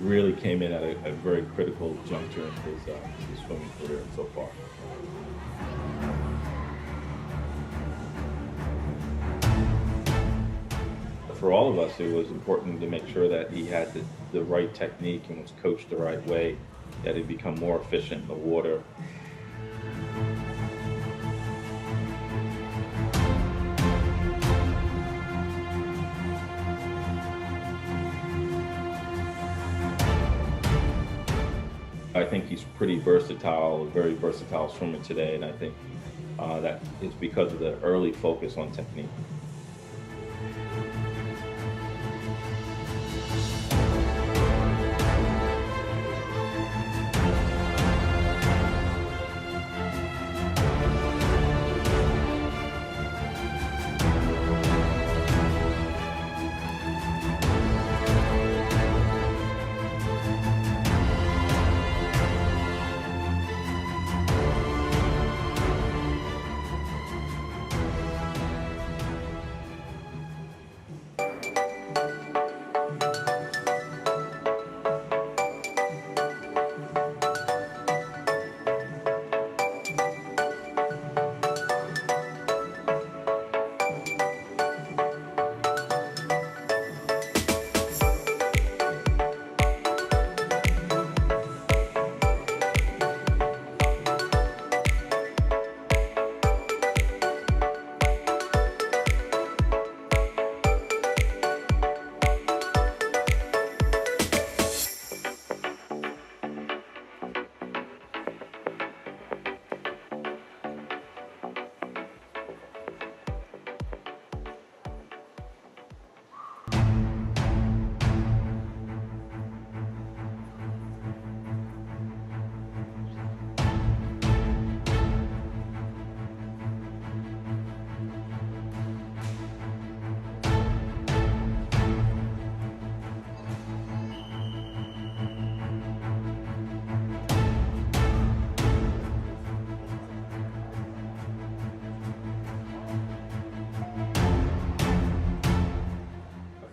really came in at a very critical juncture in his swimming career so far. For all of us, it was important to make sure that he had the right technique and was coached the right way, that he'd become more efficient in the water. I think he's pretty versatile, a very versatile swimmer today, and I think that is because of the early focus on technique.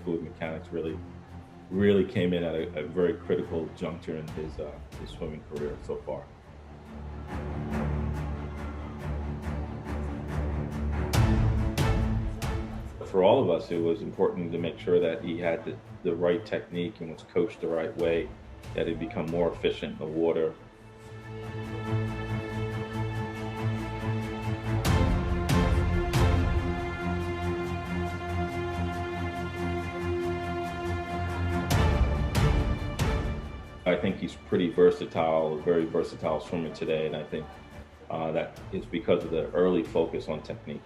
Fluid mechanics really came in at a very critical juncture in his swimming career so far. For all of us, it was important to make sure that he had the right technique and was coached the right way, that he'd become more efficient in the water. I think he's pretty versatile, a very versatile swimmer today, and I think that is because of the early focus on technique.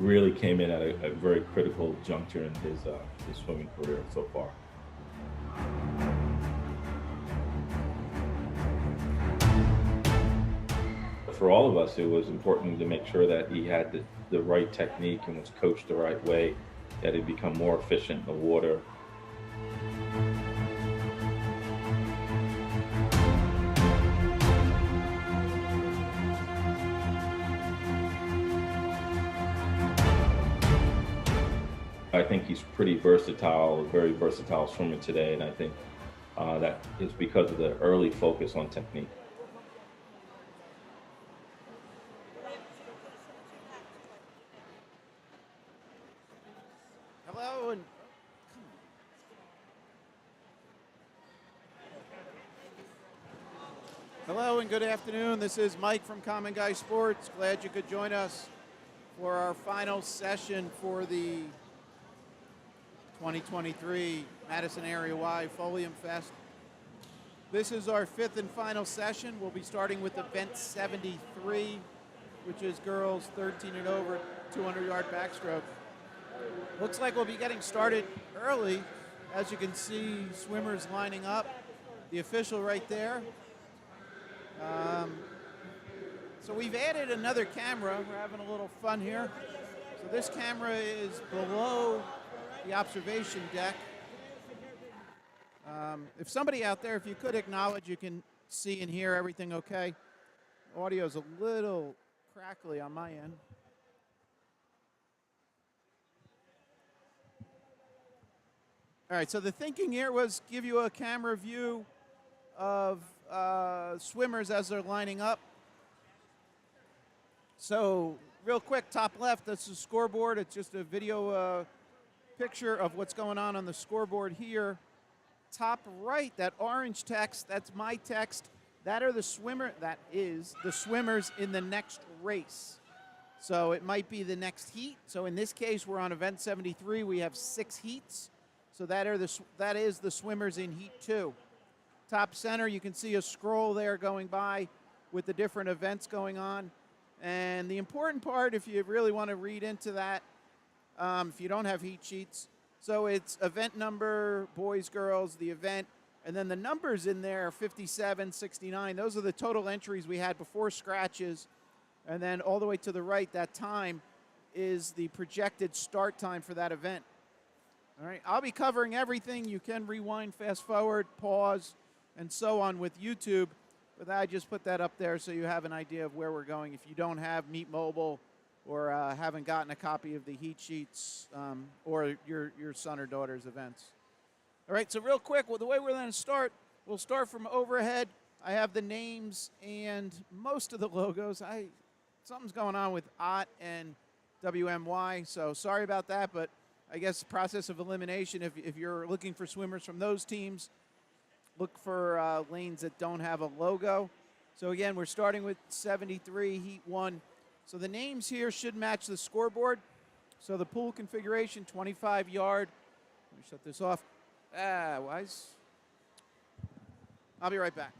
really came in at a very critical juncture in his swimming career so far. For all of us, it was important to make sure that he had the right technique and was coached the right way, that he'd become more efficient in the water. I think he's pretty versatile, a very versatile swimmer today, and I think that is because of the early focus on technique. Hello and good afternoon. This is Mike from Common Guy Sports. Glad you could join us for our final session for the 2023 Madison Area Wide Folium Fest. This is our fifth and final session. We'll be starting with event 73, which is girls 13 and over, 200-yard backstroke. Looks like we'll be getting started early. As you can see, swimmers lining up. The official right there. So we've added another camera. We're having a little fun here. So this camera is below the observation deck. If somebody out there, if you could acknowledge, you can see and hear everything okay. Audio's a little crackly on my end. All right, so the thinking here was give you a camera view of swimmers as they're lining up. So real quick, top left, that's the scoreboard. It's just a video picture of what's going on the scoreboard here. Top right, that orange text, that's my text. That is the swimmers in the next race. So it might be the next heat. So in this case, we're on event 73. We have 6 heats. So that is the swimmers in heat 2. Top center, you can see a scroll there going by with the different events going on. And the important part, if you really want to read into that, if you don't have heat sheets, so it's event number, boys, girls, the event, and then the numbers in there, 57, 69. Those are the total entries we had before scratches. And then all the way to the right, that time is the projected start time for that event. All right, I'll be covering everything. You can rewind, fast forward, pause, and so on with YouTube. But I just put that up there so you have an idea of where we're going. If you don't have Meet Mobile or haven't gotten a copy of the heat sheets or your son or daughter's events. All right, so real quick, the way we're going to start, we'll start from overhead. I have the names and most of the logos. Something's going on with OT and WMY, so sorry about that, but I guess process of elimination, if you're looking for swimmers from those teams, look for lanes that don't have a logo. So again, we're starting with 73, heat 1. So the names here should match the scoreboard. So the pool configuration, 25-yard. Let me shut this off. Wise. I'll be right back.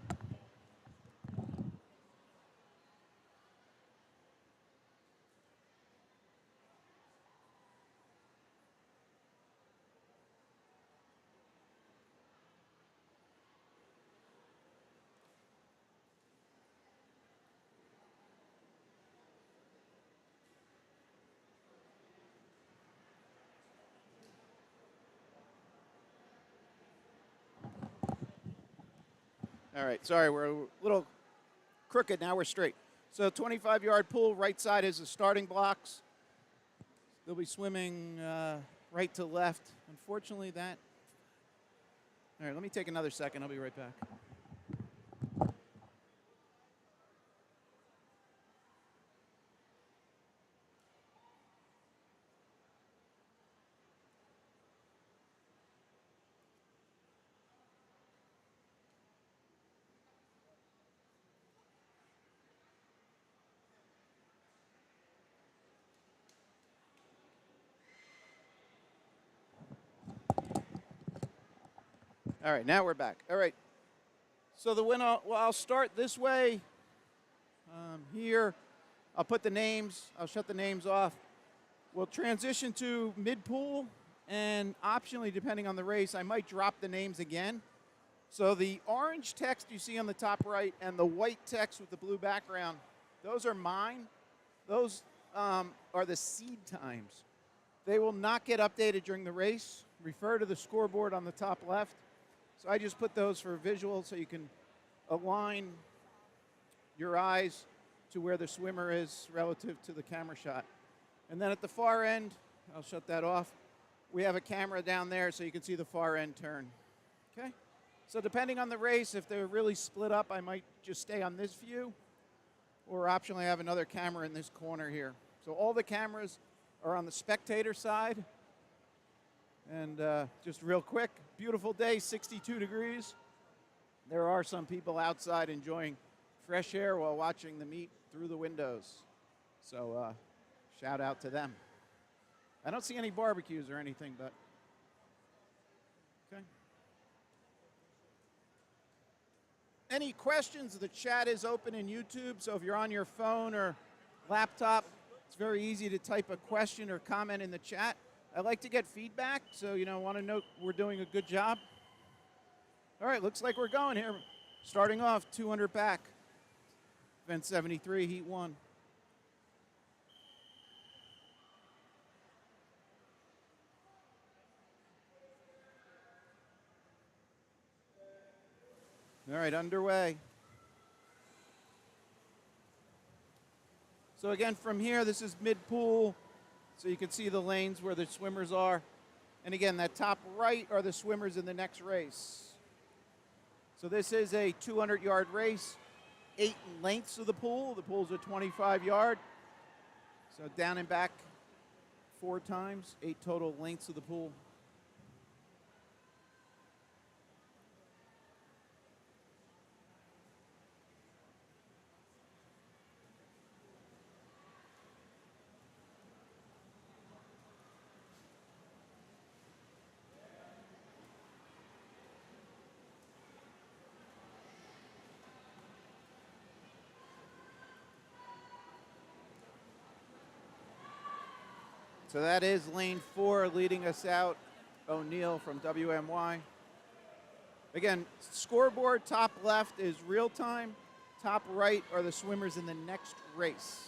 All right, sorry, we're a little crooked. Now we're straight. So 25-yard pool, right side is the starting blocks. They'll be swimming right to left. Unfortunately, that... All right, let me take another second. I'll be right back. All right, now we're back. All right. So I'll start this way. Here, I'll put the names. I'll shut the names off. We'll transition to mid-pool, and optionally, depending on the race, I might drop the names again. So the orange text you see on the top right and the white text with the blue background, those are mine. Those are the seed times. They will not get updated during the race. Refer to the scoreboard on the top left. So I just put those for visual so you can align your eyes to where the swimmer is relative to the camera shot. And then at the far end, I'll shut that off, we have a camera down there so you can see the far end turn. Okay? So depending on the race, if they're really split up, I might just stay on this view, or optionally have another camera in this corner here. So all the cameras are on the spectator side. And just real quick, beautiful day, 62 degrees. There are some people outside enjoying fresh air while watching the meet through the windows. So shout out to them. I don't see any barbecues or anything, but okay. Any questions? The chat is open in YouTube, so if you're on your phone or laptop, it's very easy to type a question or comment in the chat. I like to get feedback, so want to know we're doing a good job. All right, looks like we're going here. Starting off, 200 back. Event 73, heat 1. All right, underway. So again, from here, this is mid-pool, so you can see the lanes where the swimmers are. And again, that top right are the swimmers in the next race. So this is a 200-yard race, 8 lengths of the pool. The pool's a 25-yard. So down and back 4 times, 8 total lengths of the pool. So that is lane 4 leading us out, O'Neill from WMY. Again, scoreboard top left is real time. Top right are the swimmers in the next race.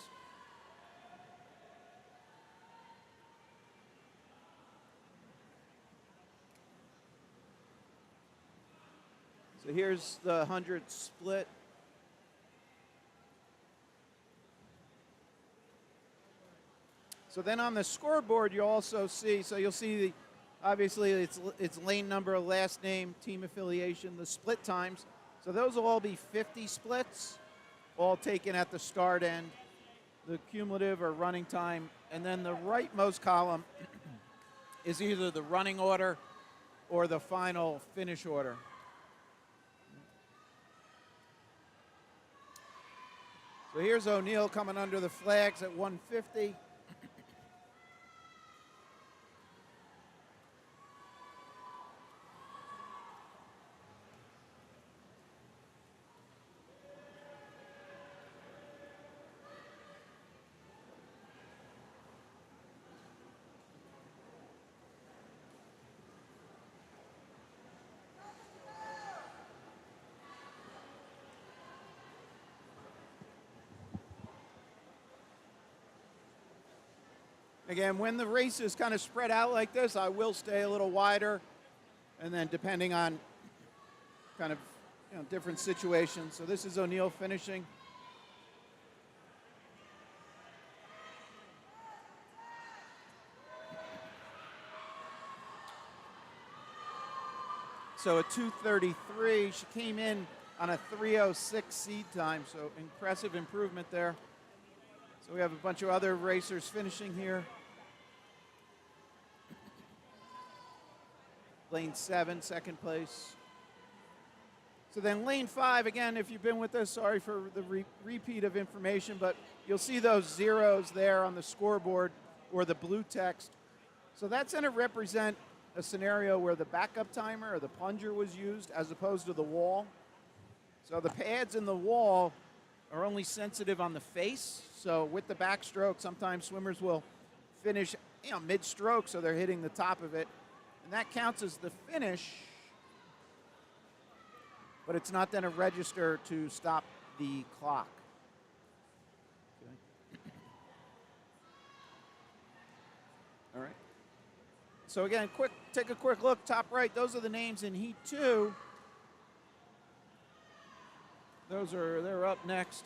So here's the 100 split. So then on the scoreboard, you also see, so you'll see, obviously it's lane number, last name, team affiliation, the split times. So those will all be 50 splits, all taken at the start end, the cumulative or running time. And then the rightmost column is either the running order or the final finish order. So here's O'Neill coming under the flags at 150. Again, when the race is kind of spread out like this, I will stay a little wider. And then depending on kind of different situations. So this is O'Neill finishing. So a 2:33, she came in on a 3:06 seed time, so impressive improvement there. So we have a bunch of other racers finishing here. Lane 7, second place. So then lane 5, again, if you've been with us, sorry for the repeat of information, but you'll see those zeros there on the scoreboard or the blue text. So that's going to represent a scenario where the backup timer or the plunger was used as opposed to the wall. So the pads in the wall are only sensitive on the face. So with the backstroke, sometimes swimmers will finish, mid-stroke, so they're hitting the top of it. And that counts as the finish, but it's not then a register to stop the clock. Okay. All right. So again, take a quick look, top right, those are the names in Heat 2. They're up next.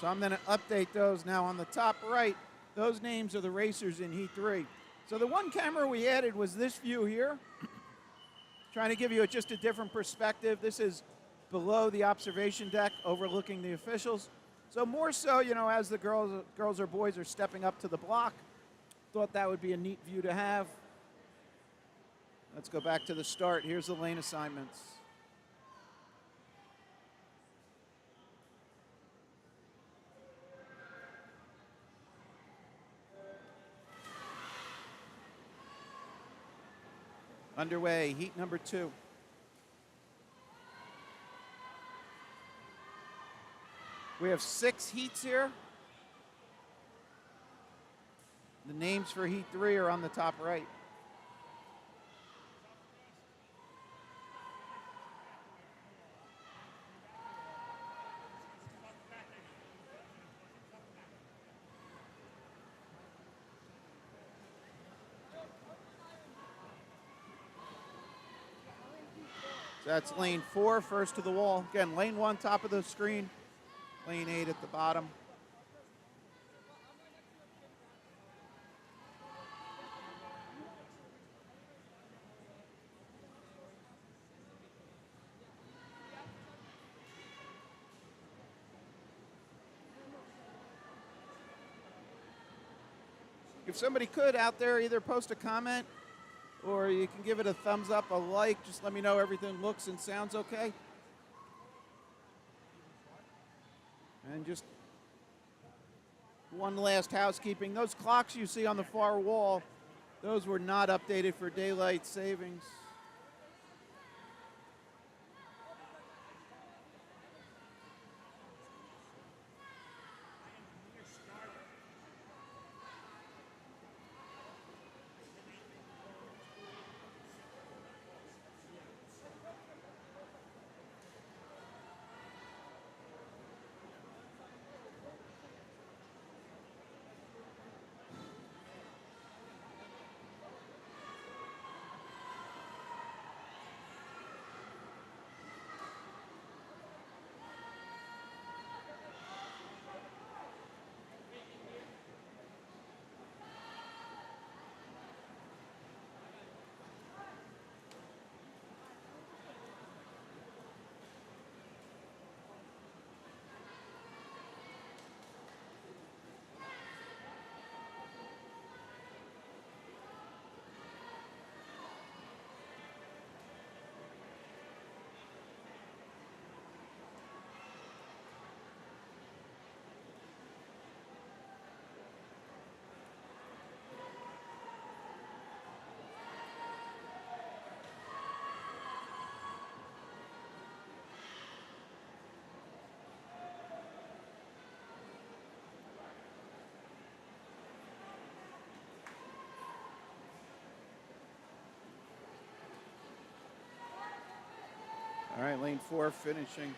So I'm going to update those now. On the top right, those names are the racers in Heat 3. So the one camera we added was this view here, trying to give you just a different perspective. This is below the observation deck overlooking the officials. So more so, as the girls or boys are stepping up to the block, thought that would be a neat view to have. Let's go back to the start. Here's the lane assignments. Underway, heat number 2. We have 6 heats here. The names for heat 3 are on the top right. So that's lane 4, first to the wall. Again, lane 1, top of the screen. Lane 8 at the bottom. If somebody could out there, either post a comment or you can give it a thumbs up, a like. Just let me know everything looks and sounds okay. And just one last housekeeping. Those clocks you see on the far wall, those were not updated for daylight savings. All right, lane 4 finishing.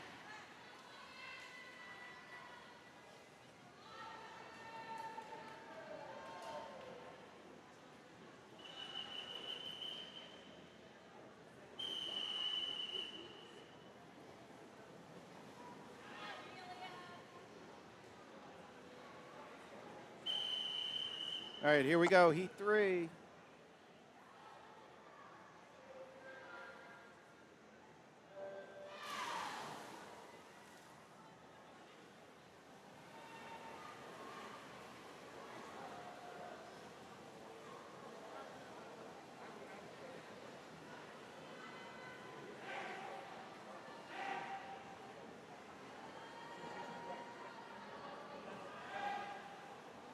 All right, here we go, heat 3.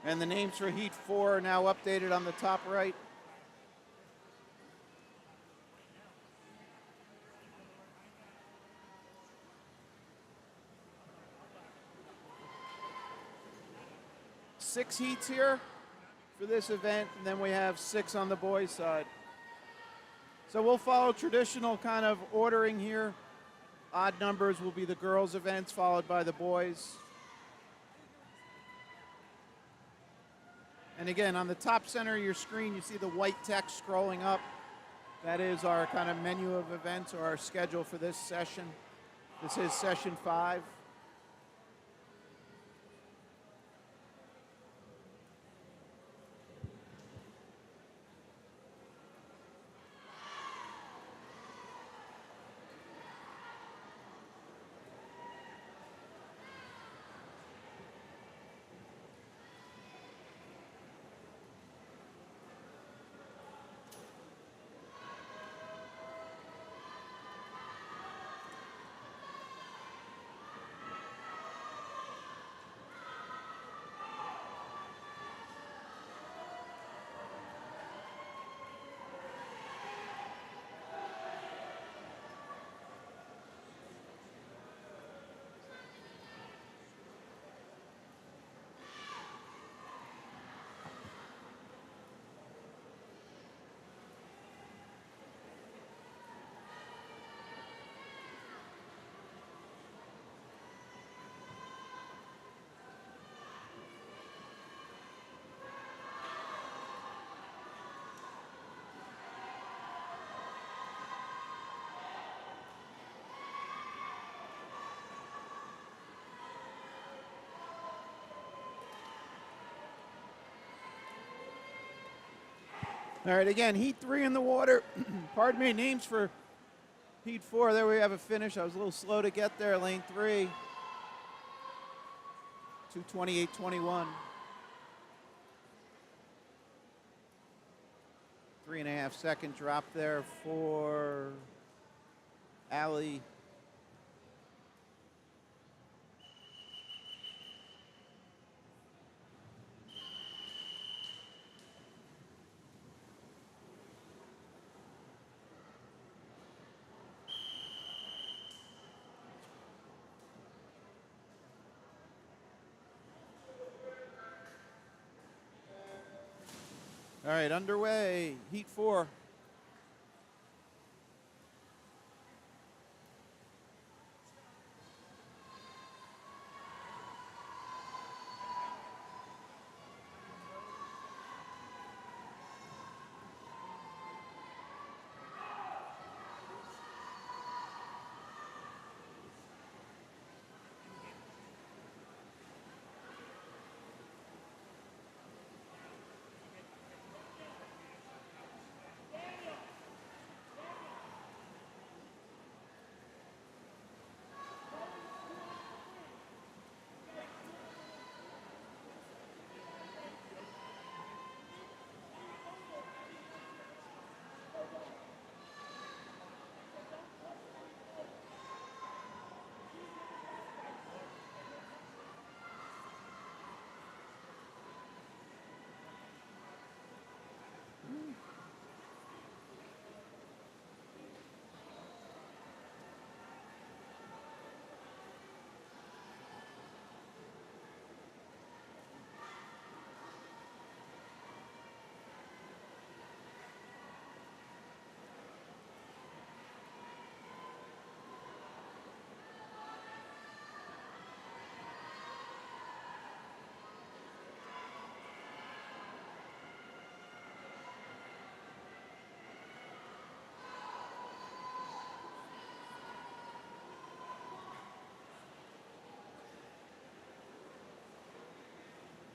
And the names for heat 4 are now updated on the top right. 6 heats here for this event, and then we have 6 on the boys' side. So we'll follow traditional kind of ordering here. Odd numbers will be the girls' events, followed by the boys'. And again, on the top center of your screen, you see the white text scrolling up. That is our kind of menu of events or our schedule for this session. This is session 5. All right, again, heat 3 in the water. Pardon me, names for heat 4. There we have a finish. I was a little slow to get there. Lane 3, 2:28.21. 3.5 second drop there for Allie. All right, underway, heat 4.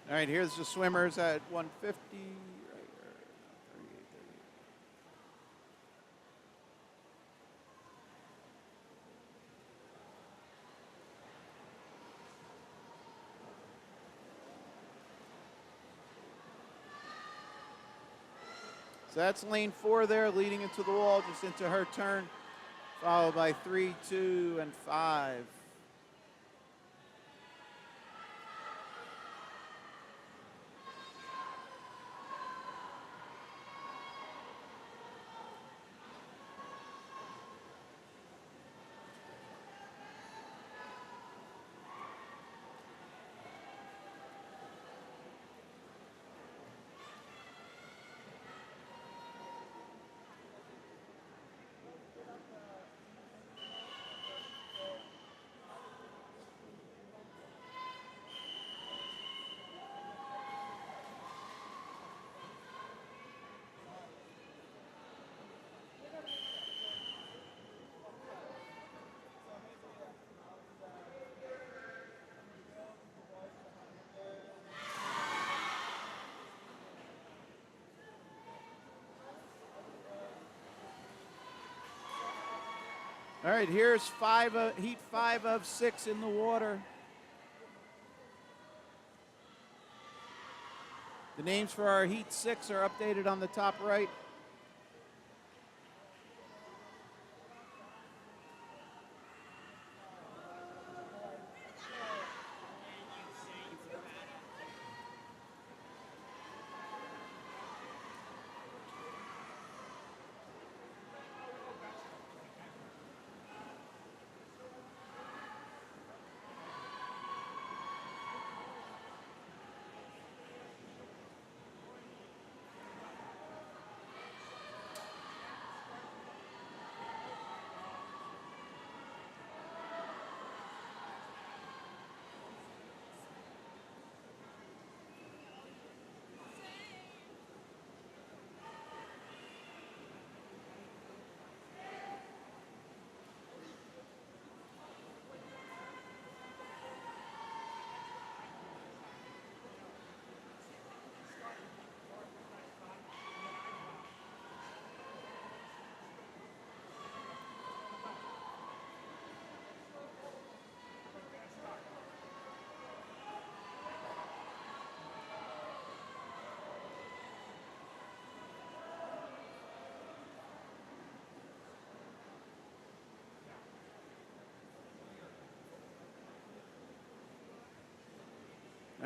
All right, here's the swimmers at 150. Right here, 38, 38. So that's lane 4 there, leading into the wall, just into her turn, followed by 3, 2, and 5. All right, here's heat 5 of 6 in the water. The names for our heat 6 are updated on the top right.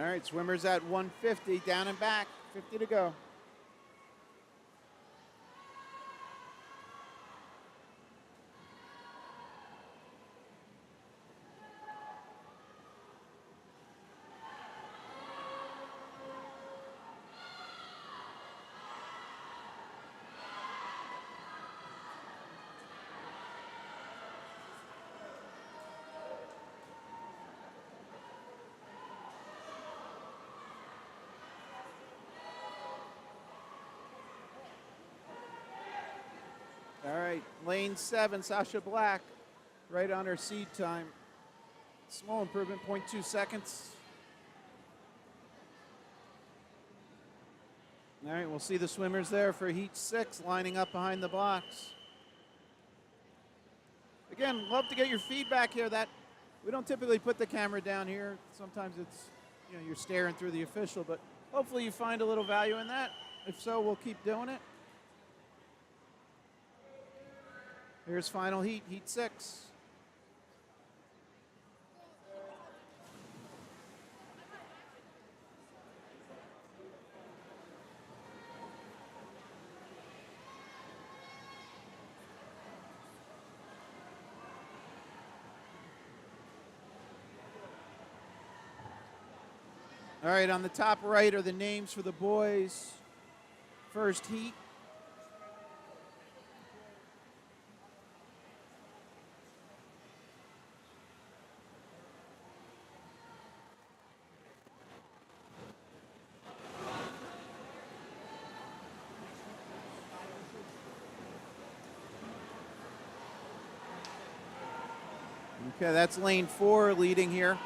All right, swimmers at 150, down and back, 50 to go. All right, lane 7, Sasha Black, right on her seed time. Small improvement, 0.2 seconds. All right, we'll see the swimmers there for heat 6 lining up behind the blocks. Again, love to get your feedback here. That we don't typically put the camera down here. Sometimes it's, you're staring through the official, but hopefully you find a little value in that. If so, we'll keep doing it. Here's final heat, heat 6. All right, on the top right are the names for the boys' first heat. Okay, that's lane 4 leading here.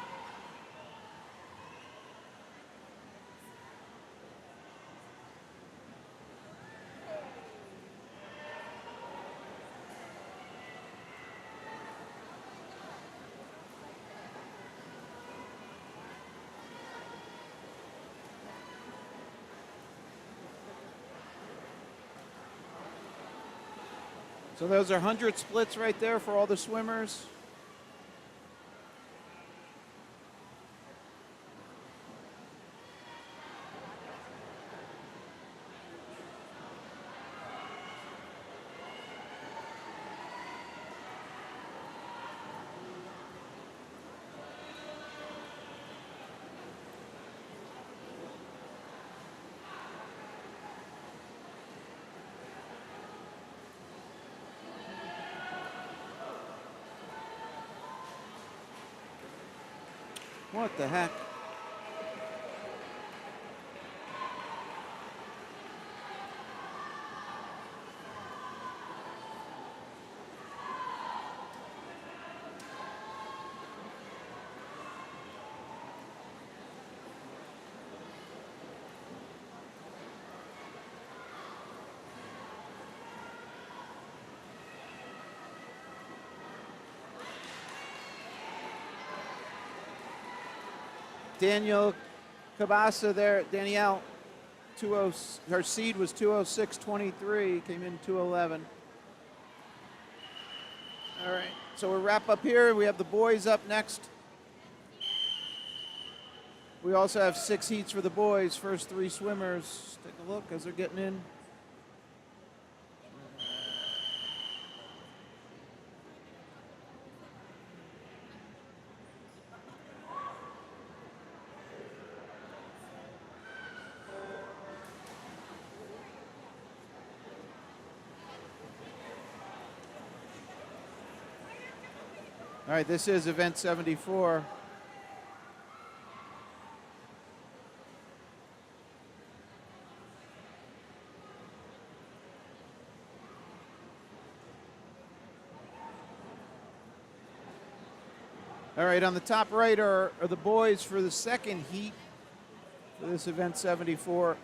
So those are 100 splits right there for all the swimmers. What the heck? Daniel Cabasa there, Danielle, 20, her seed was 206.23, came in 211. All right, so we'll wrap up here. We have the boys up next. We also have 6 heats for the boys. First 3 swimmers. Take a look as they're getting in. All right, this is event 74. All right, on the top right are the boys for the second heat for this event 74.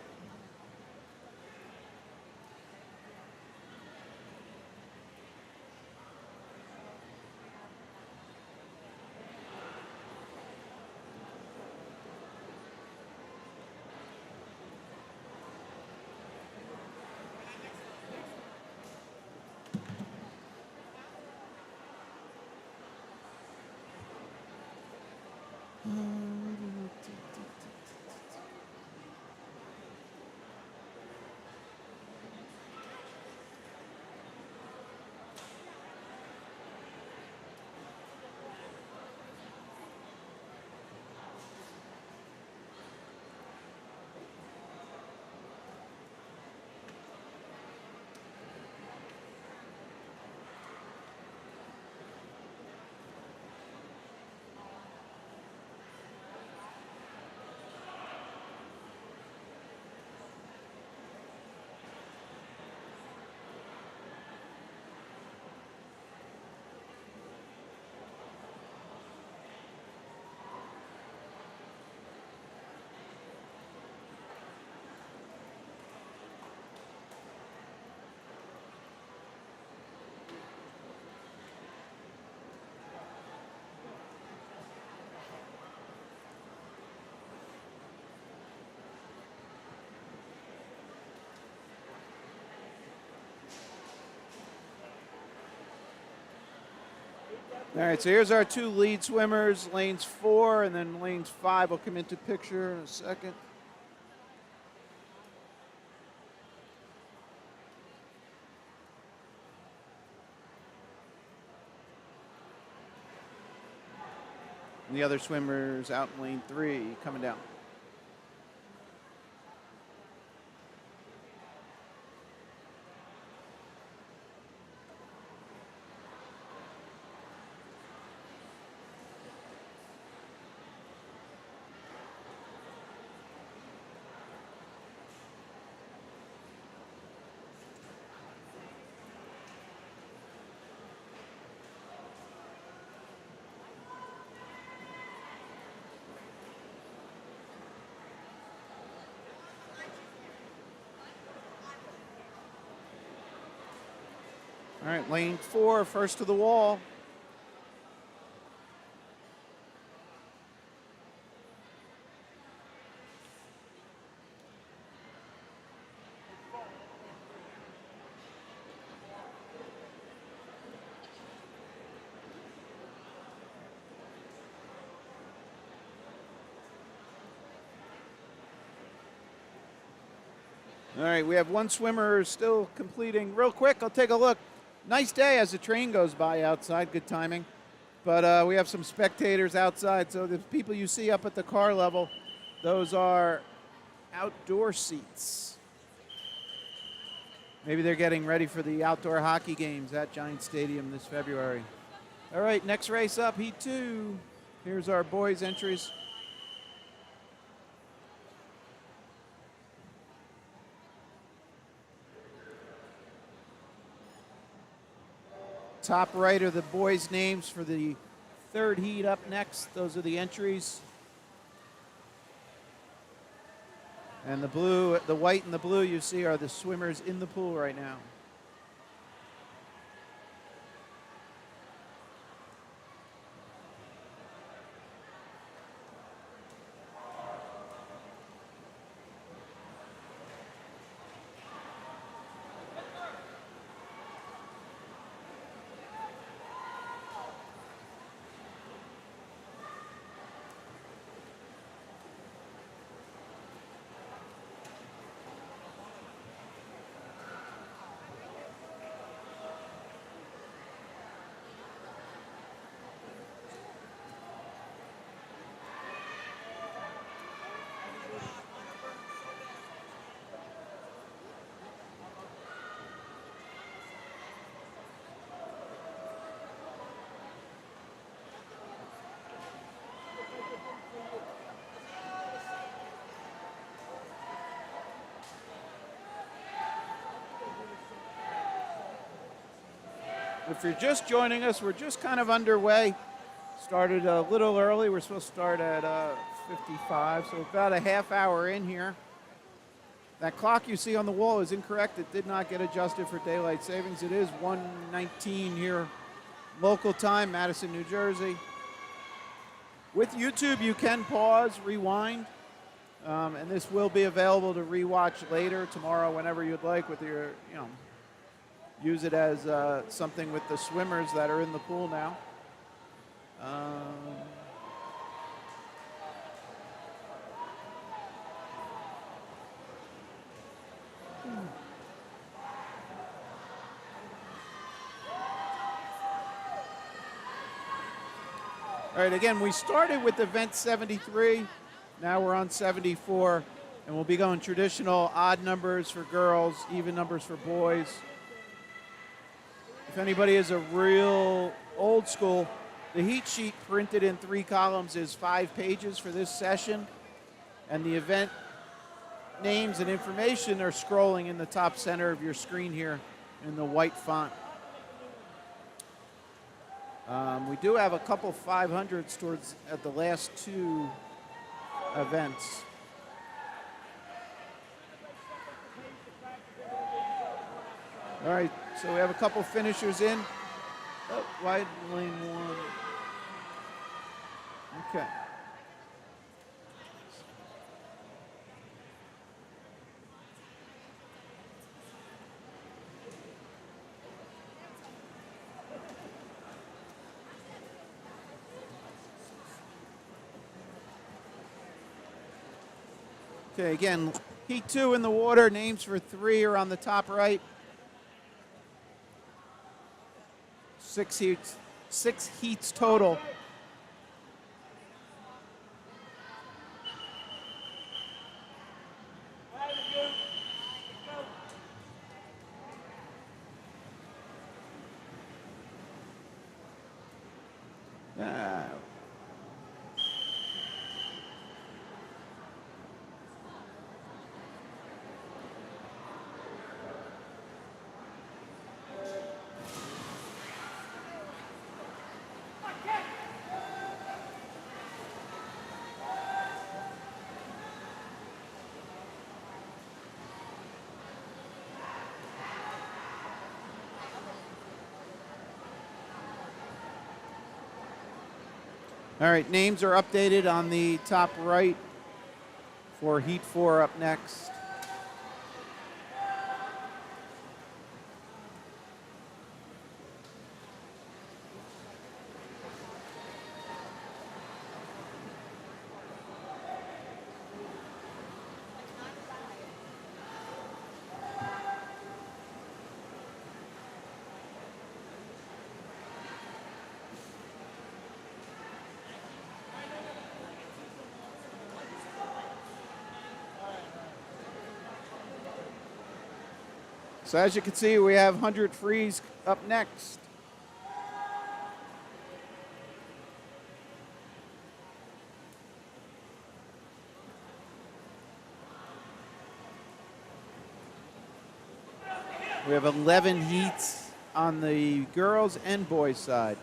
All right, so here's our 2 lead swimmers, lanes 4 and then lanes 5 will come into picture in a second. And the other swimmers out in lane 3 coming down. All right, lane 4, first to the wall. All right, we have 1 swimmer still completing. Real quick, I'll take a look. Nice day as the train goes by outside. Good timing. But we have some spectators outside. So the people you see up at the car level, those are outdoor seats. Maybe they're getting ready for the outdoor hockey games at Giant Stadium this February. All right, next race up, Heat 2. Here's our boys' entries. Top right are the boys' names for the 3rd heat up next. Those are the entries. And the blue, the white and the blue you see are the swimmers in the pool right now. If you're just joining us, we're just kind of underway. Started a little early. We're supposed to start at 55, so about a half hour in here. That clock you see on the wall is incorrect. It did not get adjusted for daylight savings. It is 1:19 here, local time, Madison, New Jersey. With YouTube, you can pause, rewind, and this will be available to rewatch later, tomorrow, whenever you'd like, with your, use it as something with the swimmers that are in the pool now. All right, again, we started with event 73. Now we're on 74, and we'll be going traditional odd numbers for girls, even numbers for boys. If anybody is a real old school, the heat sheet printed in 3 columns is 5 pages for this session, and the event names and information are scrolling in the top center of your screen here in the white font. We do have a couple 500s towards at the last 2 events. All right, so we have a couple finishers in. Oh, wide lane 1. Okay. Okay, again, heat 2 in the water. Names for 3 are on the top right. 6 heats total. All right, names are updated on the top right for Heat 4 up next. So as you can see, we have 100 frees up next. We have 11 heats on the girls and boys side.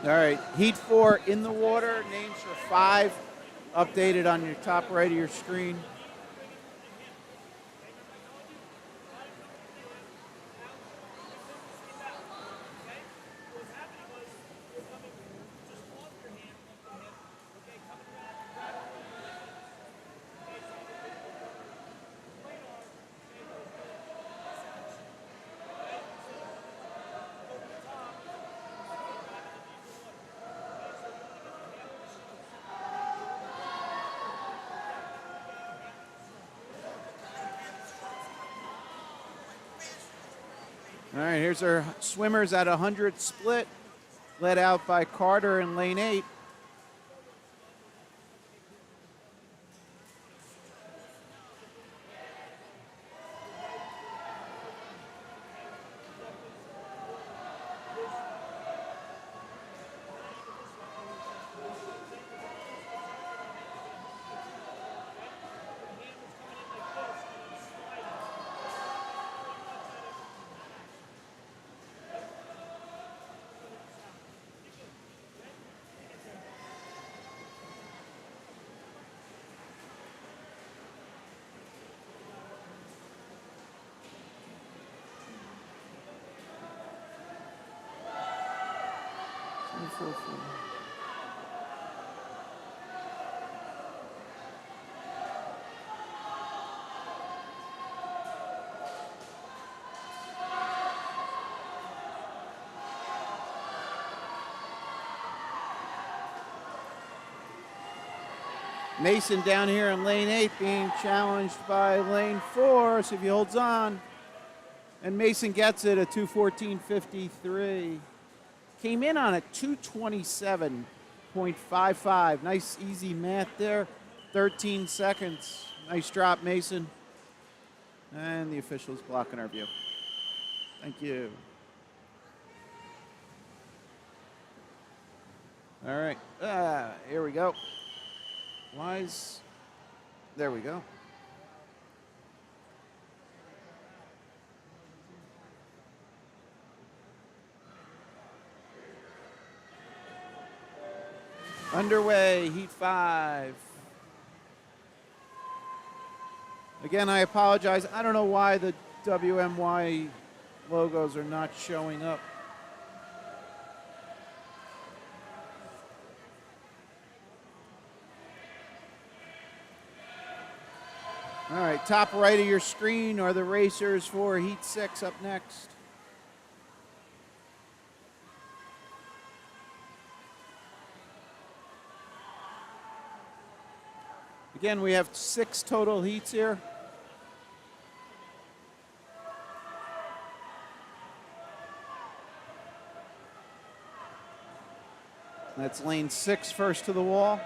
All right, heat 4 in the water. Names for 5 updated on your top right of your screen. All right, here's our swimmers at 100 split, led out by Carter in lane 8. Mason down here in lane 8 being challenged by lane 4. See if he holds on. And Mason gets it at 2:14.53. Came in on a 2:27.55. Nice easy math there. 13 seconds. Nice drop, Mason. And the official's blocking our view. Thank you. All right. Here we go. There we go. Underway, heat 5. Again, I apologize. I don't know why the WMY logos are not showing up. All right, top right of your screen are the racers for heat 6 up next. Again, we have 6 total heats here. That's lane 6 first to the wall.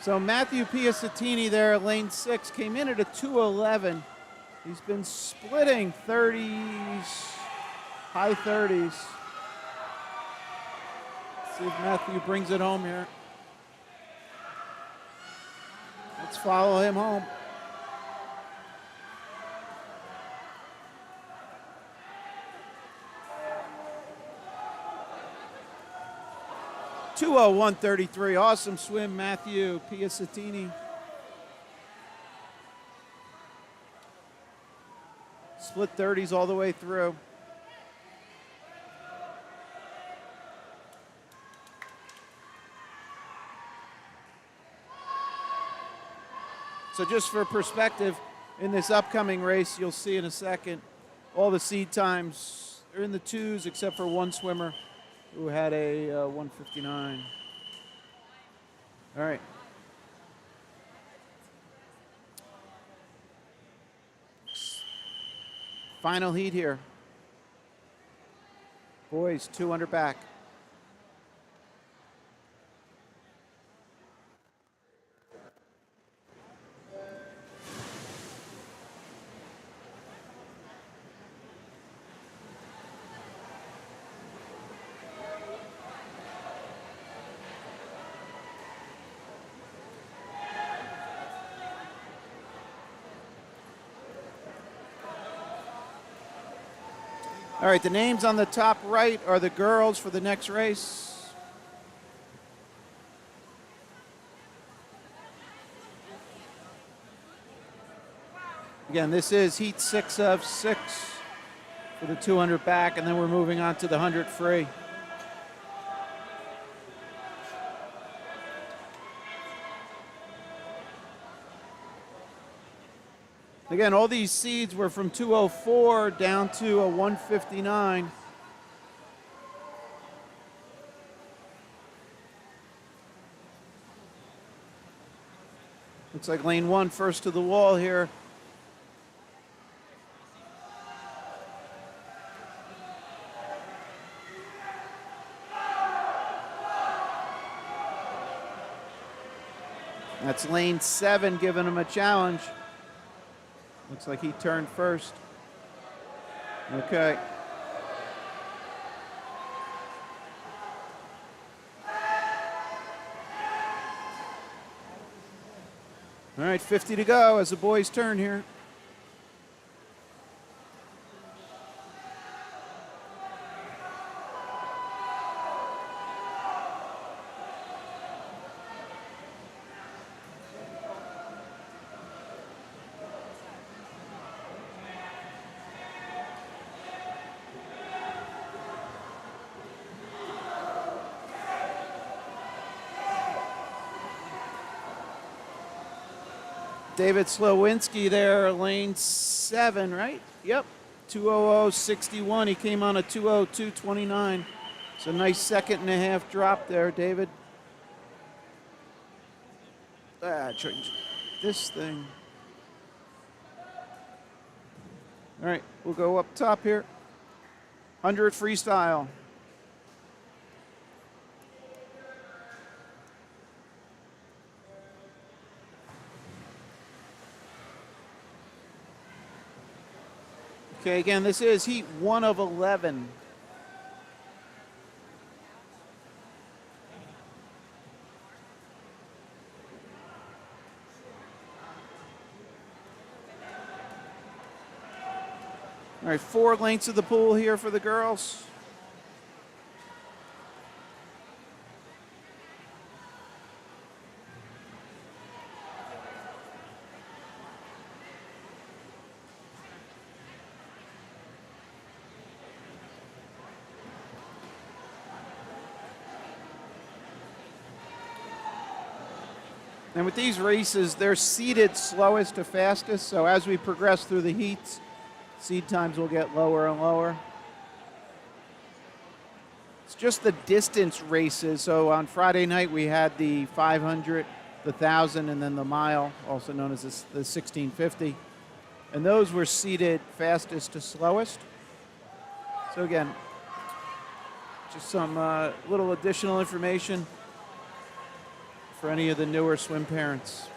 So Matthew Piacentini there at lane 6 came in at a 2:11. He's been splitting 30s, high 30s. Let's see if Matthew brings it home here. Let's follow him home. (2:01.33). Awesome swim, Matthew Piacentini. Split 30s all the way through. So just for perspective, in this upcoming race, you'll see in a second, all the seed times are in the twos except for one swimmer who had a 159. All right. Final heat here. Boys, 200 back. All right, the names on the top right are the girls for the next race. Again, this is heat 6 of 6 for the 200 back, and then we're moving on to the 100 free. Again, all these seeds were from 204 down to a 159. Looks like lane 1 first to the wall here. That's lane 7 giving him a challenge. Looks like he turned first. Okay. All right, 50 to go as the boys turn here. David Slowinski there, lane 7, right? Yep, 2:00.61. He came on a 2:02.29. It's a nice second and a half drop there, David. Change this thing. All right, we'll go up top here. 100 freestyle. Okay, again, this is heat 1 of 11. All right, 4 lengths of the pool here for the girls. And with these races, they're seeded slowest to fastest, so as we progress through the heats, seed times will get lower and lower. It's just the distance races. So on Friday night, we had the 500, the 1,000, and then the mile, also known as the 1650. And those were seeded fastest to slowest. So again, just some little additional information for any of the newer swim parents.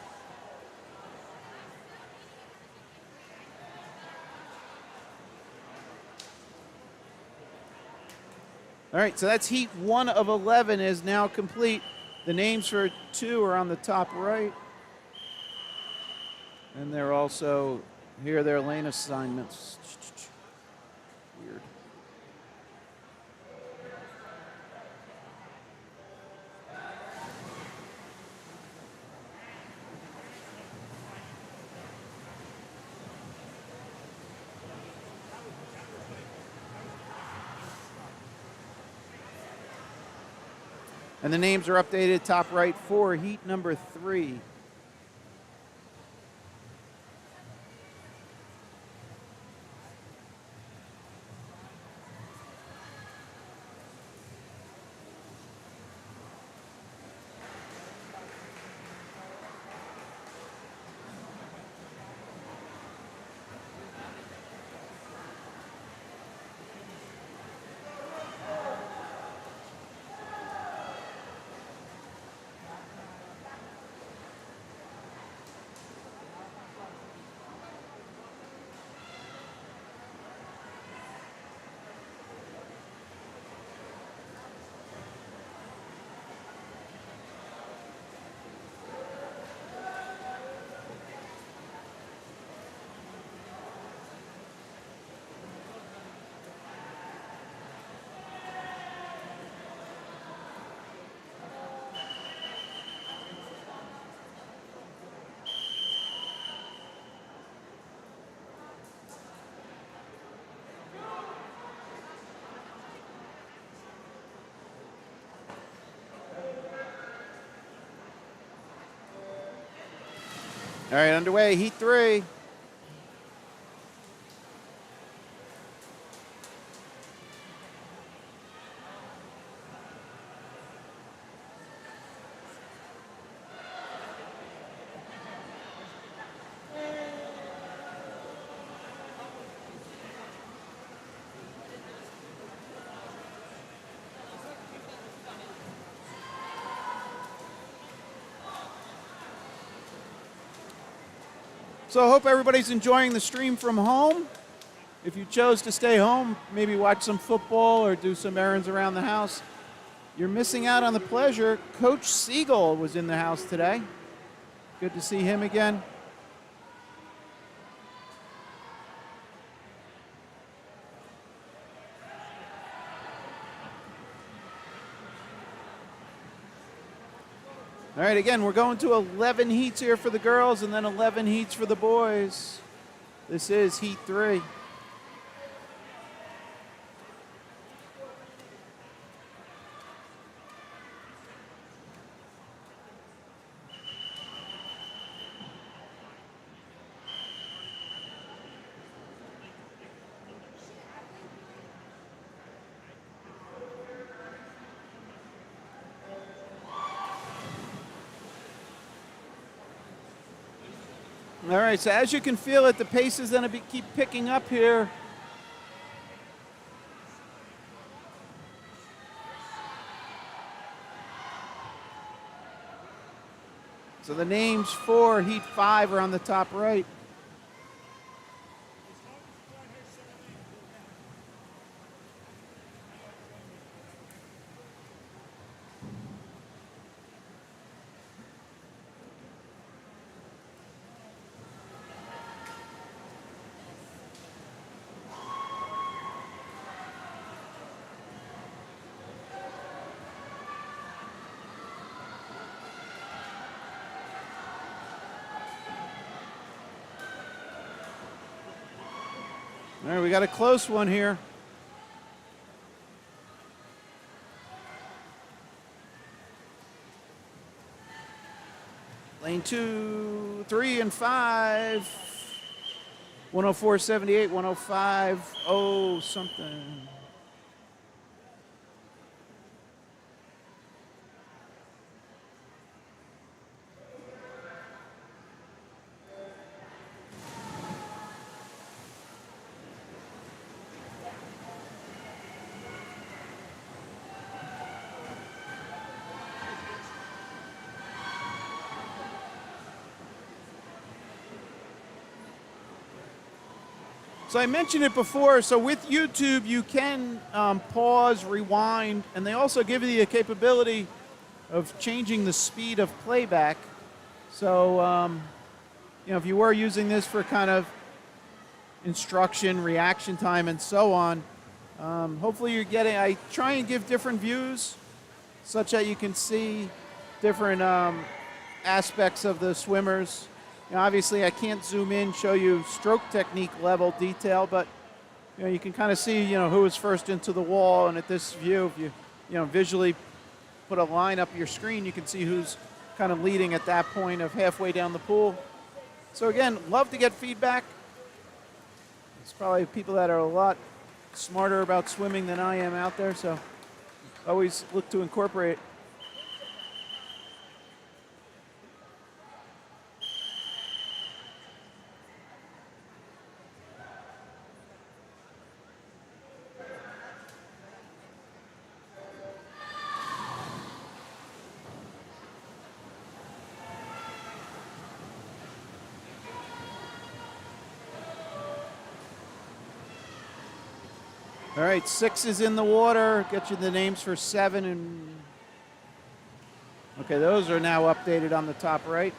All right, so that's heat 1 of 11 is now complete. The names for 2 are on the top right. And they're also, here are their lane assignments. Weird. And the names are updated top right for heat number 3. All right, underway, heat 3. So I hope everybody's enjoying the stream from home. If you chose to stay home, maybe watch some football or do some errands around the house, you're missing out on the pleasure. Coach Siegel was in the house today. Good to see him again. All right, again, we're going to 11 heats here for the girls and then 11 heats for the boys. This is heat 3. All right, so as you can feel it, the pace is going to keep picking up here. So the names for heat 5 are on the top right. All right, we got a close one here. Lane 2, 3, and 5. 104.78, 105, oh something. So I mentioned it before, so with YouTube you can pause, rewind, and they also give you the capability of changing the speed of playback. So, if you were using this for kind of instruction, reaction time, and so on, hopefully you're getting, I try and give different views such that you can see different aspects of the swimmers. Obviously, I can't zoom in, show you stroke technique level detail, but you can kind of see, who was first into the wall. And at this view, if you, visually put a line up your screen, you can see who's kind of leading at that point of halfway down the pool. So again, love to get feedback. It's probably people that are a lot smarter about swimming than I am out there, so always look to incorporate. All right, 6 is in the water. Get you the names for 7 and... Okay, those are now updated on the top right.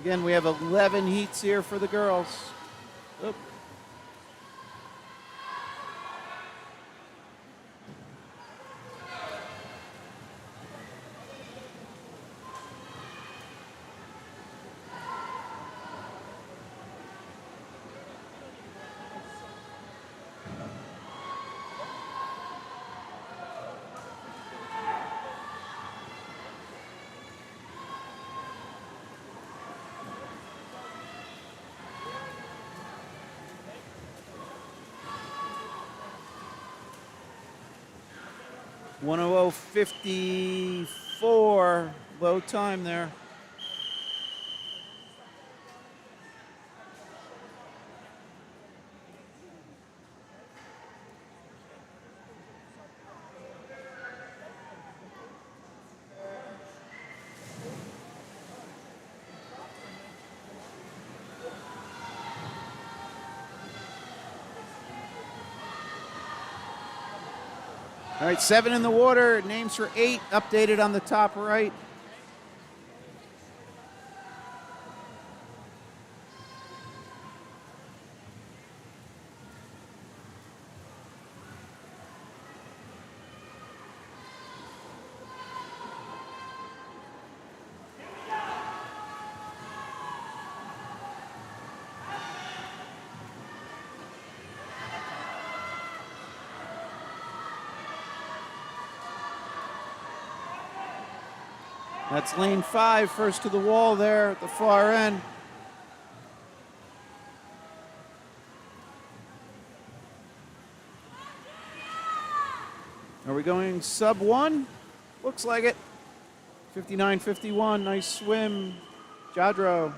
Again, we have 11 heats here for the girls. Oop. 1:00:54, low time there. All right, 7 in the water. Names for 8 updated on the top right. That's lane 5, first to the wall there at the far end. Are we going sub 1? Looks like it. 59:51, nice swim, Jadro.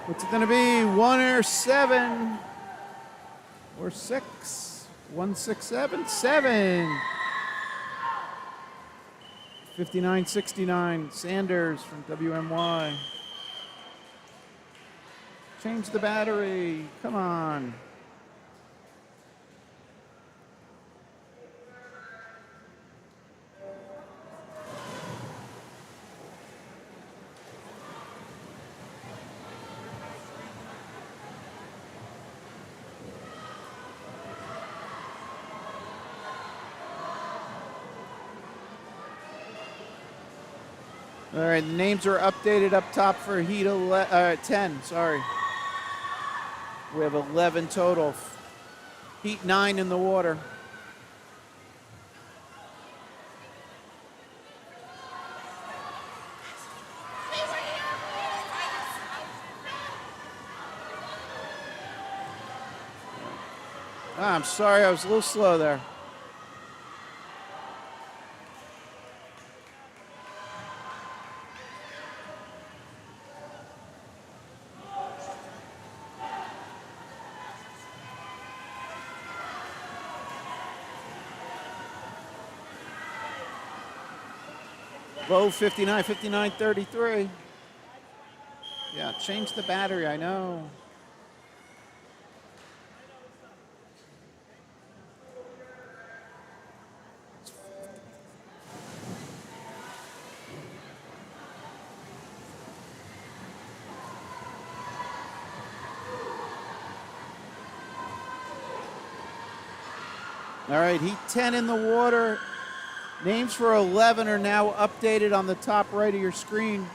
What's it going to be? 1 or 7 or 6? 1, 6, 7, 7. 59:69. Sanders from WMY. Change the battery. Come on. All right, the names are updated up top for heat 10, sorry. We have 11 total. Heat 9 in the water. I'm sorry, I was a little slow there. Low 59:33. Yeah, change the battery, I know. All right, heat 10 in the water. Names for 11 are now updated on the top right of your screen.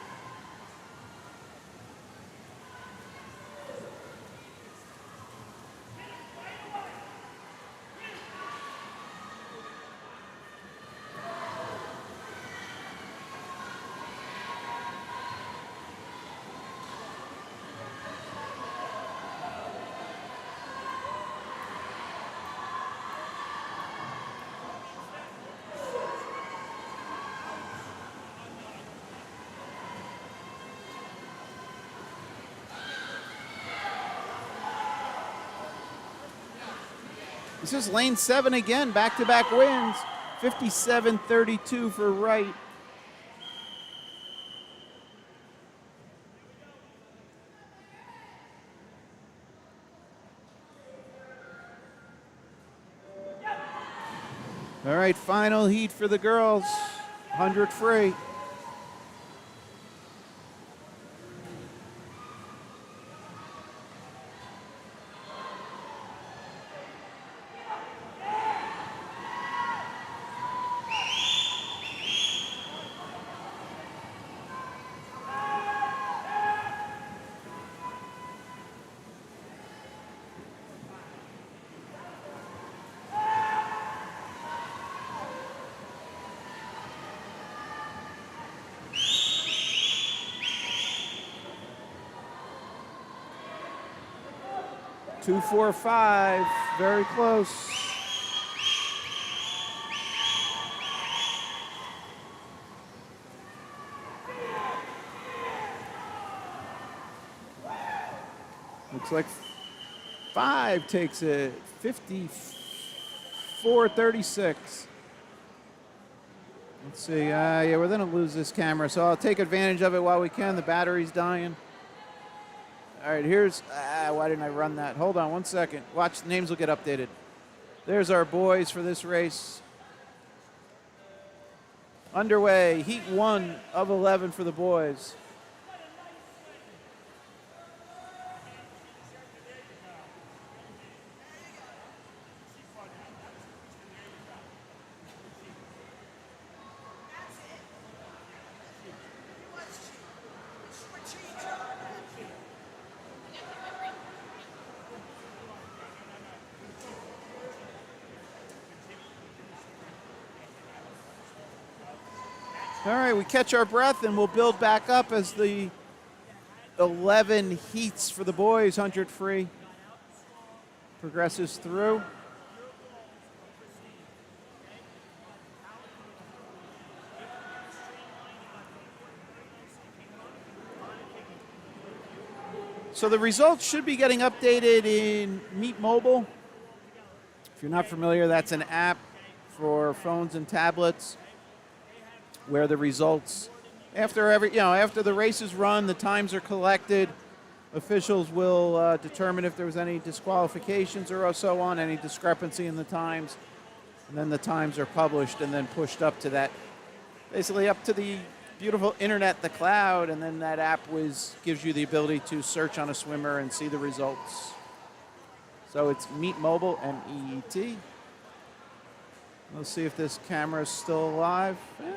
This is lane 7 again, back-to-back wins. 57-32 for Wright. All right, final heat for the girls. 100 free. Two, 4, 5, very close. Looks like 5 takes it, 54-36. Let's see, yeah, we're gonna lose this camera, so I'll take advantage of it while we can. The battery's dying. All right, here's, why didn't I run that? Hold on one second. Watch, the names will get updated. There's our boys for this race. Underway, heat 1 of 11 for the boys. All right, we catch our breath and we'll build back up as the 11 heats for the boys, 100 free, progresses through. So the results should be getting updated in Meet Mobile. If you're not familiar, that's an app for phones and tablets where the results, after the race is run, the times are collected. Officials will determine if there was any disqualifications or so on, any discrepancy in the times, and then the times are published and then pushed up to that, basically up to the beautiful internet, the cloud, and then that app gives you the ability to search on a swimmer and see the results. So it's Meet Mobile, MEET. Let's see if this camera is still alive. Yeah.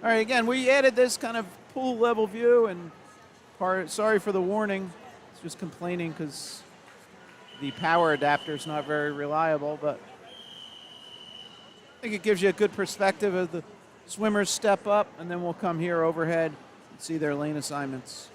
All right, again, we added this kind of pool level view, and sorry for the warning. It's just complaining because the power adapter is not very reliable, but I think it gives you a good perspective of the swimmers step up, and then we'll come here overhead and see their lane assignments.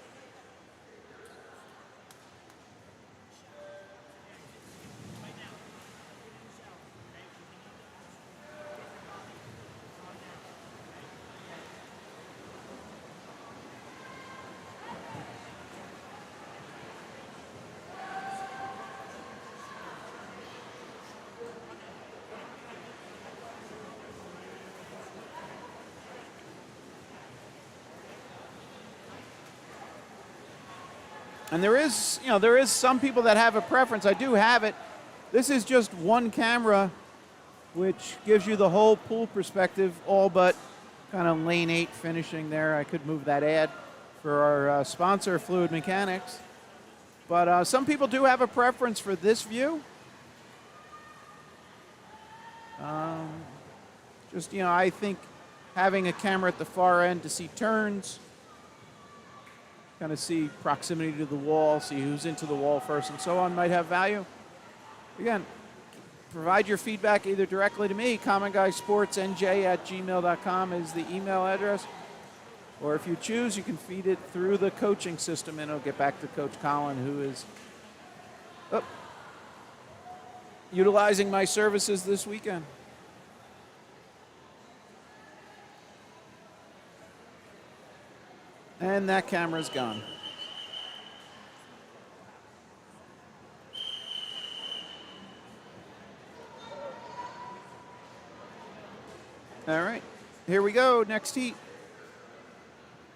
And there is some people that have a preference. I do have it. This is just one camera, which gives you the whole pool perspective, all but kind of lane 8 finishing there. I could move that ad for our sponsor, Fluid Mechanics. But some people do have a preference for this view. I think having a camera at the far end to see turns, kind of see proximity to the wall, see who's into the wall first and so on might have value. Again, provide your feedback either directly to me, commonguysportsnj@gmail.com is the email address. Or if you choose, you can feed it through the coaching system and it'll get back to Coach Colin, who is utilizing my services this weekend. And that camera's gone. All right, here we go. Next heat.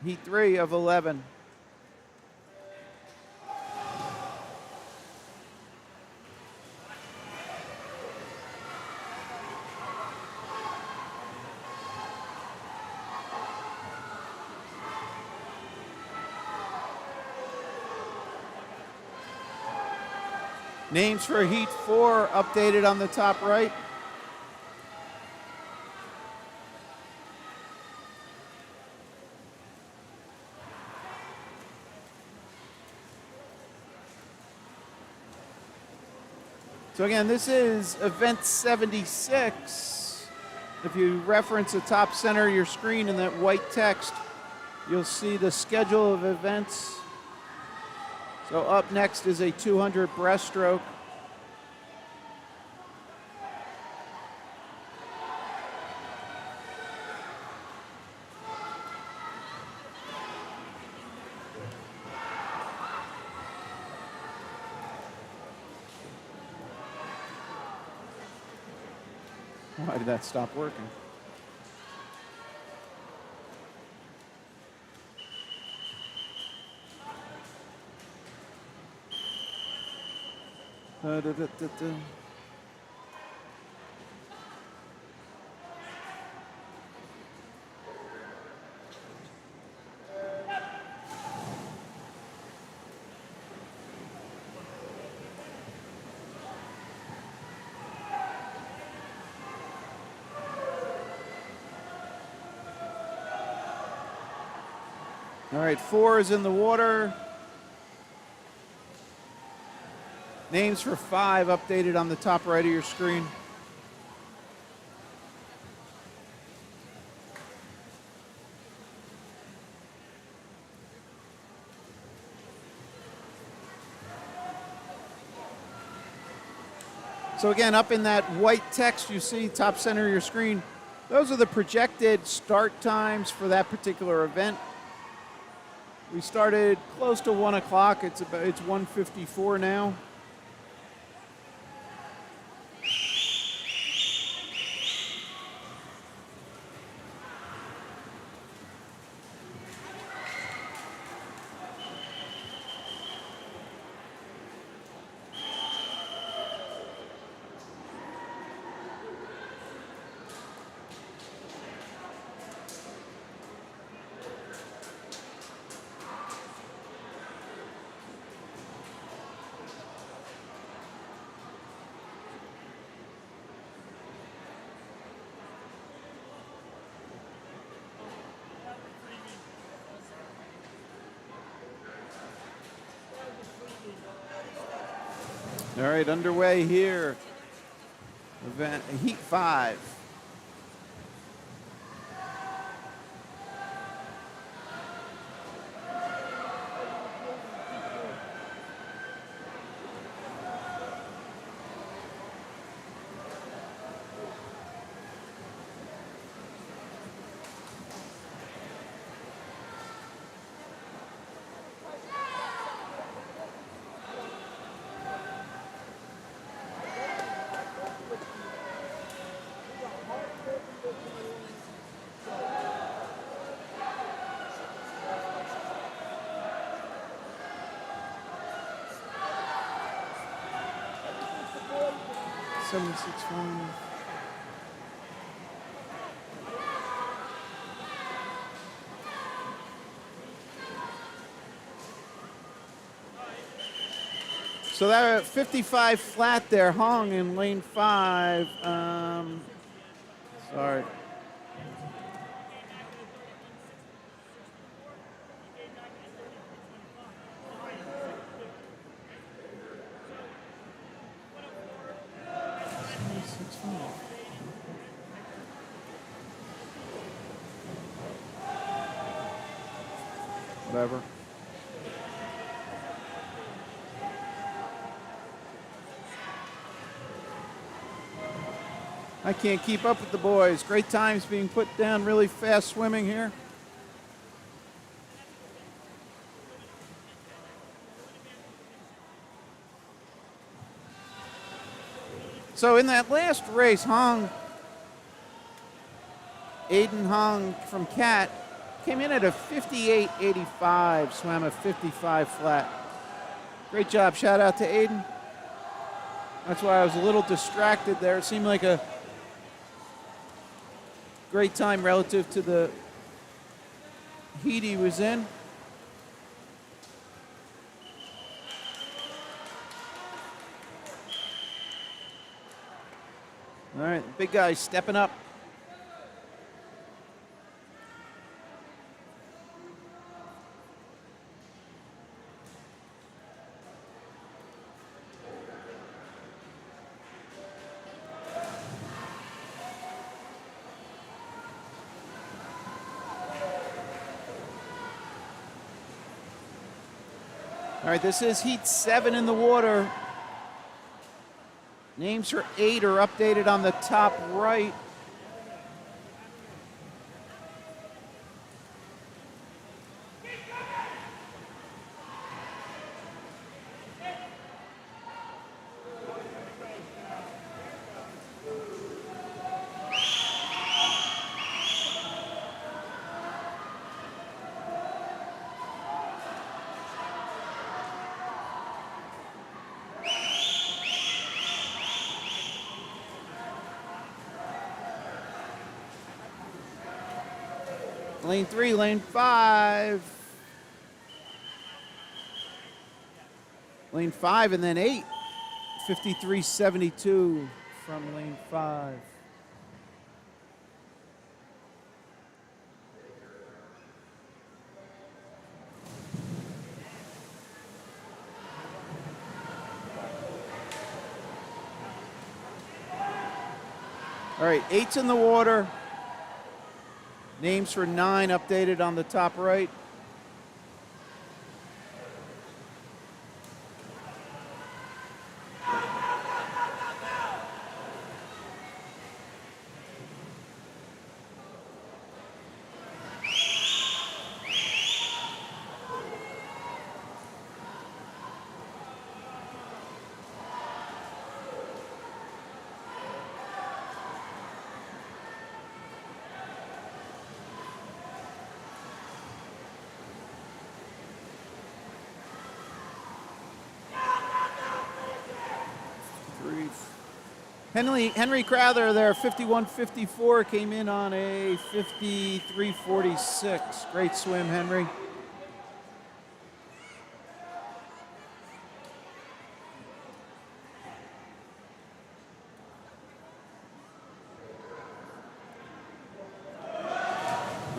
Heat 3 of 11. Names for Heat 4 updated on the top right. So again, this is event 76. If you reference the top center of your screen in that white text, you'll see the schedule of events. So up next is a 200 breaststroke. Why did that stop working? Da, da, da, da, da. All right, 4 is in the water. Names for 5 updated on the top right of your screen. So again, up in that white text you see, top center of your screen, those are the projected start times for that particular event. We started close to 1 o'clock. It's 1:54 now. All right, underway here. Event Heat 5. So that 55 flat there hung in lane 5. Sorry. Whatever. I can't keep up with the boys. Great times being put down, really fast swimming here. So in that last race, Hong Aiden Hong from Cat came in at a 58.85, swam a 55 flat. Great job. Shout out to Aiden. That's why I was a little distracted there. It seemed like a great time relative to the heat he was in. All right, the big guy stepping up. All right, this is heat 7 in the water. Names for 8 are updated on the top right. Lane 3, lane 5. Lane 5 and then 8. 53.72 from lane 5. All right, 8's in the water. Names for 9 updated on the top right. Henry Crowther there, 51.54, came in on a 53.46. Great swim, Henry.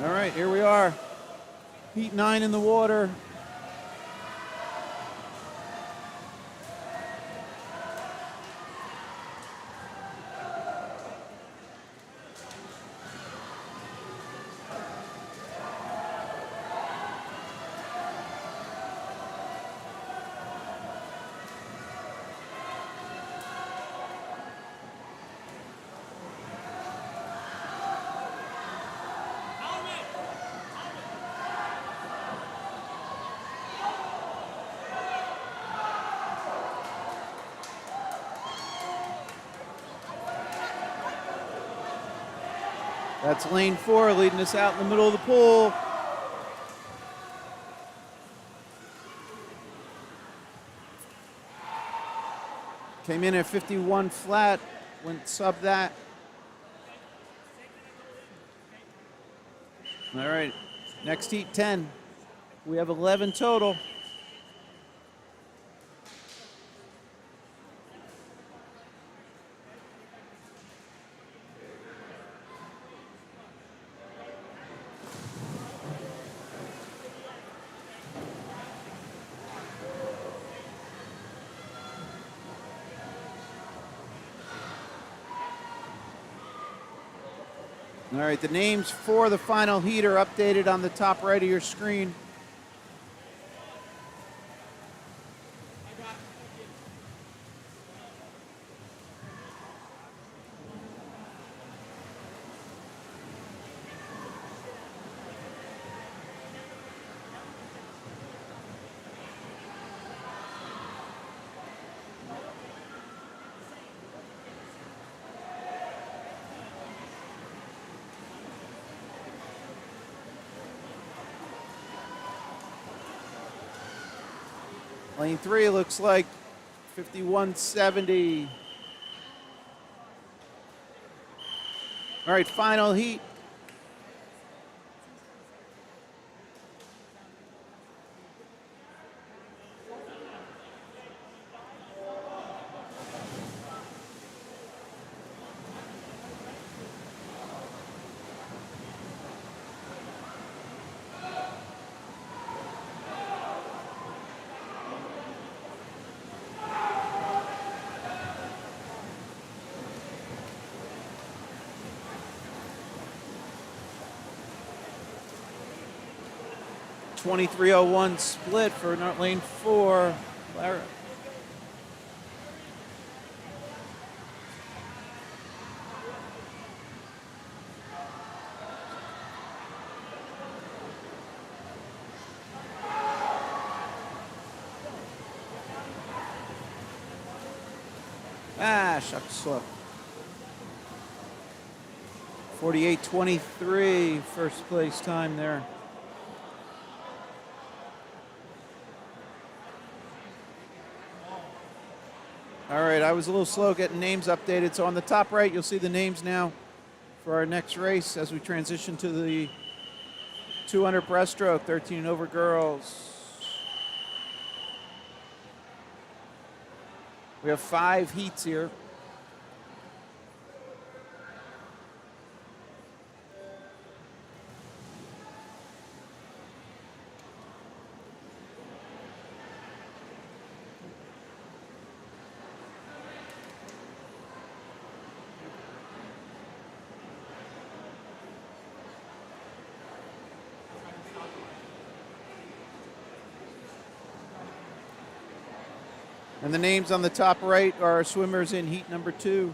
All right, here we are. Heat 9 in the water. That's lane 4 leading us out in the middle of the pool. Came in at 51 flat, went sub that. All right, next heat 10. We have 11 total. All right, the names for the final heat are updated on the top right of your screen. Lane 3 looks like 51.70. All right, final heat. .2301 split for lane 4. Larry. Shucks, slow. 48.23, first place time there. All right, I was a little slow getting names updated. So on the top right, you'll see the names now for our next race as we transition to the 200 breaststroke, 13 and over girls. We have 5 heats here. And the names on the top right are our swimmers in heat number 2.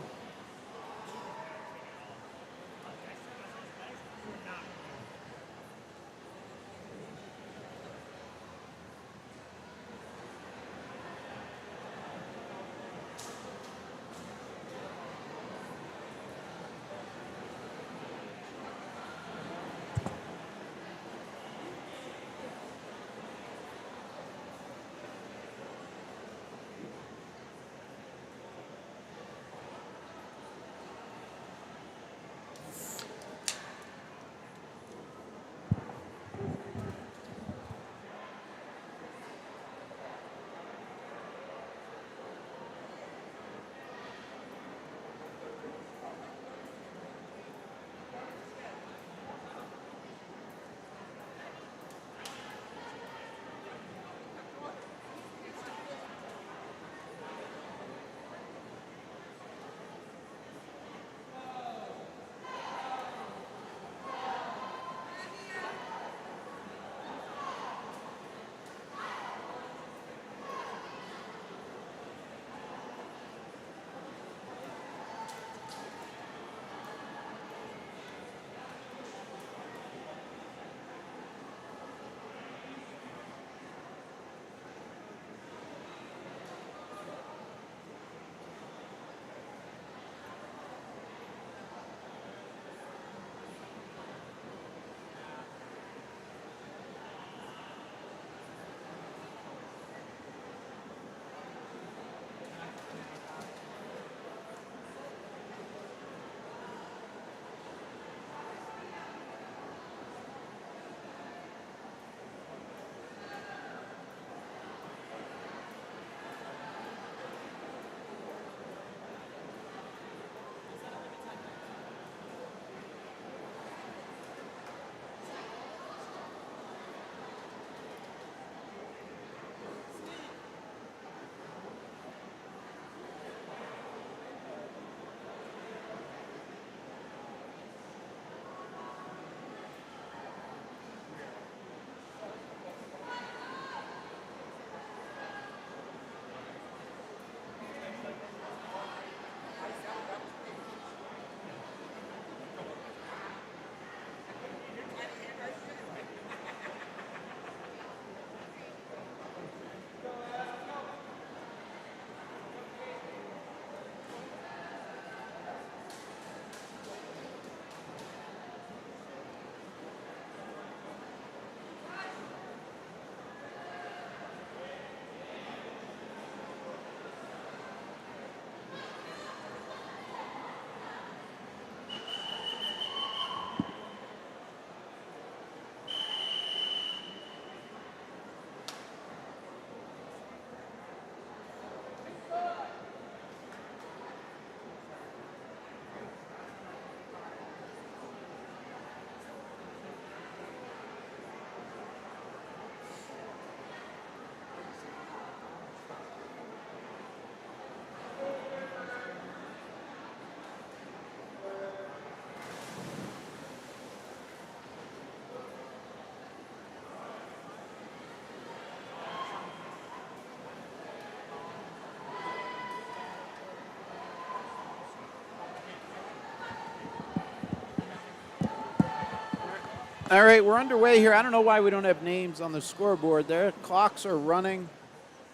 All right, we're underway here. I don't know why we don't have names on the scoreboard there. Clocks are running.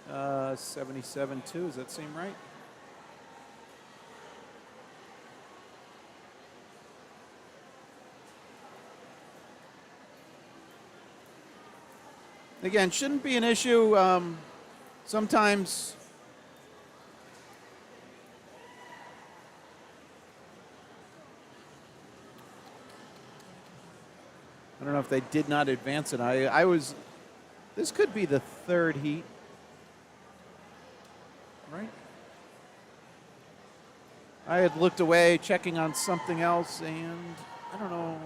77-2, does that seem right? Again, shouldn't be an issue. Sometimes I don't know if they did not advance it. This could be the third heat, right? I had looked away, checking on something else, and I don't know.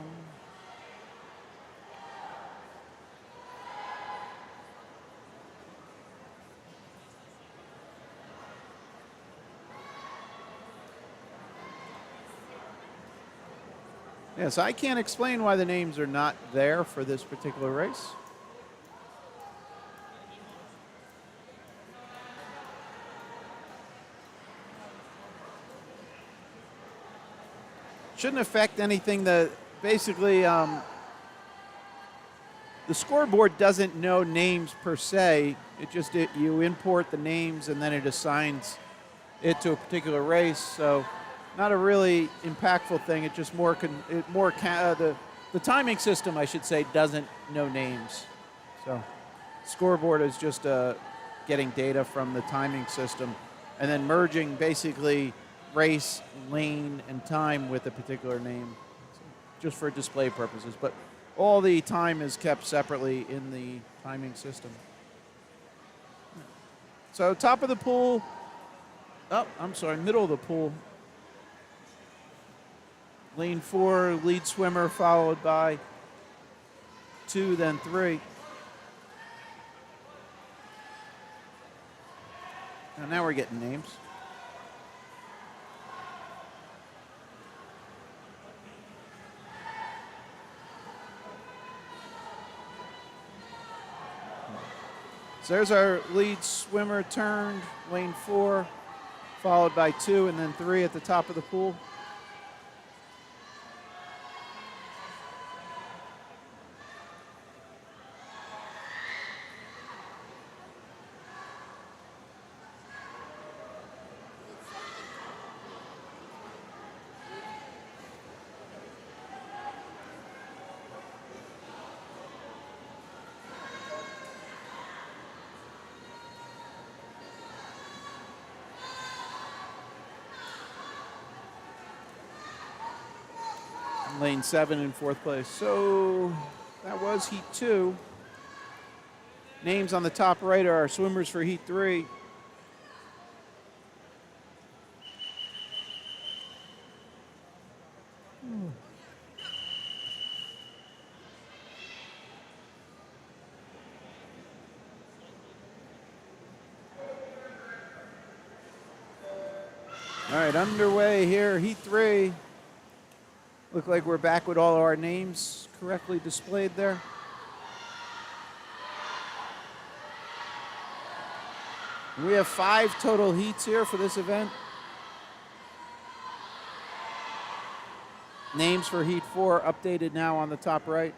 Yes, I can't explain why the names are not there for this particular race. Shouldn't affect anything. Basically, the scoreboard doesn't know names per se. You import the names and then it assigns it to a particular race. So, not a really impactful thing. It just the timing system, I should say, doesn't know names. So, scoreboard is just getting data from the timing system and then merging basically race, lane, and time with a particular name, just for display purposes. But all the time is kept separately in the timing system. So top of the pool. Middle of the pool. Lane 4, lead swimmer, followed by 2, then 3. And now we're getting names. So there's our lead swimmer turned, lane 4, followed by 2 and then 3 at the top of the pool. Lane 7 in 4th place. So that was heat 2. Names on the top right are our swimmers for heat 3. All right, underway here, heat 3. Look like we're back with all of our names correctly displayed there. We have 5 total heats here for this event. Names for heat 4 updated now on the top right.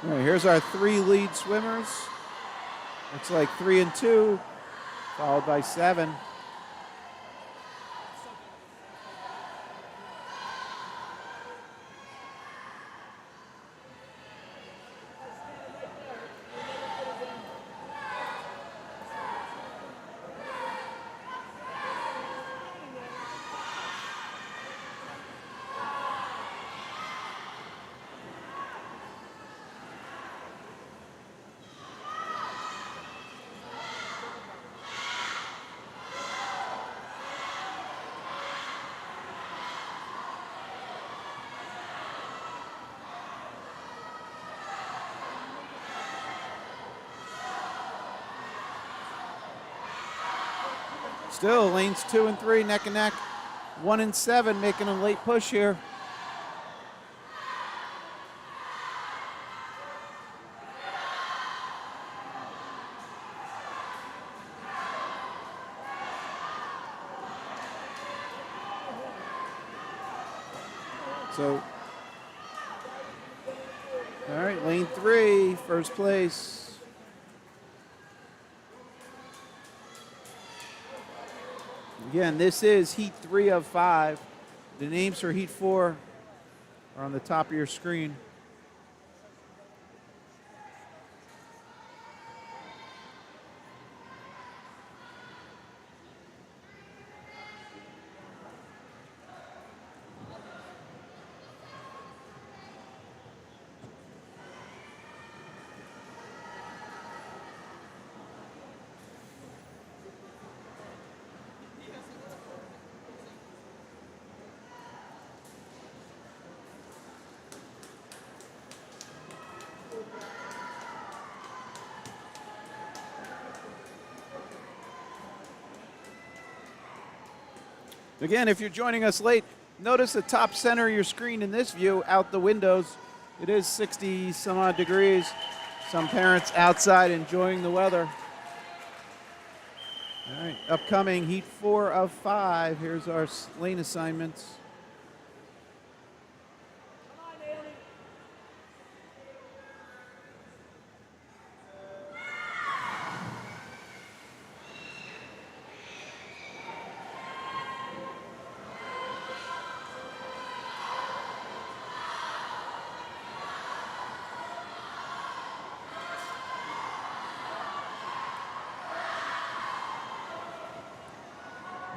All right, here's our 3 lead swimmers. Looks like 3 and 2, followed by 7. Still, lanes 2 and 3 neck and neck. 1 and 7 making a late push here. So, all right, lane 3, first place. Again, this is heat 3 of 5. The names for heat 4 are on the top of your screen. Again, if you're joining us late, notice the top center of your screen in this view out the windows. It is 60 some odd degrees. Some parents outside enjoying the weather. All right, upcoming heat 4 of 5. Here's our lane assignments.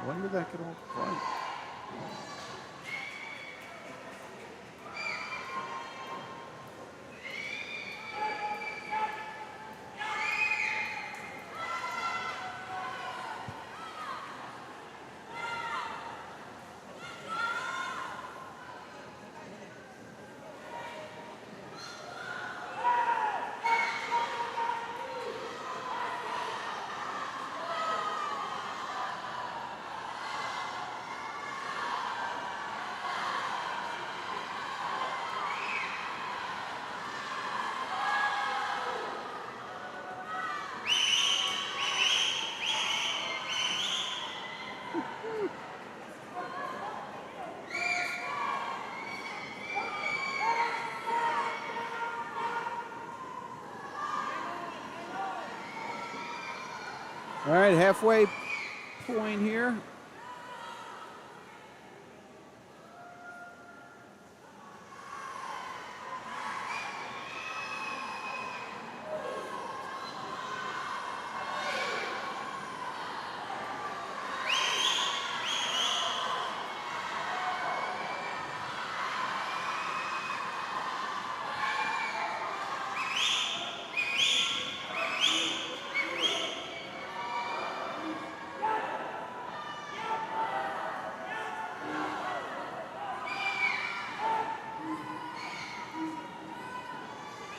When did that get all quiet? All right, halfway point here.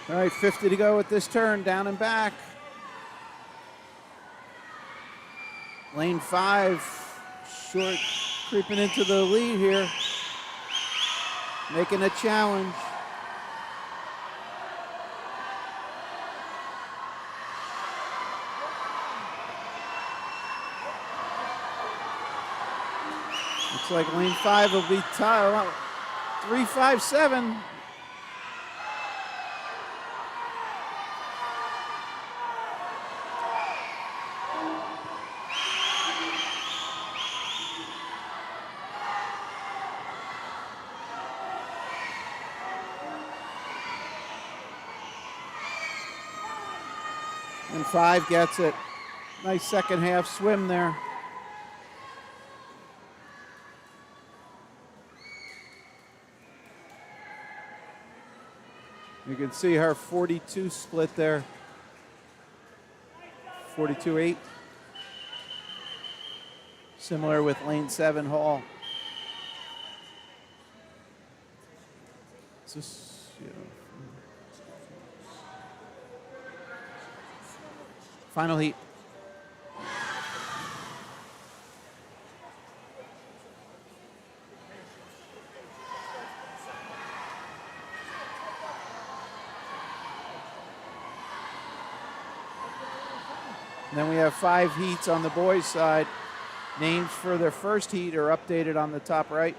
All right, 50 to go with this turn, down and back. Lane 5, short, creeping into the lead here. Making a challenge. Looks like lane 5 will be tied. 3-5-7. And 5 gets it. Nice second half swim there. You can see her 42 split there. 42-8. Similar with lane 7 Hall. Is this, final heat. And then we have 5 heats on the boys' side. Names for their first heat are updated on the top right.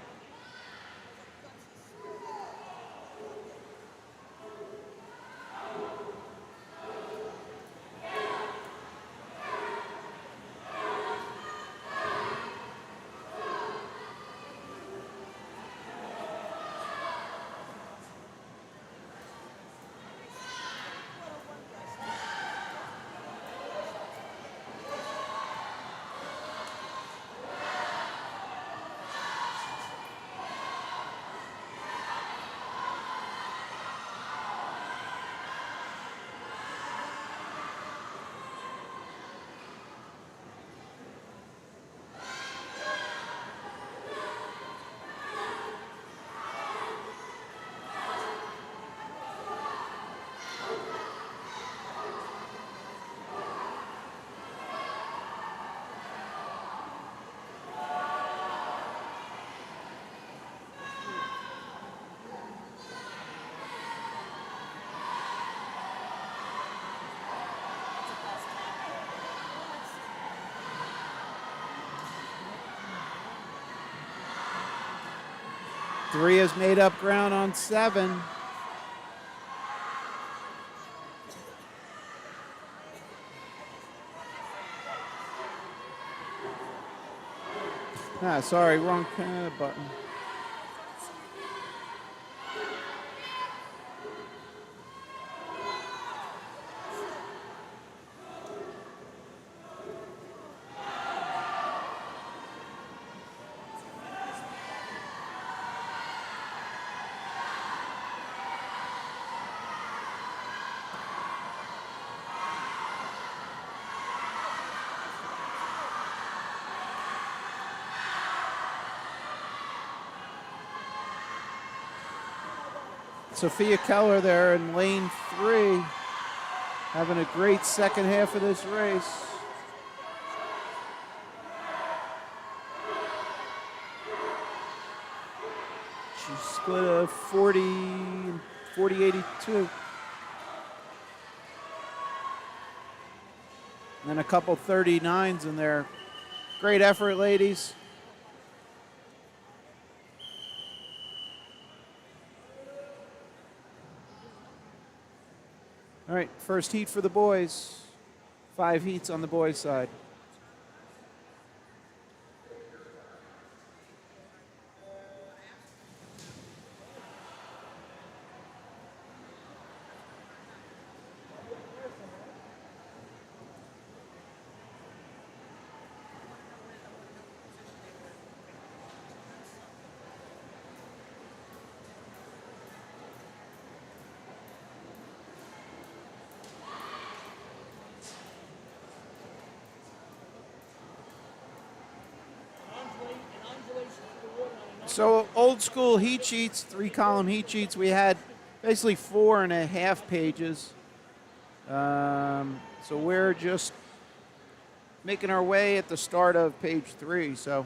Three has made up ground on 7. Sorry, wrong button. Sophia Keller there in lane 3, having a great second half of this race. She split a 40-82. And then a couple 39s in there. Great effort, ladies. All right, first heat for the boys. 5 heats on the boys' side. So old school heat sheets, 3-column heat sheets, we had basically 4.5 pages. So we're just making our way at the start of page 3. So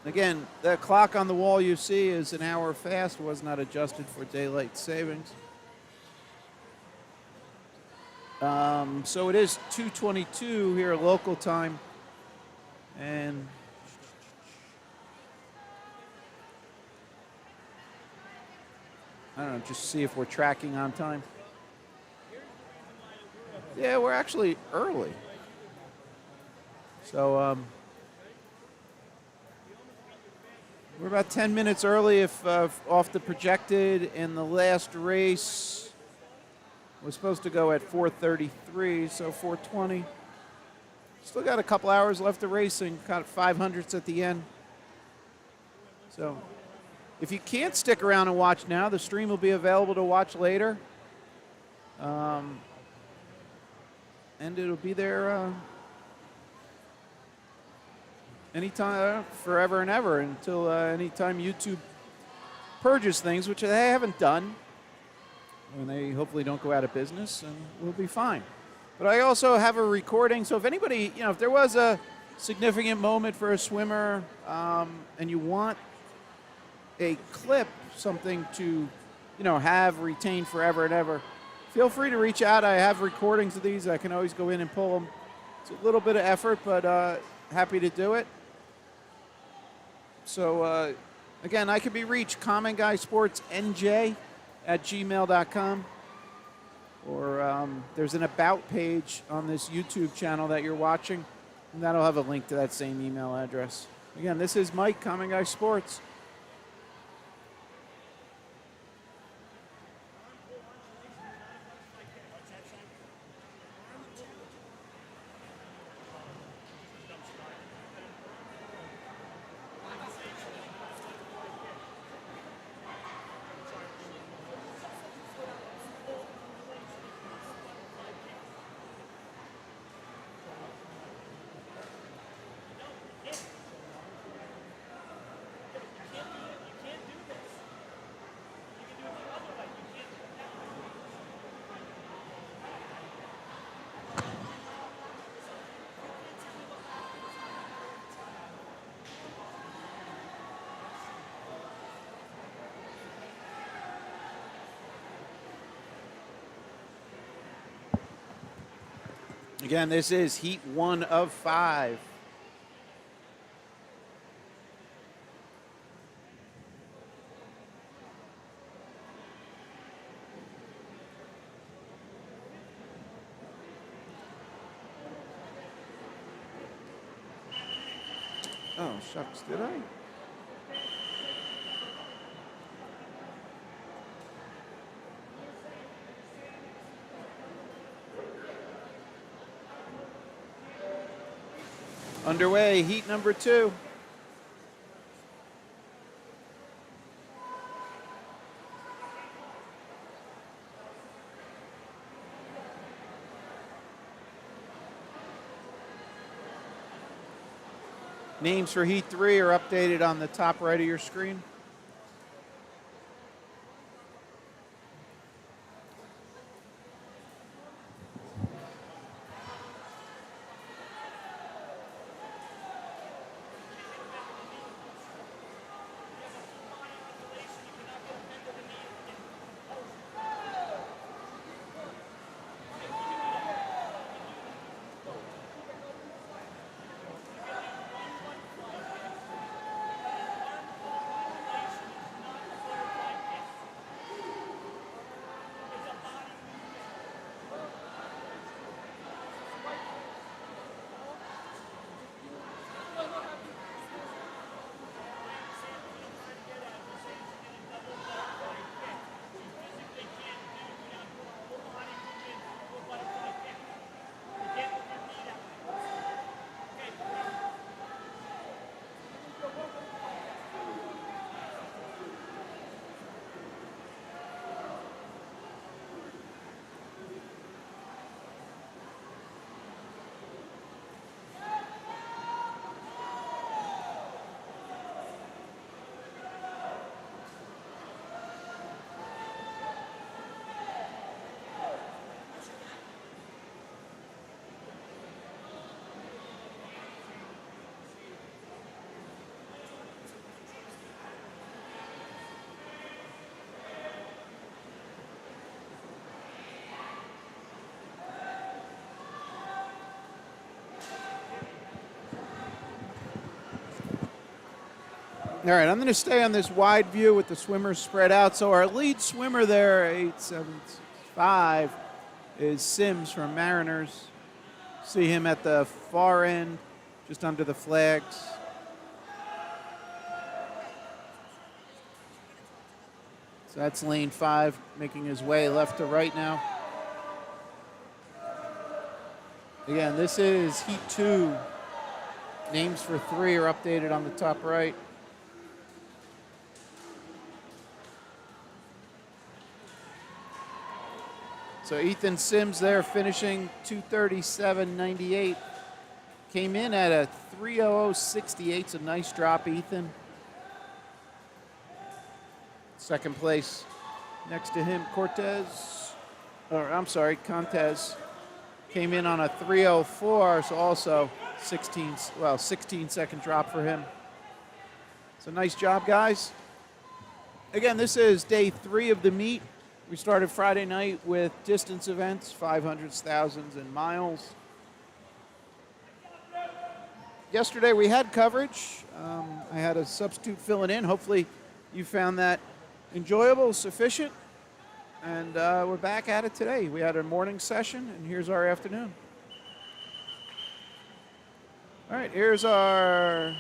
again, the clock on the wall you see is an hour fast, was not adjusted for daylight savings. So it is 2:22 here local time. And I don't know, just see if we're tracking on time. Yeah, we're actually early. So We're about 10 minutes early if off the projected, and the last race was supposed to go at 4:33, so 4:20. Still got a couple hours left of racing, got 500s at the end. So if you can't stick around and watch now, the stream will be available to watch later. And it'll be there anytime, forever and ever, until anytime YouTube purges things, which they haven't done. And they hopefully don't go out of business, and we'll be fine. But I also have a recording, so if anybody, if there was a significant moment for a swimmer and you want a clip, something to, have retained forever and ever, feel free to reach out. I have recordings of these. I can always go in and pull them. It's a little bit of effort, but happy to do it. So, again, I can be reached, commonguysportsnj@gmail.com. Or there's an About page on this YouTube channel that you're watching, and that'll have a link to that same email address. Again, this is Mike, Common Guy Sports. Again, this is Heat 1 of 5. Oh, shucks, did I? Underway, heat number 2. Names for heat 3 are updated on the top right of your screen. All right, I'm going to stay on this wide view with the swimmers spread out. So our lead swimmer there, 875, is Sims from Mariners. See him at the far end, just under the flags. So that's lane 5, making his way left to right now. Again, this is heat 2. Names for 3 are updated on the top right. So Ethan Sims there finishing 237.98. Came in at a 3:00.68. It's a nice drop, Ethan. Second place next to him, Contez came in on a 3:04, so also 16-second drop for him. So nice job, guys. Again, this is day 3 of the meet. We started Friday night with distance events, 500s, 1000s, and miles. Yesterday we had coverage. I had a substitute filling in. Hopefully you found that enjoyable, sufficient. And we're back at it today. We had a morning session, and here's our afternoon. All right, here's our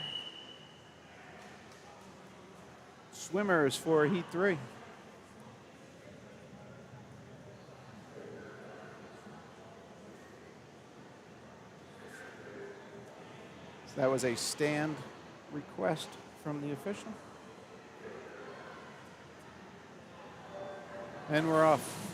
swimmers for Heat 3. So that was a stand request from the official. And we're off.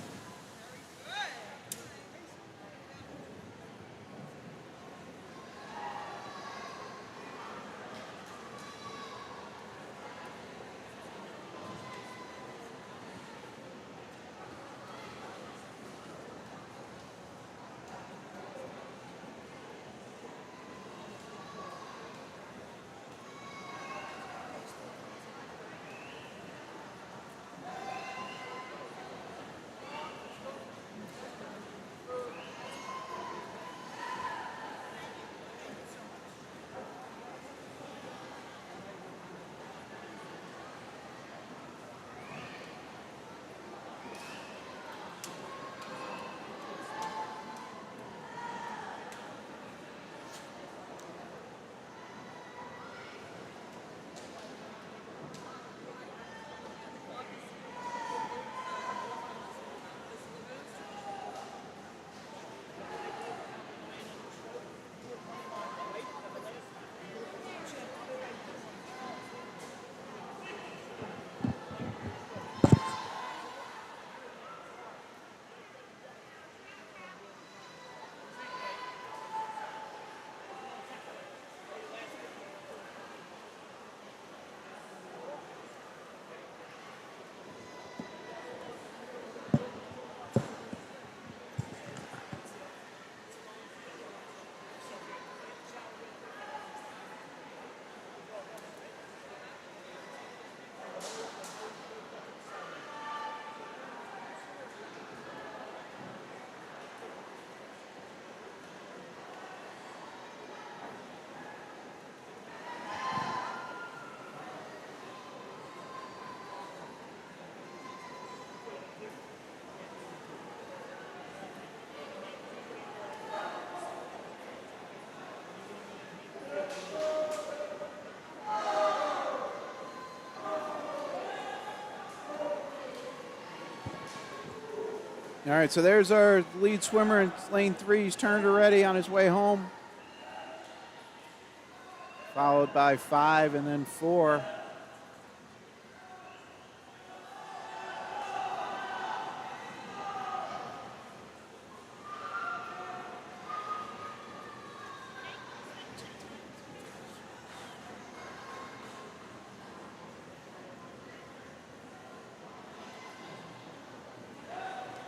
All right, so there's our lead swimmer in lane 3. He's turned already on his way home. Followed by 5 and then 4.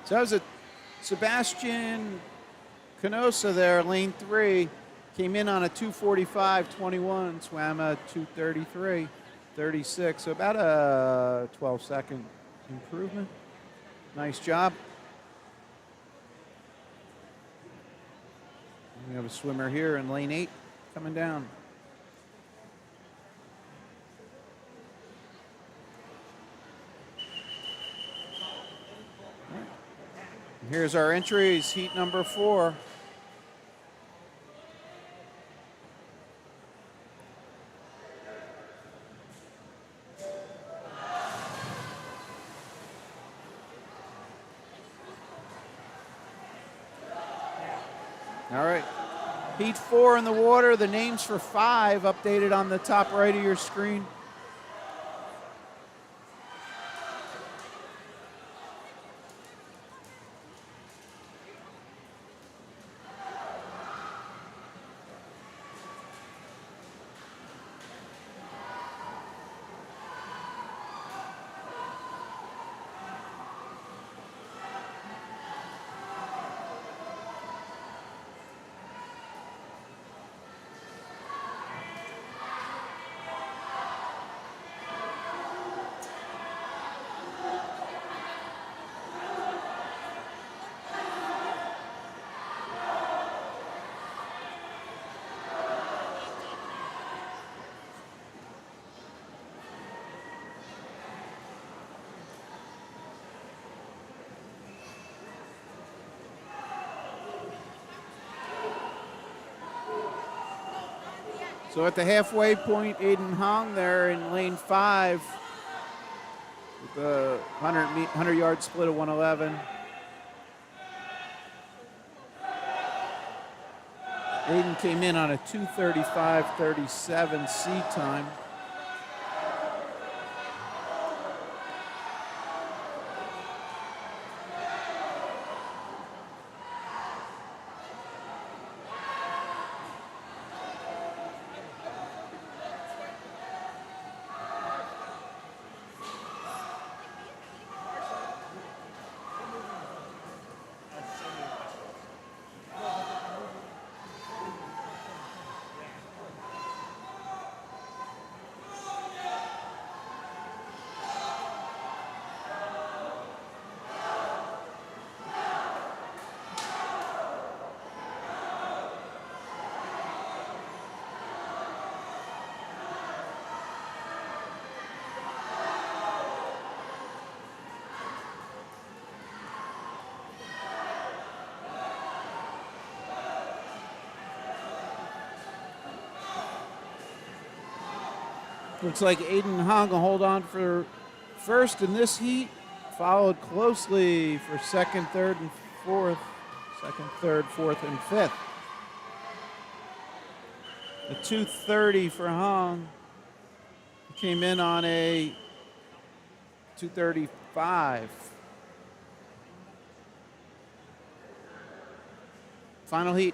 So that was a Sebastian Canosa there, lane 3. Came in on a 2:45.21, swam a 2:33.36. So about a 12-second improvement. Nice job. We have a swimmer here in lane 8 coming down. Here's our entries, heat number 4. All right. Heat 4 in the water. The names for 5 updated on the top right of your screen. So at the halfway point, Aiden Hong there in lane 5 with a 100-yard split of 111. Aiden came in on a 2:35.37 C time. Looks like Aiden Hong will hold on for first in this heat, followed closely for second, third, and fourth. Second, third, fourth, and fifth. A 2:30 for Hong. He came in on a 2:35. Final heat.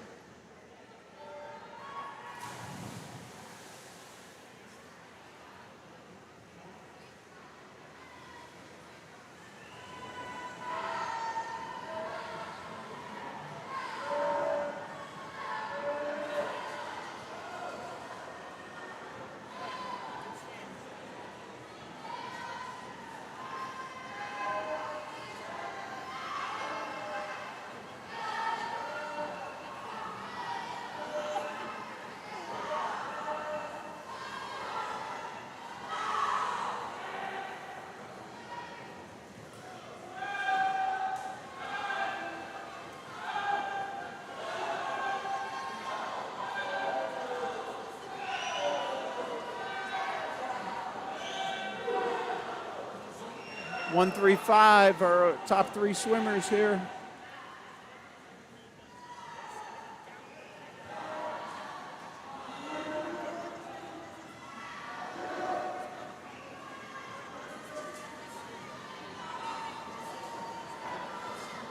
One, 3, 5 are top 3 swimmers here.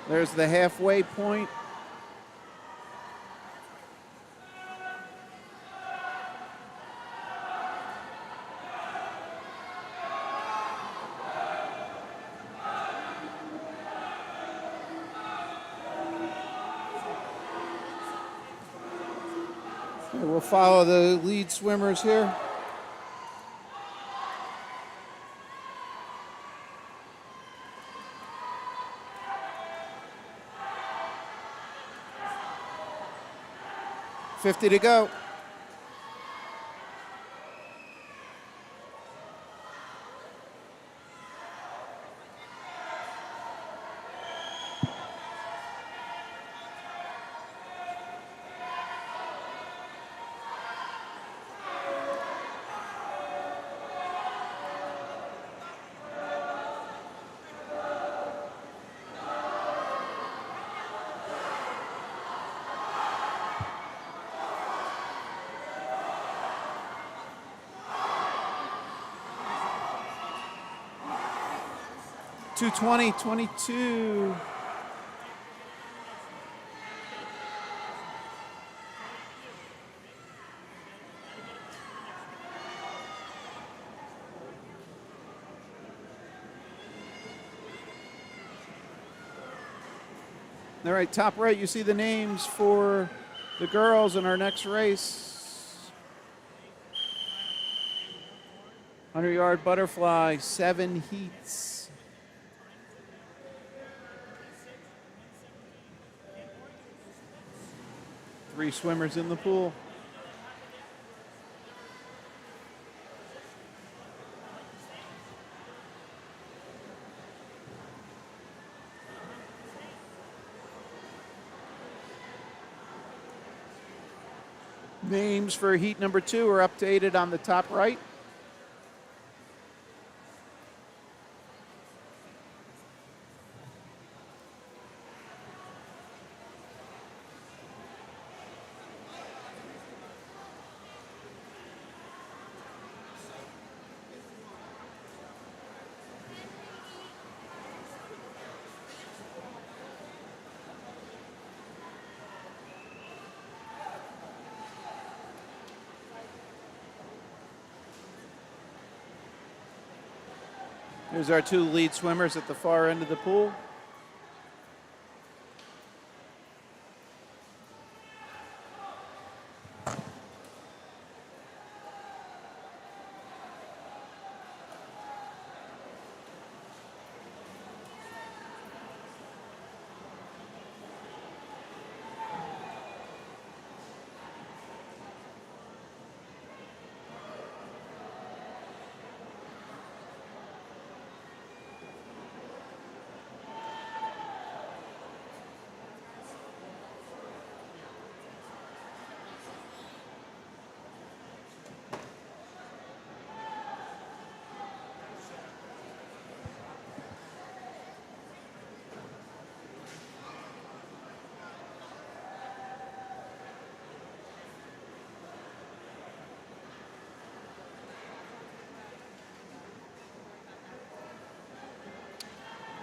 There's the halfway point. We'll follow the lead swimmers here. $50 to go. 2:20:22. All right, top right, you see the names for the girls in our next race. 100-yard butterfly, 7 heats. Three swimmers in the pool. Names for heat number 2 are updated on the top right. Here's our 2 lead swimmers at the far end of the pool.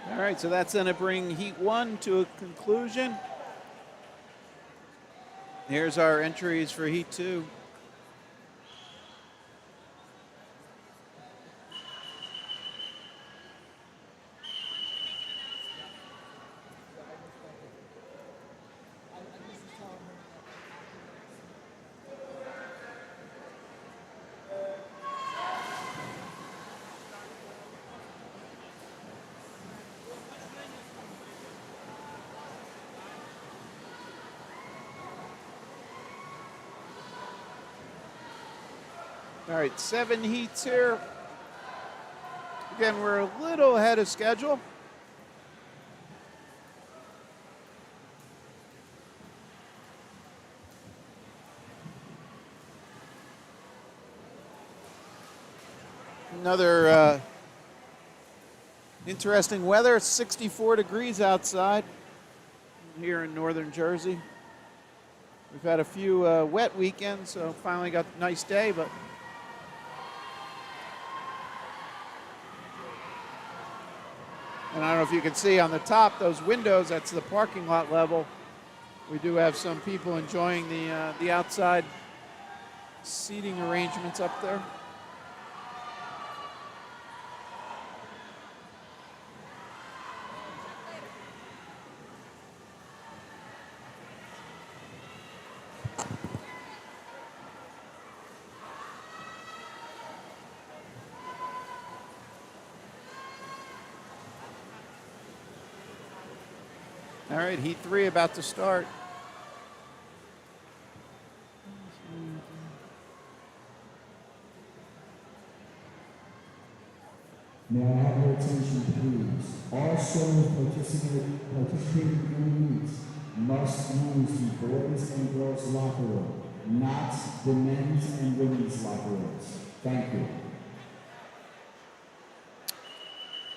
All right, so that's going to bring heat 1 to a conclusion. Here's our entries for heat 2. All right, 7 heats here. Again, we're a little ahead of schedule. Another interesting weather. It's 64 degrees outside here in northern Jersey. We've had a few wet weekends, so finally got a nice day, but and I don't know if you can see on the top, those windows, that's the parking lot level. We do have some people enjoying the outside seating arrangements up there. All right, heat 3 about to start. May I have your attention, please? All swimmers participating in the meets must use the boys and girls locker room, not the men's and women's locker rooms. Thank you.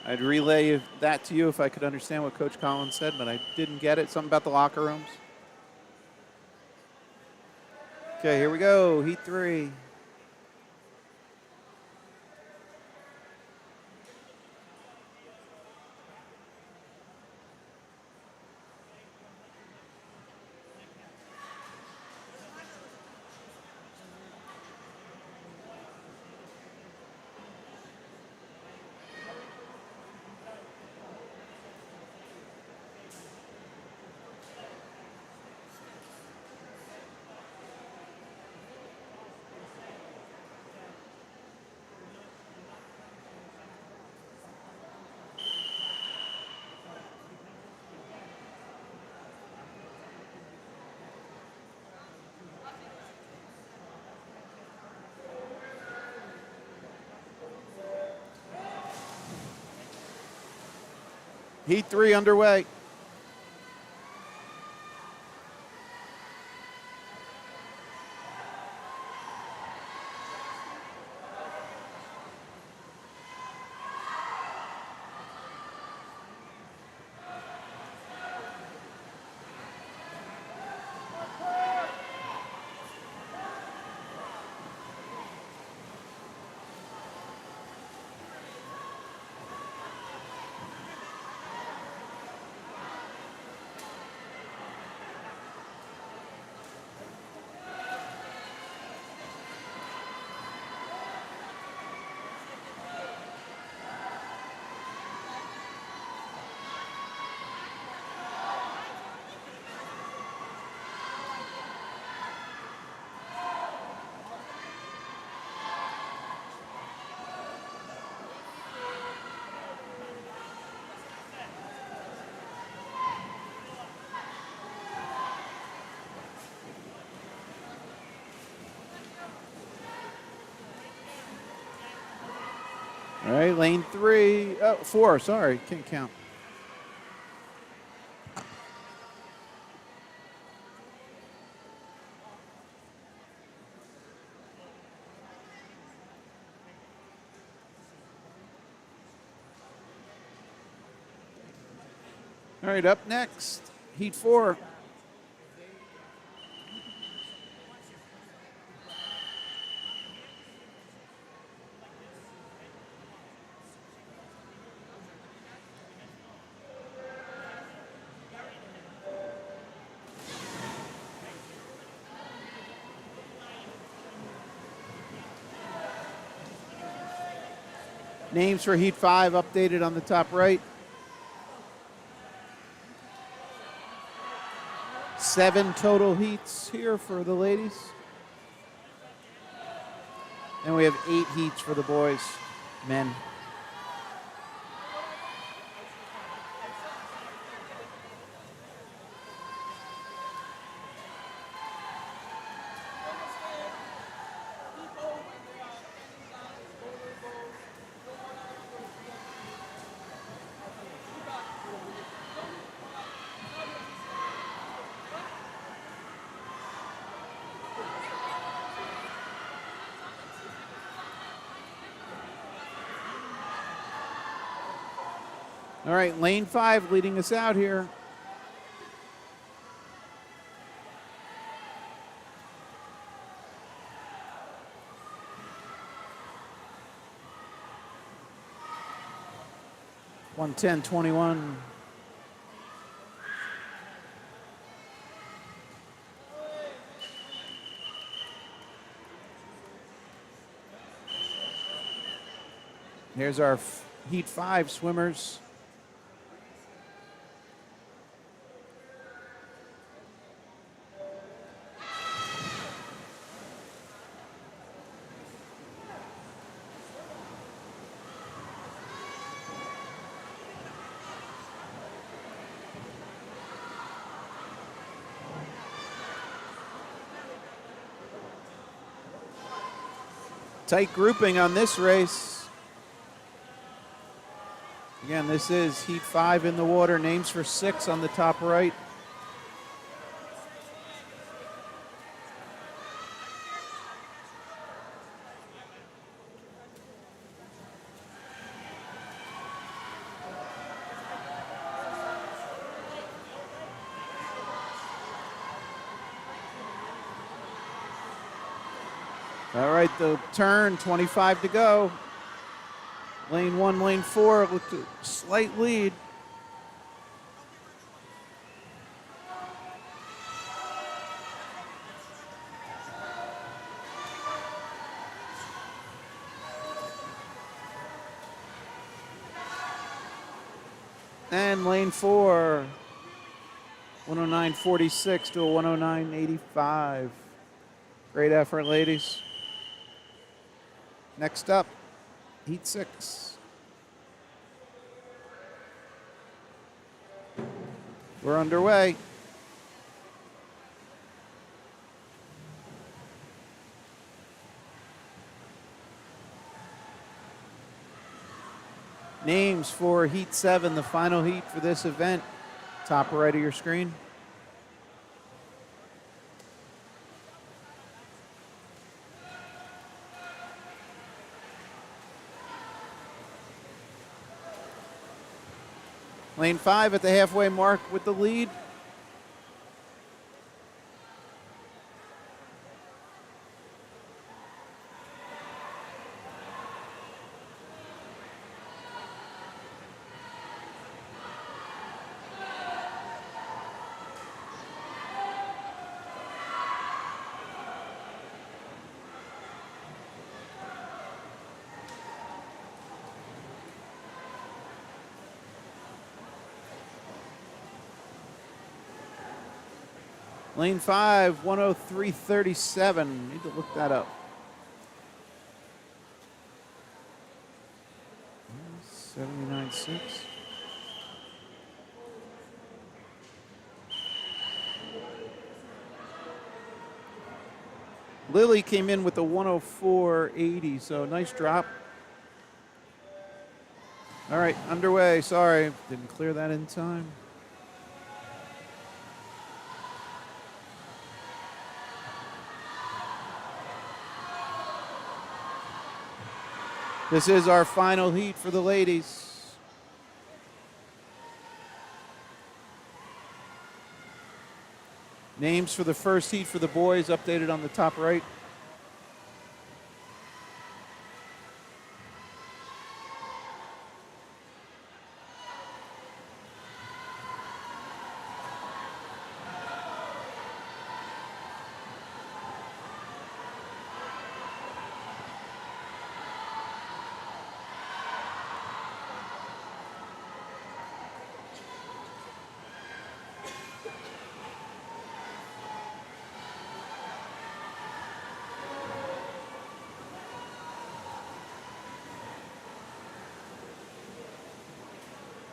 I'd relay that to you if I could understand what Coach Collins said, but I didn't get it. Something about the locker rooms. Okay, here we go. Heat 3. Heat 3 underway. All right, lane 3. Oh, 4, sorry, can't count. All right, up next, Heat 4. Names for Heat 5 updated on the top right. 7 total heats here for the ladies. And we have 8 heats for the boys, men. All right, lane 5 leading us out here. (110.21). Here's our Heat 5 swimmers. Tight grouping on this race. Again, this is Heat 5 in the water. Names for 6 on the top right. All right, the turn, 25 to go. Lane 1, lane 4 with a slight lead. And lane 4, 109.46 to a 109.85. Great effort, ladies. Next up, Heat 6. We're underway. Names for Heat 7, the final heat for this event. Top right of your screen. Lane 5 at the halfway mark with the lead. Lane 5, 103.37. Need to look that up. 79.6. Lily came in with a 104.80, so nice drop. All right, underway. Sorry, didn't clear that in time. This is our final heat for the ladies. Names for the first heat for the boys updated on the top right.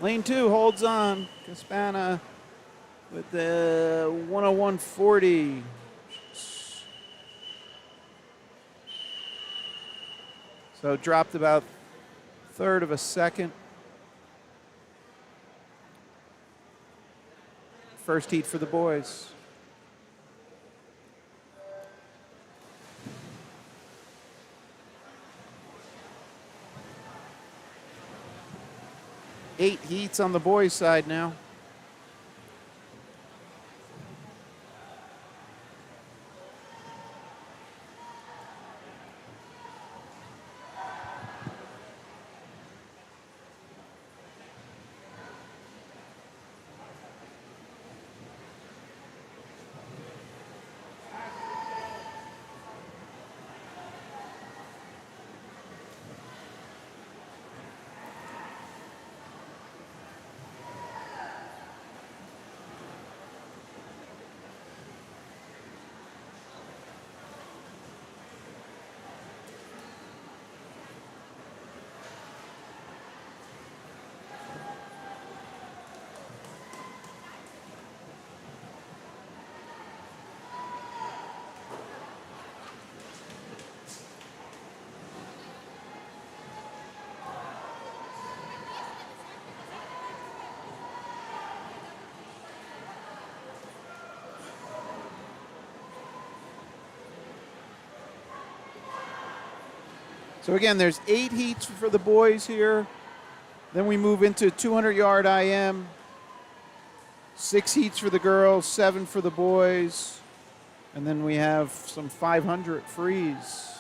Lane 2 holds on. Caspana with the 101.40. So dropped about third of a second. First heat for the boys. Eight heats on the boys' side now. So again, there's 8 heats for the boys here. Then we move into 200-yard IM. 6 heats for the girls, 7 for the boys. And then we have some 500 frees.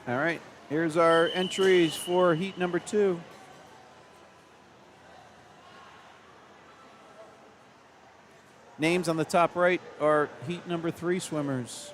All right, here's our entries for heat number 2. Names on the top right are heat number 3 swimmers.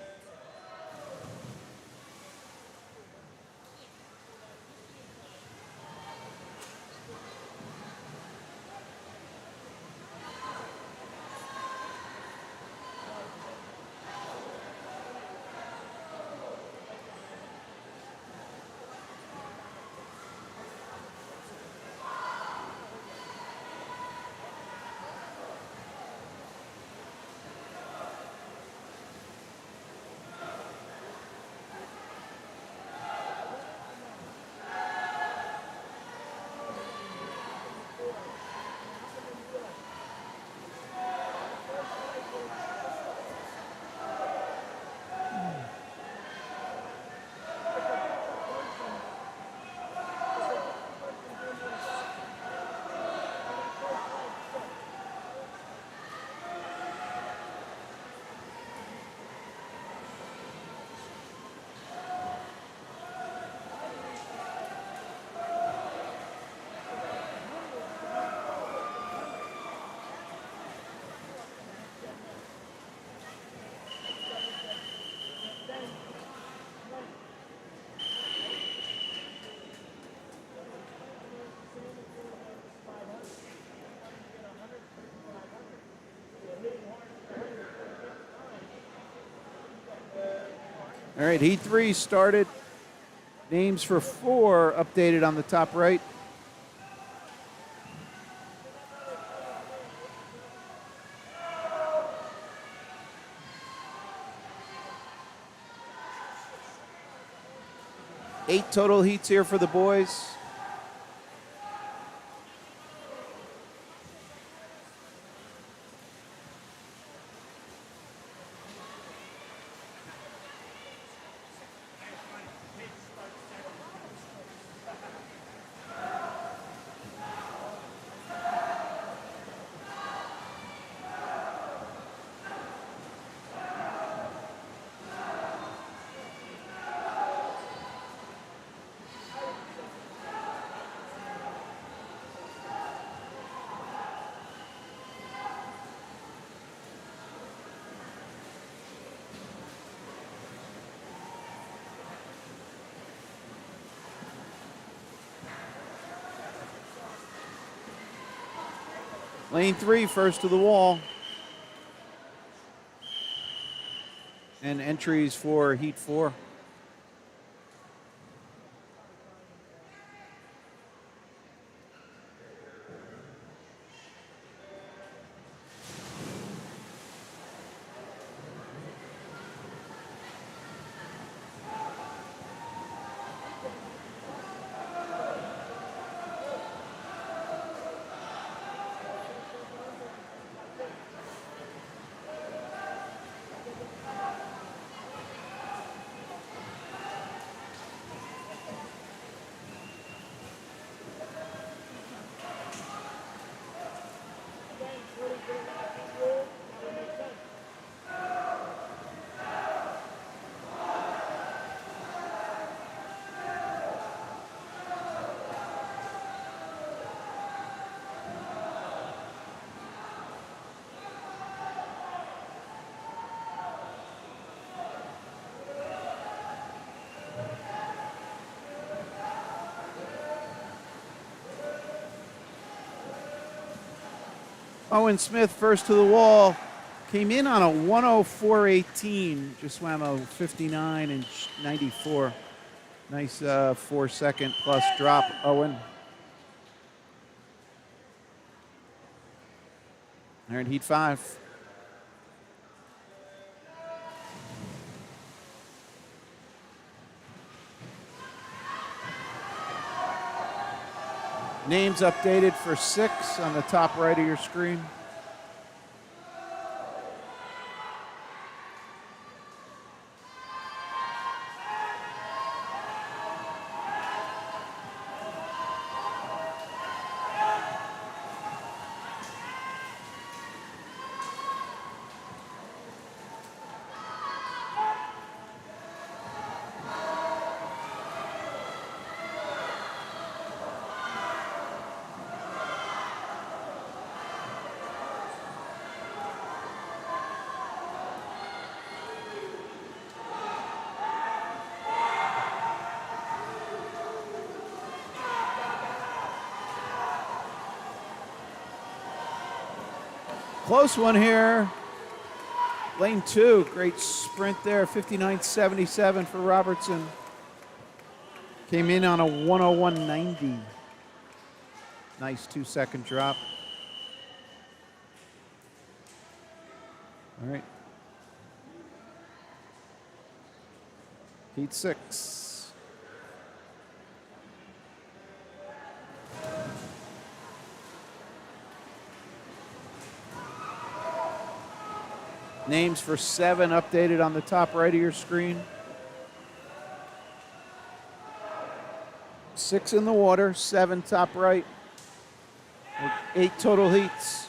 All right, heat 3 started. Names for 4 updated on the top right. Eight total heats here for the boys. Lane 3, first to the wall. And entries for heat 4. Owen Smith, first to the wall, came in on a 104.18, just swam a 59 and 94. Nice 4-second plus drop, Owen. All right, heat 5. Names updated for 6 on the top right of your screen. Close one here. Lane 2, great sprint there, 59.77 for Robertson. Came in on a 101.90. Nice 2-second drop. All right. Heat 6. Names for 7 updated on the top right of your screen. 6 in the water, 7 top right. 8 total heats.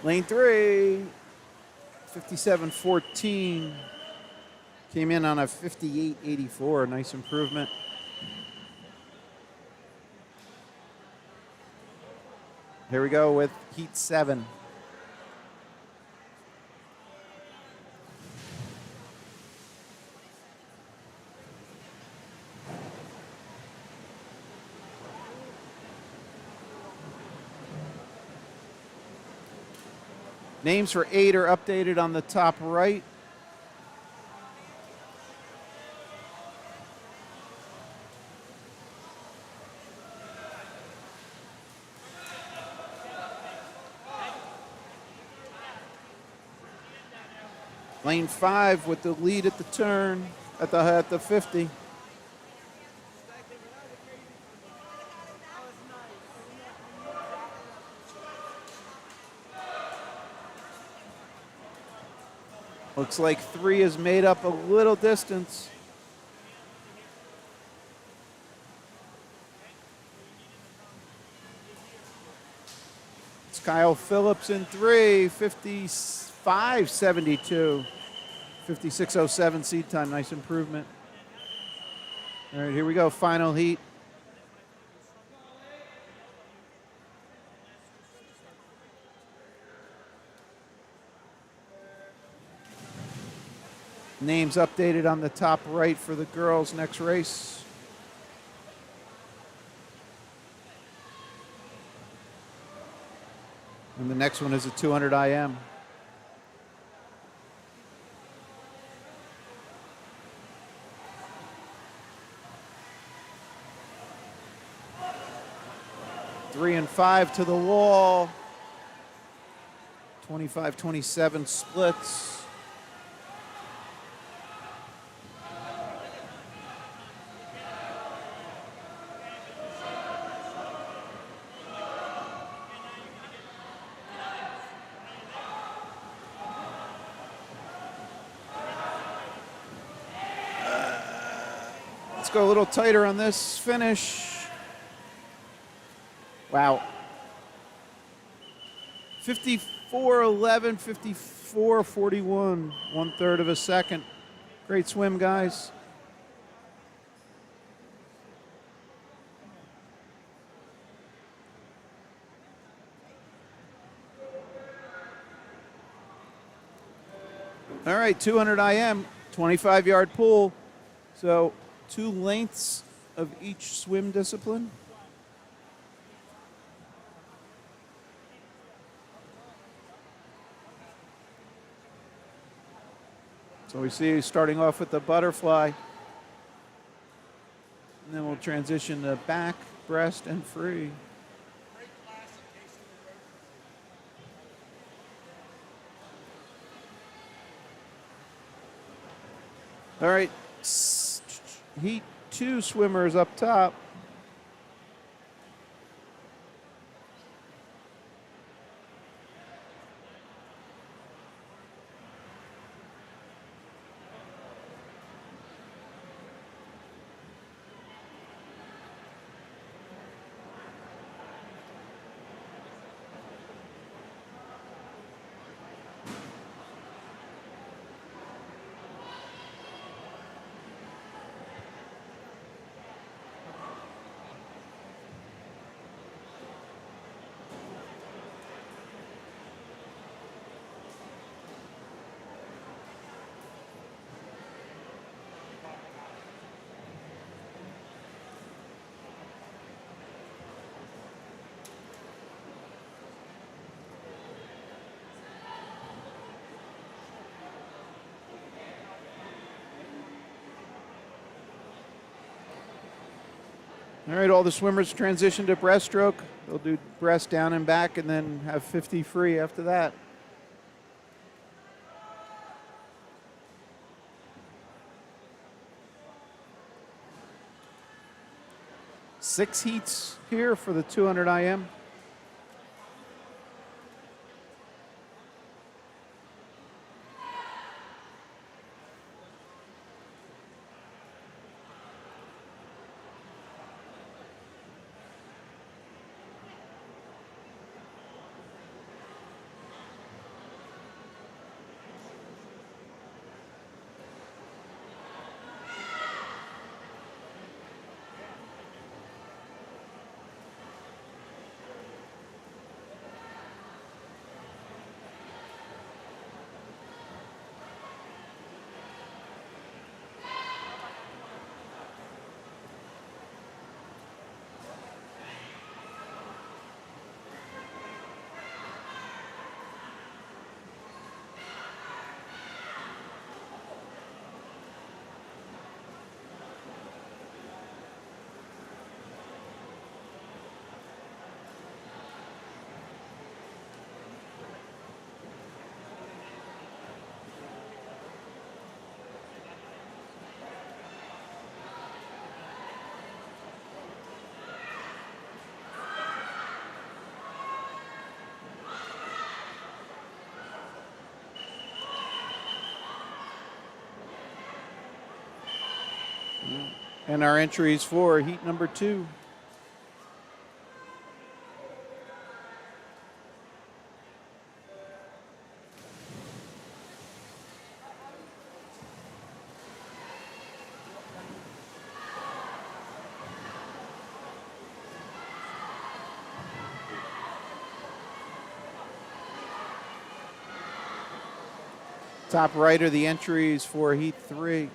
Lane 3, 57.14. Came in on a 58.84. Nice improvement. Here we go with heat 7. Names for 8 are updated on the top right. Lane 5 with the lead at the turn at the 50. Looks like 3 has made up a little distance. It's Kyle Phillips in 3, 55.72. 56.07 seed time, nice improvement. All right, here we go, final heat. Names updated on the top right for the girls' next race. And the next one is a 200 IM. Three and 5 to the wall. 25-27 splits. Let's go a little tighter on this finish. Wow. 54.11, 54.41, 1/3 of a second. Great swim, guys. All right, 200 IM, 25-yard pool. So 2 lengths of each swim discipline. So we see starting off with the butterfly. And then we'll transition to back, breast, and free. All right, heat 2 swimmers up top. All right, all the swimmers transition to breaststroke. They'll do breast down and back and then have 50 free after that. Six heats here for the 200 IM. And our entries for heat number 2. Top right are the entries for heat 3.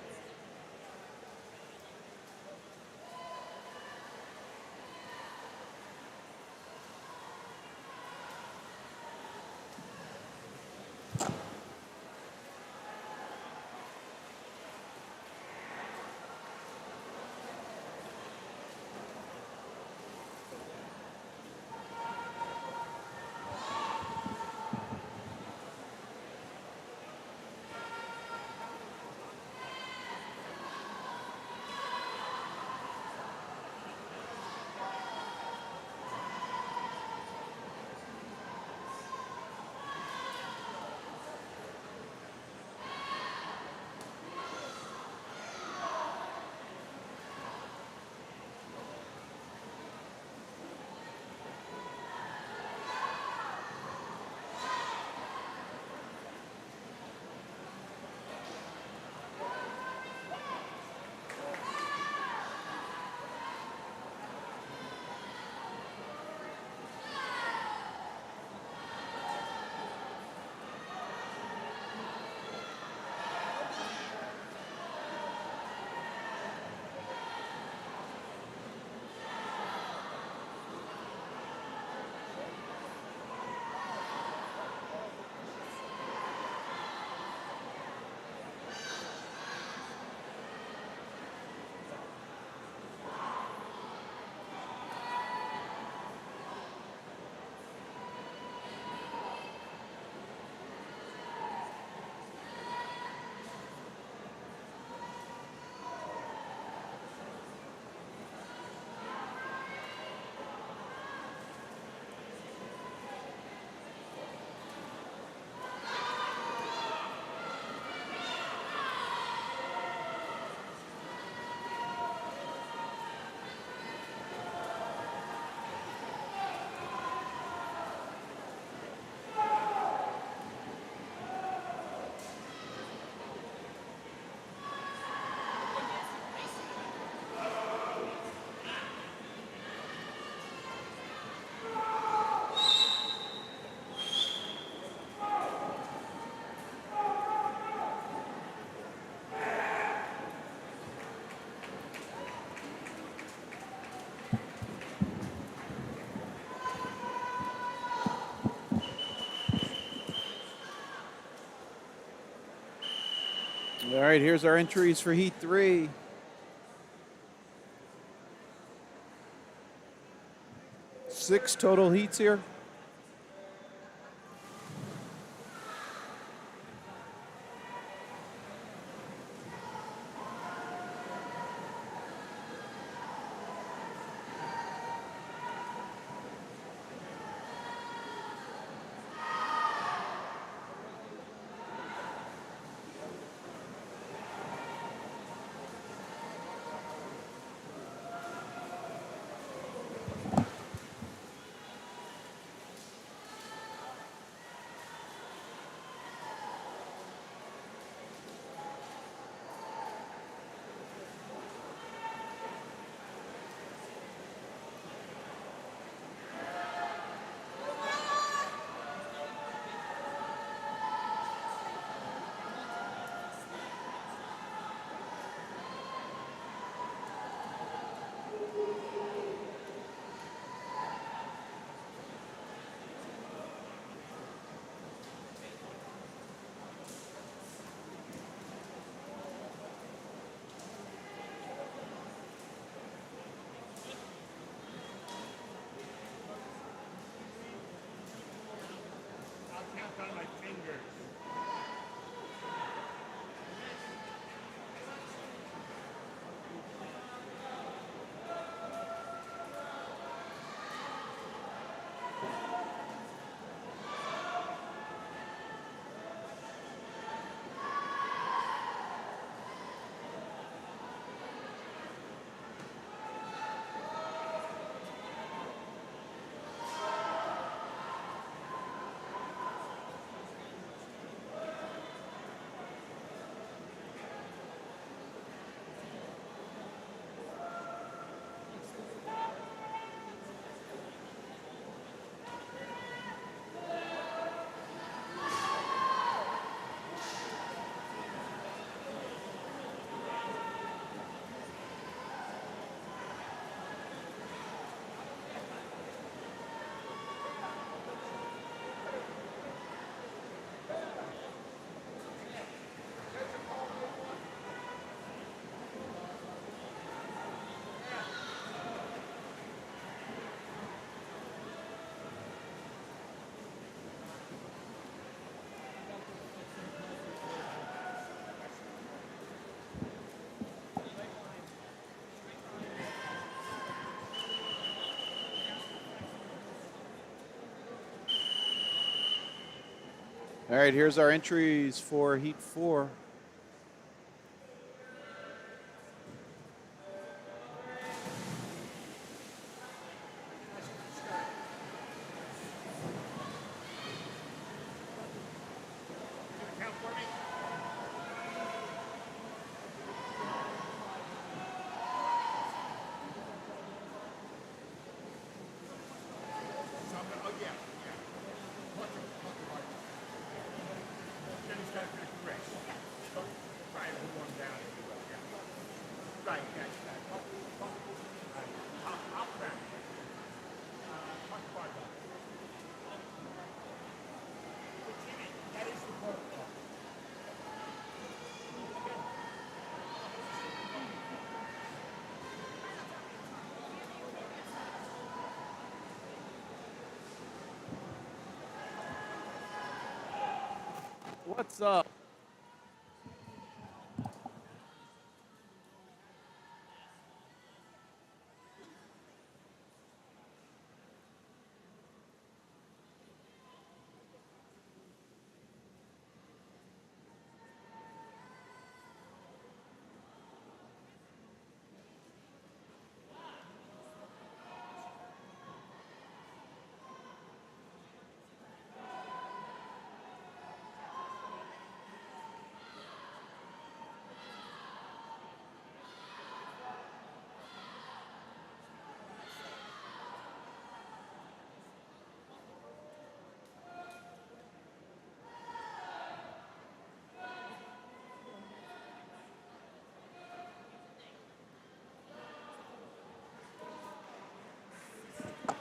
All right, here's our entries for heat 3. Six total heats here. All right, here's our entries for Heat 4. What's up?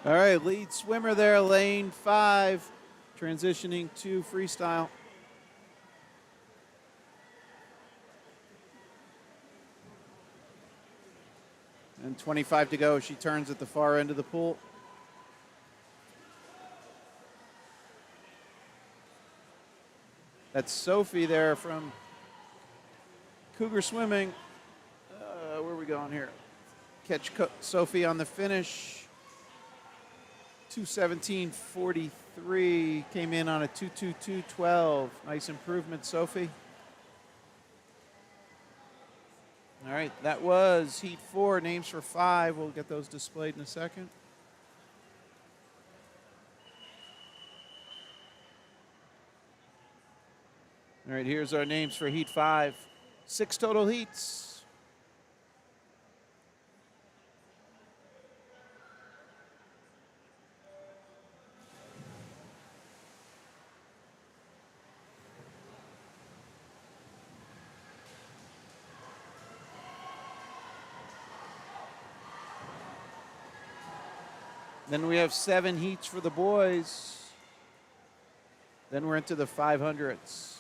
All right, lead swimmer there, lane 5, transitioning to freestyle. And 25 to go. She turns at the far end of the pool. That's Sophie there from Cougar Swimming. Where are we going here? Catch Sophie on the finish. 2:17.43, came in on a 2:22.12. Nice improvement, Sophie. All right, that was Heat 4. Names for 5. We'll get those displayed in a second. All right, here's our names for Heat 5. 6 total heats. Then we have 7 heats for the boys. Then we're into the 500s.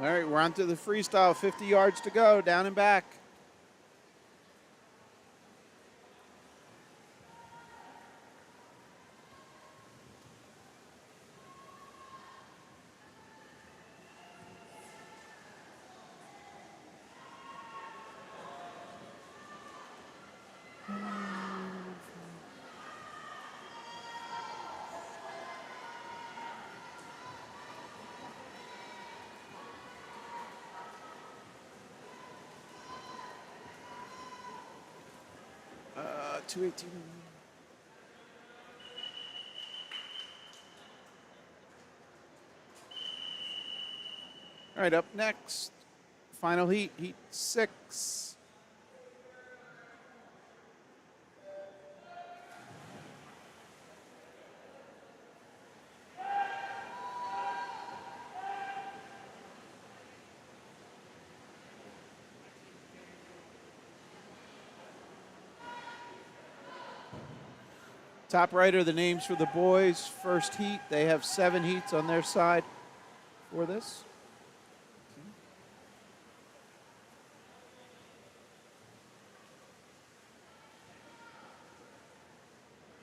All right, we're on to the freestyle. 50 yards to go, down and back. 218. All right, up next, final heat, heat 6. Top right are the names for the boys' first heat. They have 7 heats on their side for this.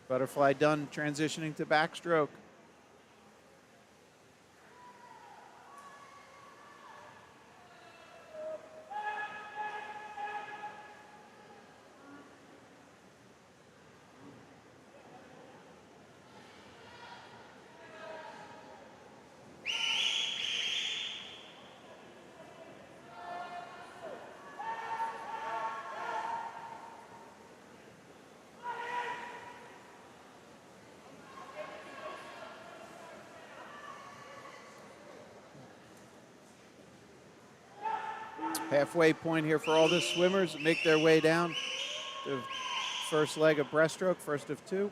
Butterfly done, transitioning to backstroke. Halfway point here for all the swimmers that make their way down to first leg of breaststroke, first of 2.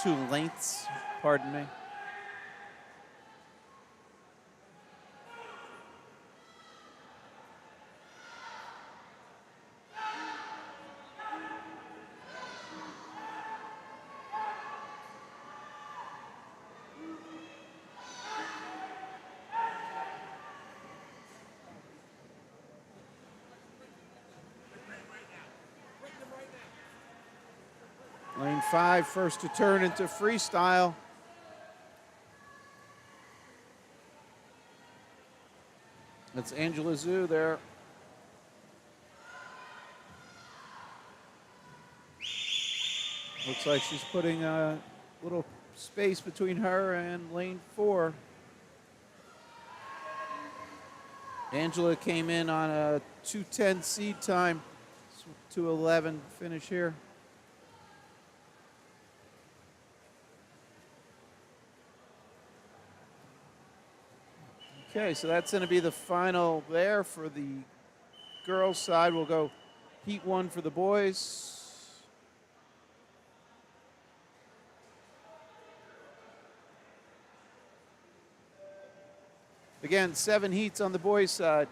2 lengths, pardon me. Lane 5, first to turn into freestyle. That's Angela Zhu there. Looks like she's putting a little space between her and lane 4. Angela came in on a 2:10 seed time, 2:11 finish here. Okay, so that's going to be the final there for the girls' side. We'll go heat 1 for the boys. Again, 7 heats on the boys' side.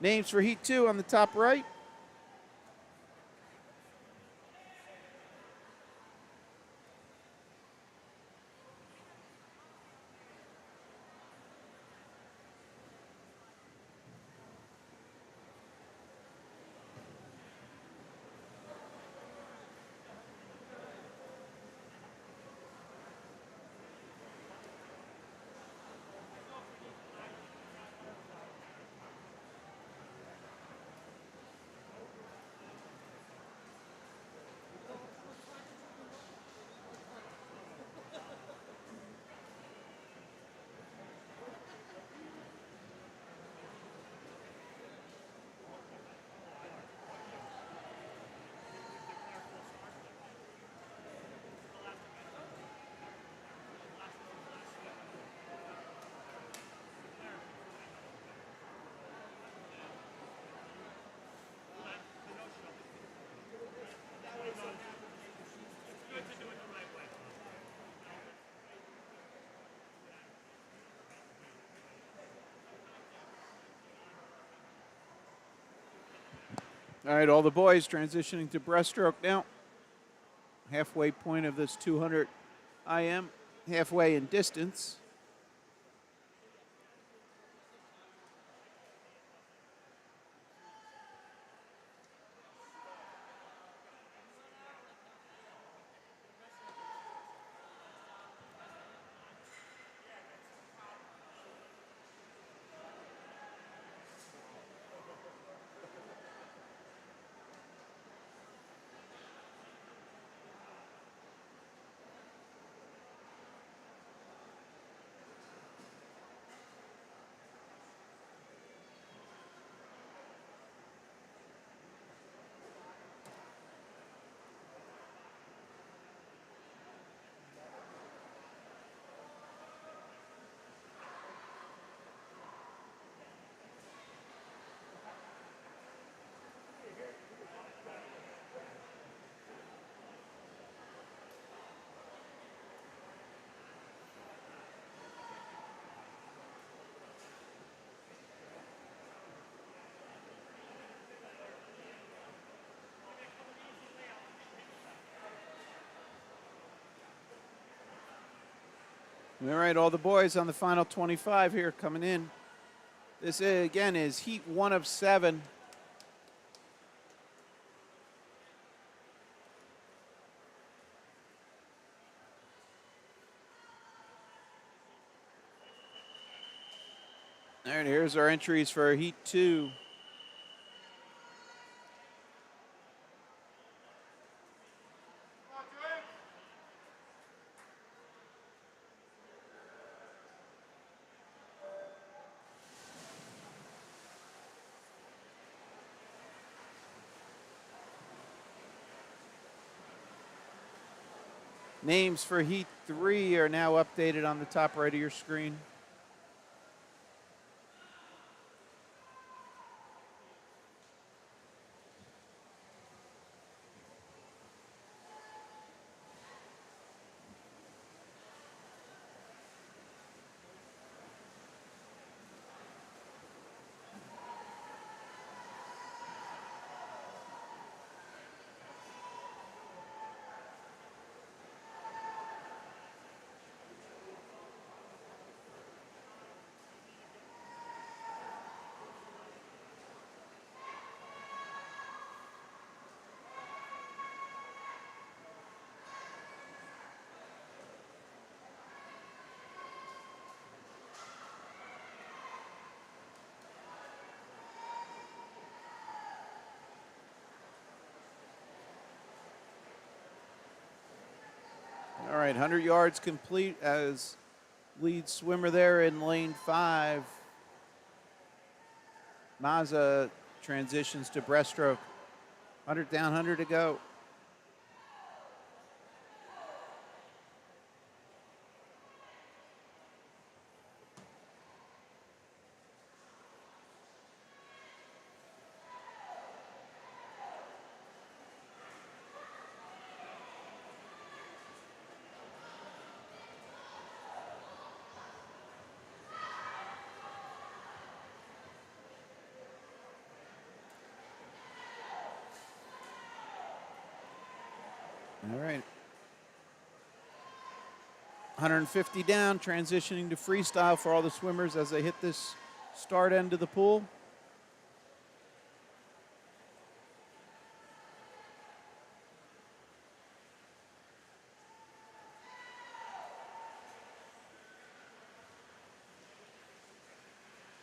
Names for heat 2 on the top right. All right, all the boys transitioning to breaststroke now. Halfway point of this 200 IM, halfway in distance. All right, all the boys on the final 25 here coming in. This, again, is heat 1 of 7. All right, here's our entries for heat 2. Names for heat 3 are now updated on the top right of your screen. All right, 100 yards complete as lead swimmer there in lane 5. Mazza transitions to breaststroke. 100 down, 100 to go. All right. 150 down, transitioning to freestyle for all the swimmers as they hit this start end of the pool.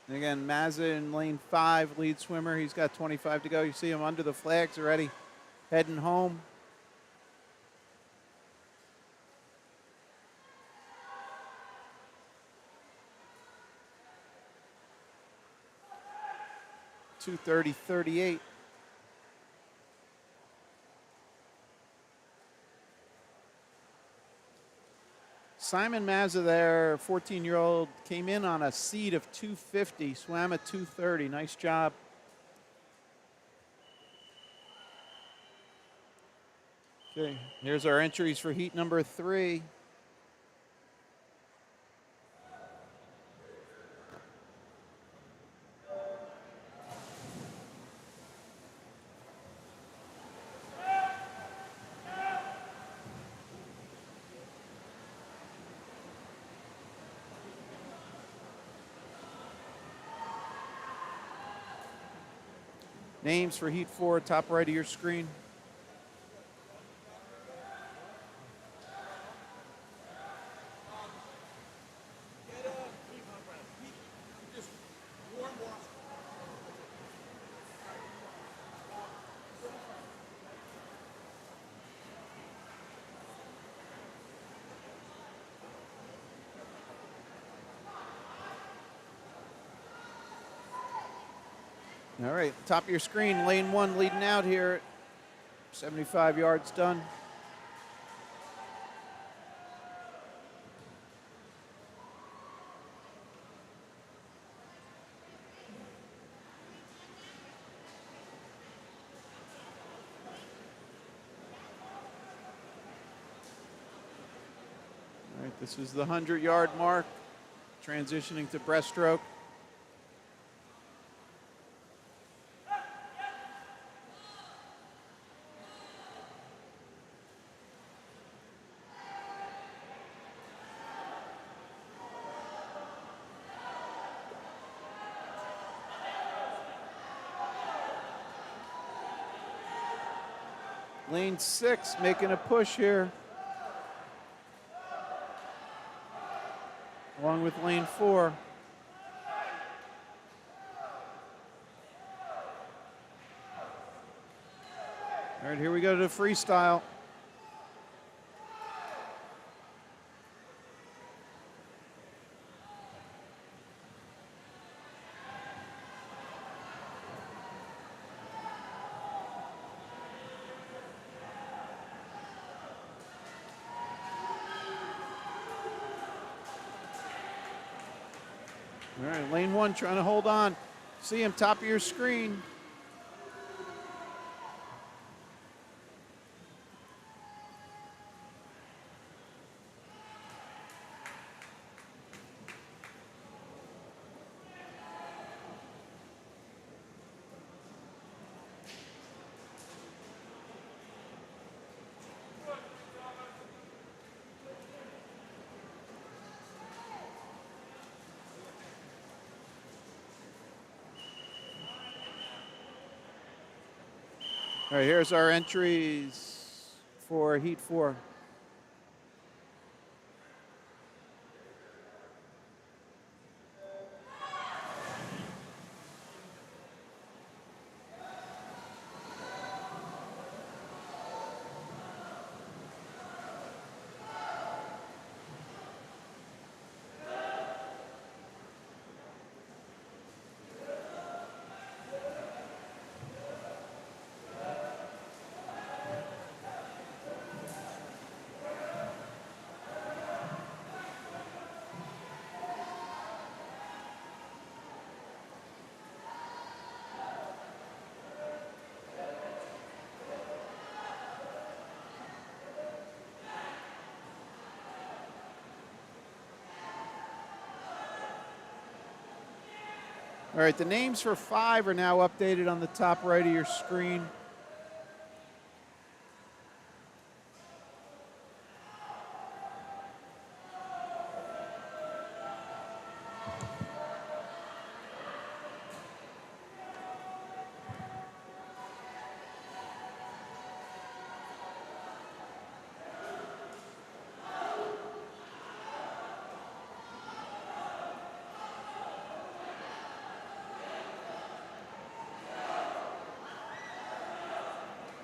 And again, Mazza in lane 5, lead swimmer. He's got 25 to go. You see him under the flags already, heading home. .230.38. Simon Mazza there, 14-year-old, came in on a seed of 250, swam at 230. Nice job. Okay, here's our entries for heat number 3. Names for heat 4, top right of your screen. All right, top of your screen, lane 1 leading out here. 75 yards done. All right, this is the 100-yard mark, transitioning to breaststroke. Lane 6 making a push here. Along with lane 4. All right, here we go to the freestyle. All right, lane 1 trying to hold on. See him top of your screen. All right, here's our entries for Heat 4. All right, the names for 5 are now updated on the top right of your screen.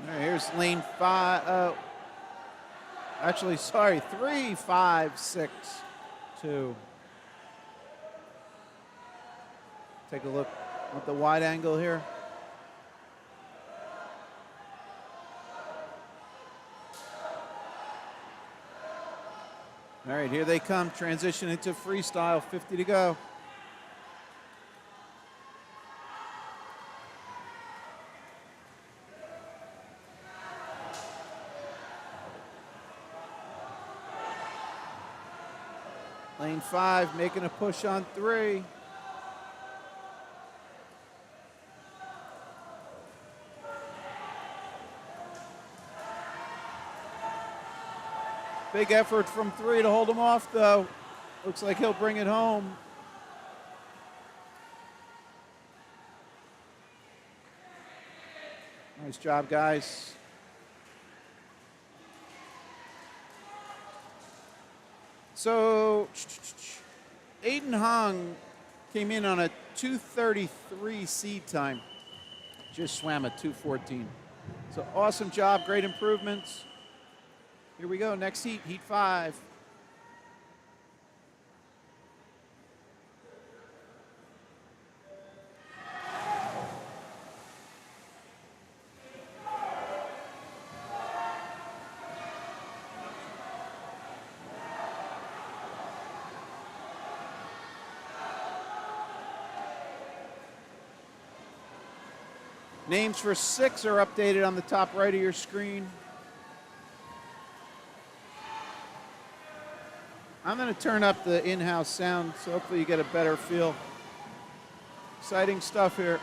All right, here's lane 5. Actually, sorry, 3, 5, 6, 2. Take a look at the wide angle here. All right, here they come. Transition into freestyle. 50 to go. Lane 5 making a push on 3. Big effort from 3 to hold him off, though. Looks like he'll bring it home. Nice job, guys. So, Aiden Hong came in on a 2:33 seed time. Just swam a 2:14. So, awesome job, great improvements. Here we go, next heat, Heat 5. Names for 6 are updated on the top right of your screen. I'm going to turn up the in-house sound, so hopefully you get a better feel. Exciting stuff here.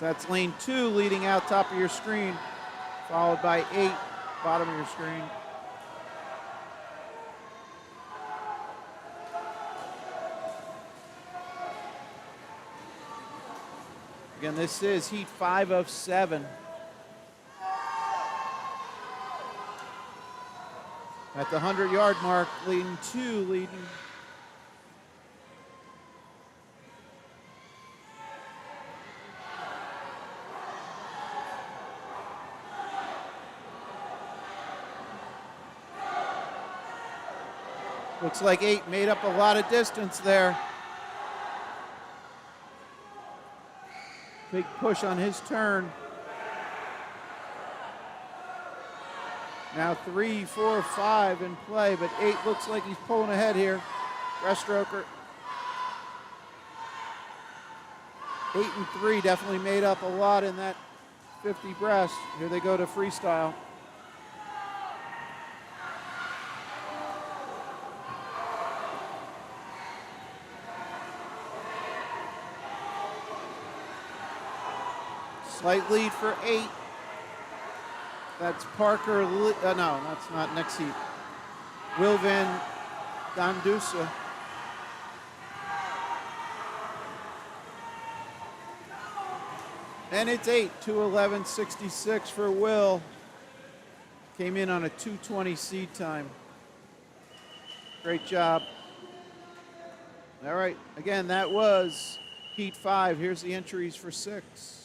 That's lane 2 leading out top of your screen, followed by 8 bottom of your screen. Again, this is heat 5 of 7. At the 100-yard mark, leading 2, leading. Looks like 8 made up a lot of distance there. Big push on his turn. Now 3, 4, 5 in play, but 8 looks like he's pulling ahead here. Breaststroker. 8 and 3 definitely made up a lot in that 50 breast. Here they go to freestyle. Slight lead for 8. That's Parker, no, that's not next heat. Will Van Dandusa. And it's 8, 2:11.66 for Will. Came in on a 2:20 seed time. Great job. All right, again, that was heat 5. Here's the entries for 6.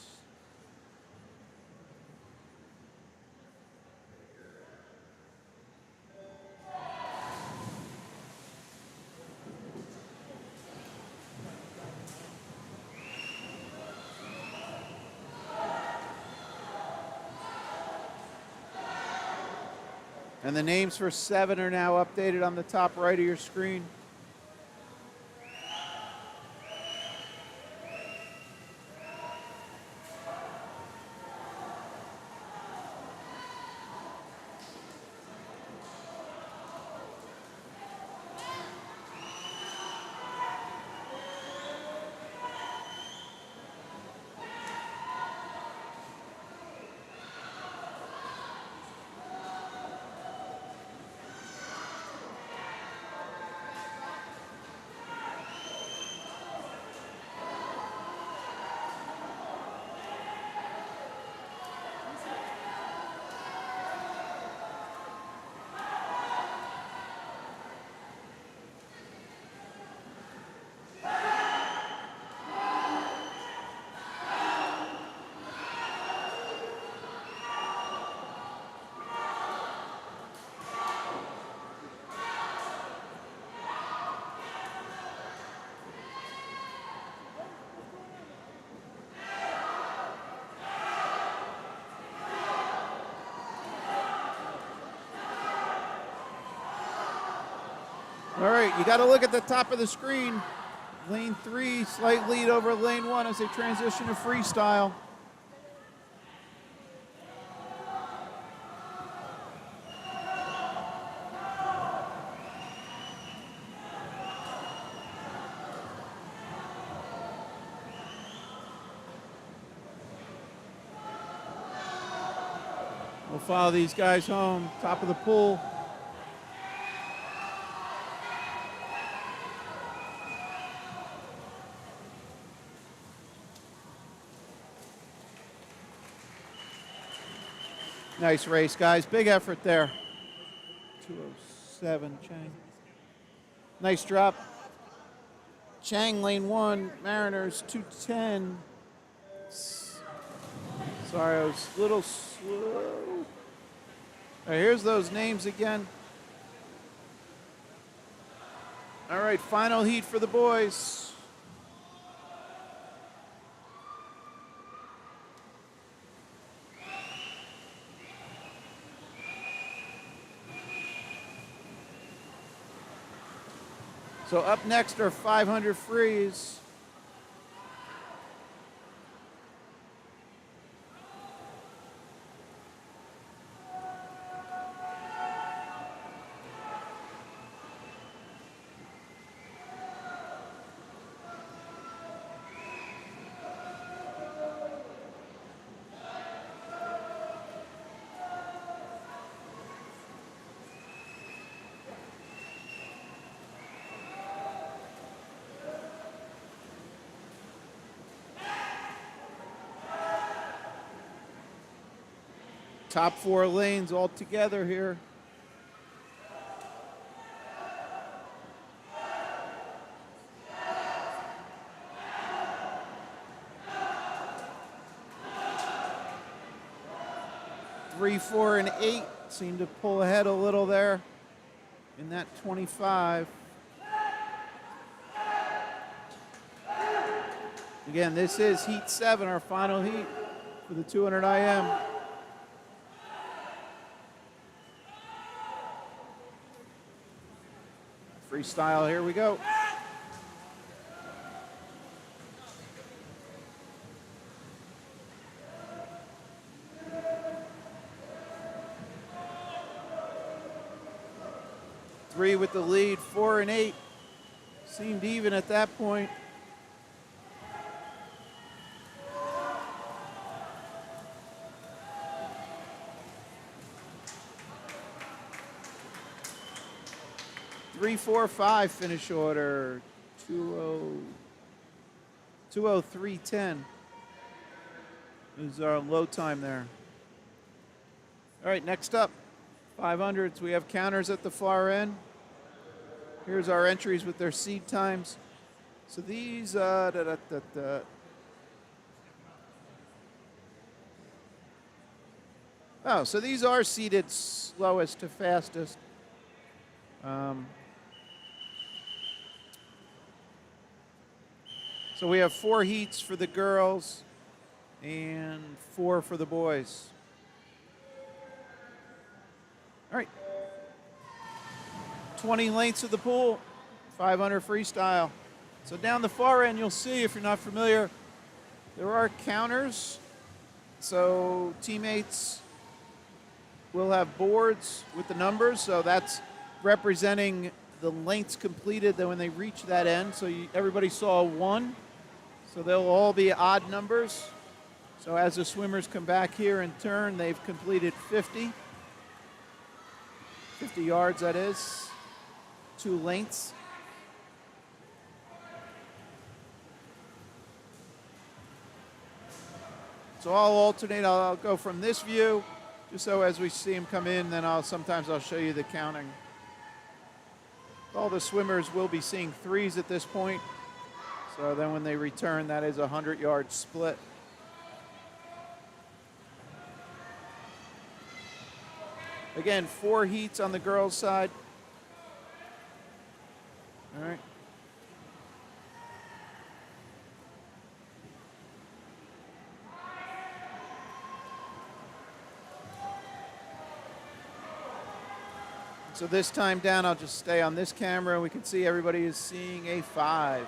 And the names for 7 are now updated on the top right of your screen. All right, you got to look at the top of the screen. Lane 3, slight lead over lane 1 as they transition to freestyle. We'll follow these guys home, top of the pool. Nice race, guys. Big effort there. 207, Chang. Nice drop. Chang, lane 1, Mariners, 210. Sorry, I was a little slow. All right, here's those names again. All right, final heat for the boys. So up next are 500 frees. top 4 lanes all together here. Three, 4, and 8 seem to pull ahead a little there in that 25. Again, this is heat 7, our final heat for the 200 IM. Freestyle, here we go. Three with the lead, 4 and 8. Seemed even at that point. Three, 4, 5 finish order. 2:03:10 is our low time there. All right, next up, 500s. We have counters at the far end. Here's our entries with their seed times. So these, oh, so these are seeded slowest to fastest. So we have 4 heats for the girls and 4 for the boys. All right. 20 lengths of the pool, 500 freestyle. So down the far end, you'll see, if you're not familiar, there are counters. So teammates will have boards with the numbers. So that's representing the lengths completed then when they reach that end. So everybody saw 1. So they'll all be odd numbers. So as the swimmers come back here in turn, they've completed 50. 50 yards, that is. 2 lengths. So I'll alternate. I'll go from this view, just so as we see them come in, then sometimes I'll show you the counting. All the swimmers will be seeing 3s at this point. So then when they return, that is a 100-yard split. Again, 4 heats on the girls' side. All right. So this time down, I'll just stay on this camera. We can see everybody is seeing a 5.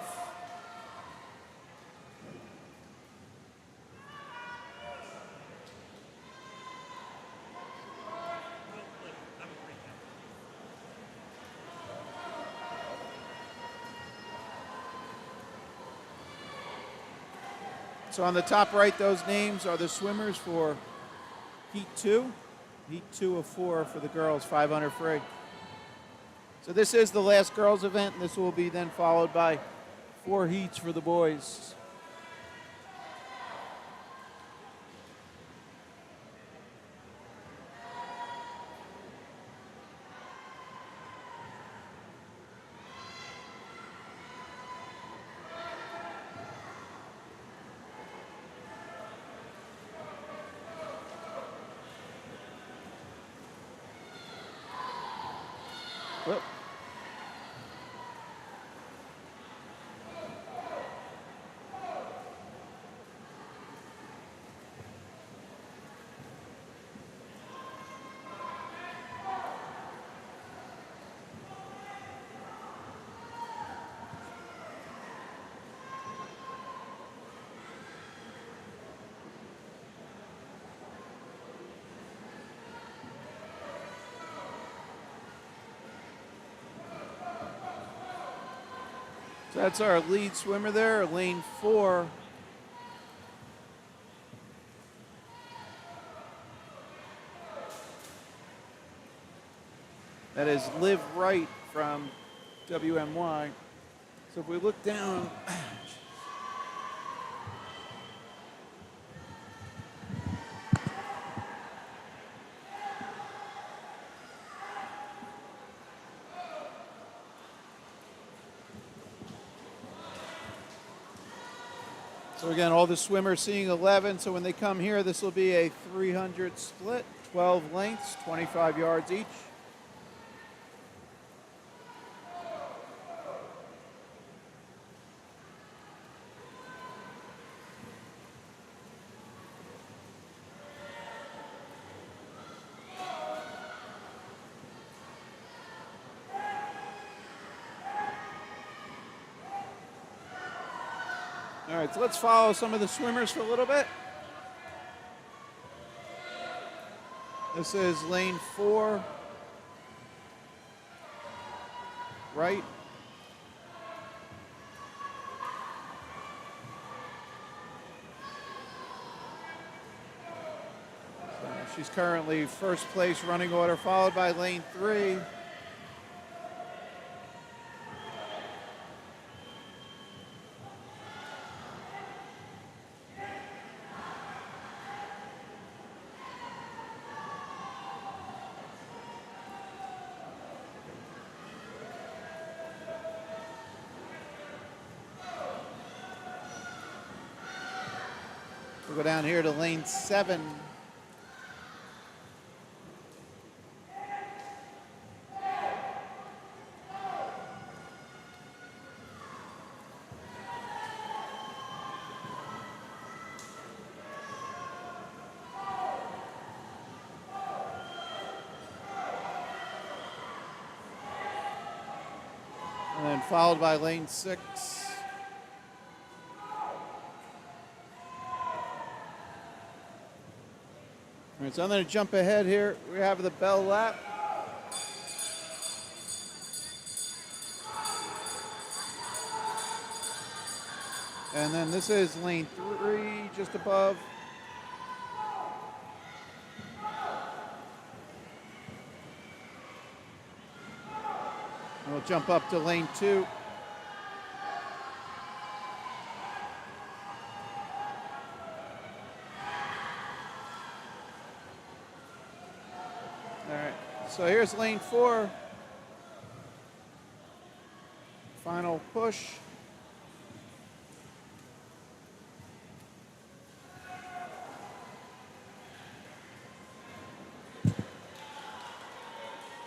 So on the top right, those names are the swimmers for Heat 2. Heat 2 of 4 for the girls, 500 free. So this is the last girls event, and this will be then followed by 4 heats for the boys. Well, so that's our lead swimmer there, lane 4. That is Liv Wright from WMY. So if we look down, So again, all the swimmers seeing 11. So when they come here, this will be a 300 split, 12 lengths, 25 yards each. All right, so let's follow some of the swimmers for a little bit. This is lane 4, right. So she's currently first place running order, followed by lane 3. We'll go down here to lane 7. And then followed by lane 6. All right, so I'm going to jump ahead here. We have the bell lap. And then this is lane 3, just above. And we'll jump up to lane 2. All right, so here's lane 4. Final push.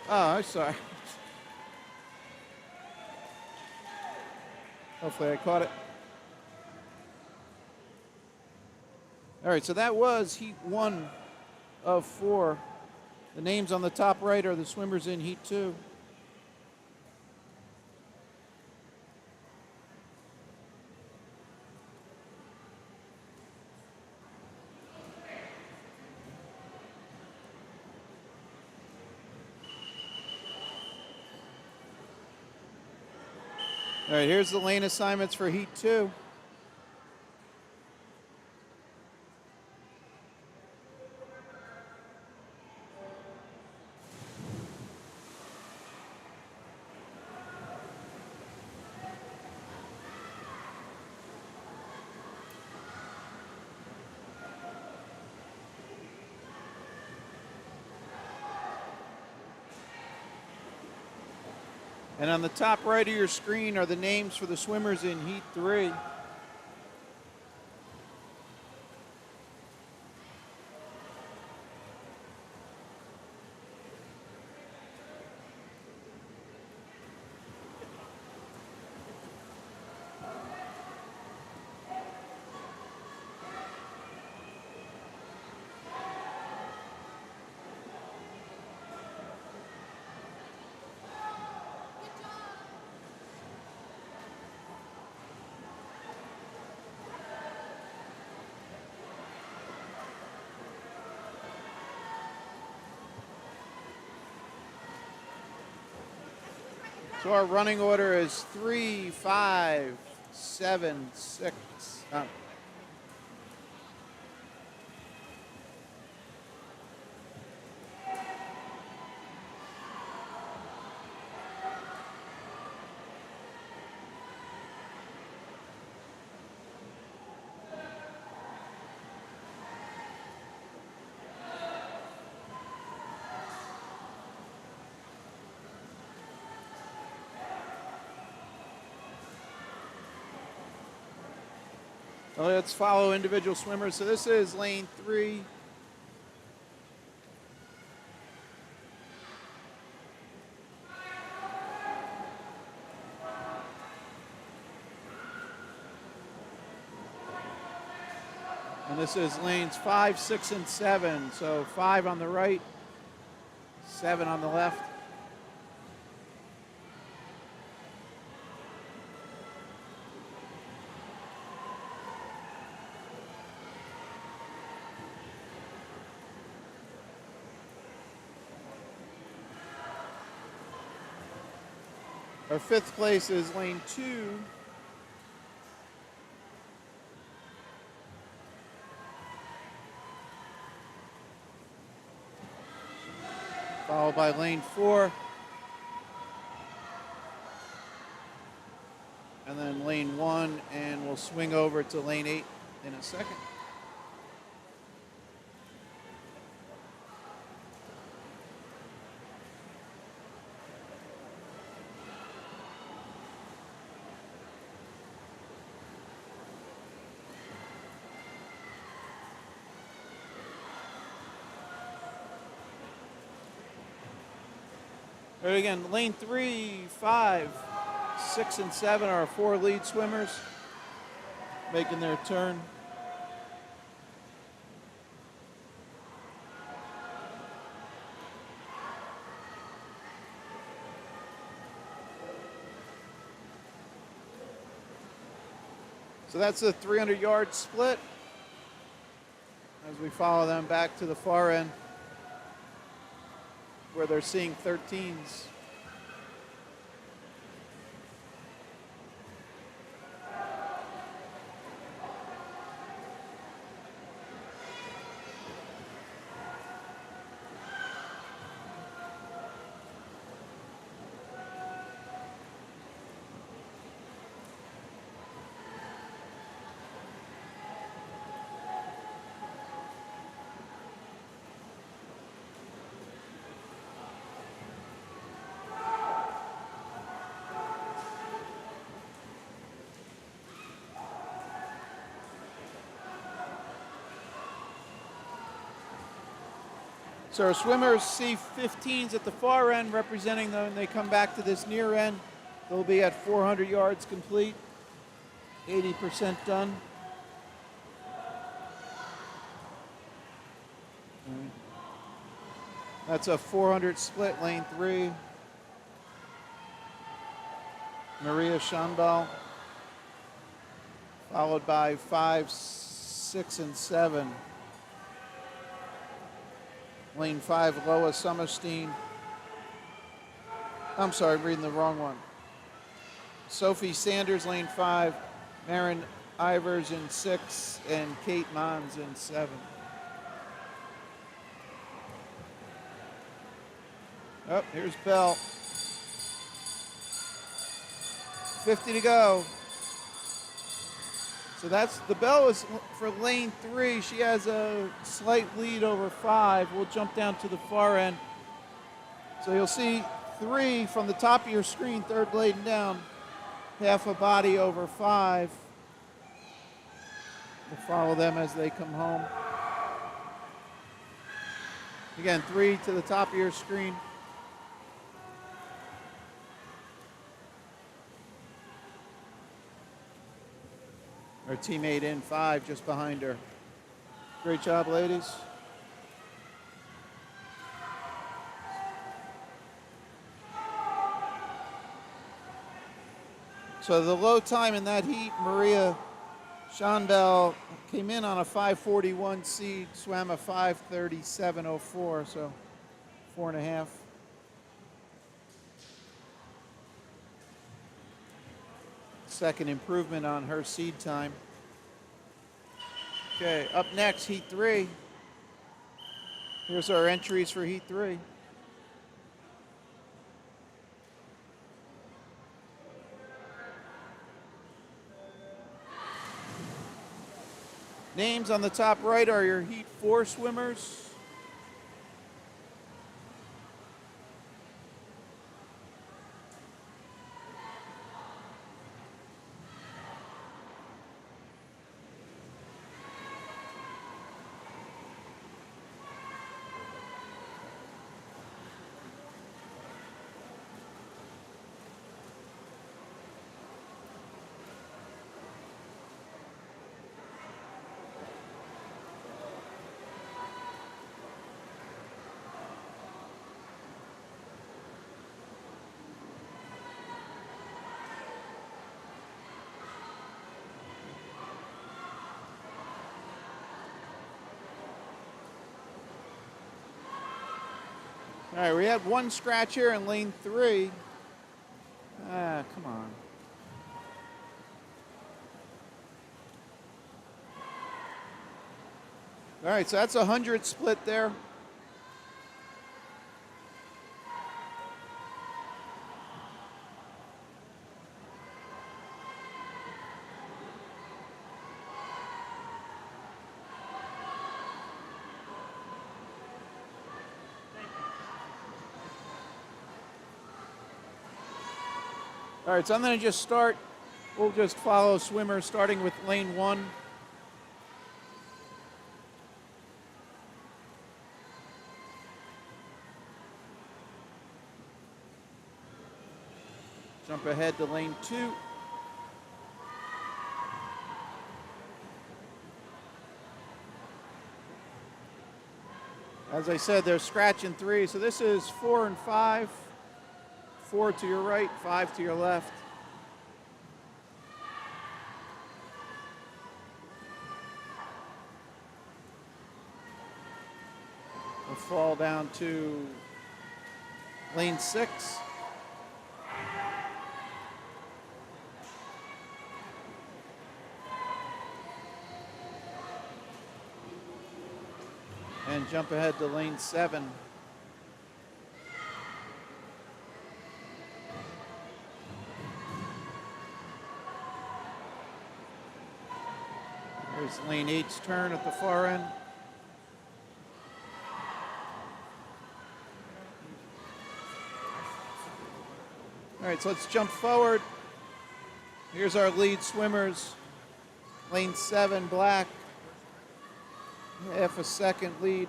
Oh, I'm sorry. Hopefully I caught it. All right, so that was heat 1 of 4. The names on the top right are the swimmers in heat 2. All right, here's the lane assignments for heat 2. And on the top right of your screen are the names for the swimmers in heat 3. So our running order is 3, 5, 7, 6. Well, let's follow individual swimmers. So this is lane 3. And this is lanes 5, 6, and 7. So 5 on the right, 7 on the left. Our 5th place is lane 2. Followed by lane 4. And then lane 1, and we'll swing over to lane 8 in a second. But again, lane 3, 5, 6, and 7 are our 4 lead swimmers making their turn. So that's a 300-yard split as we follow them back to the far end where they're seeing 13s. So our swimmers see 15s at the far end representing them when they come back to this near end. They'll be at 400 yards complete, 80% done. That's a 400 split, lane 3. Maria Schanbel, followed by 5, 6, and 7. Lane 5, Loa Summerstein. I'm sorry, I'm reading the wrong one. Sophie Sanders, lane 5. Marin Ivers in 6. And Kate Mons in 7. Oh, here's Bell. 50 to go. So that's the bell is for lane 3. She has a slight lead over 5. We'll jump down to the far end. So you'll see 3 from the top of your screen, third lane down, half a body over 5. We'll follow them as they come home. Again, 3 to the top of your screen. Our teammate in 5 just behind her. Great job, ladies. So the low time in that heat, Maria Schanbel came in on a 5:41 seed, swam a 5:37.04, so 4.5. Second improvement on her seed time. Okay, up next, heat 3. Here's our entries for heat 3. Names on the top right are your heat 4 swimmers. All right, we had one scratch here in lane 3. Ah, come on. All right, so that's a 100 split there. All right, so I'm going to just start. We'll just follow swimmers starting with lane 1. Jump ahead to lane 2. As I said, they're scratching 3, so this is 4 and 5. 4 to your right, 5 to your left. We'll fall down to lane 6. And jump ahead to lane 7. There's lane 8's turn at the far end. All right, so let's jump forward. Here's our lead swimmers. Lane 7, black. Half a second lead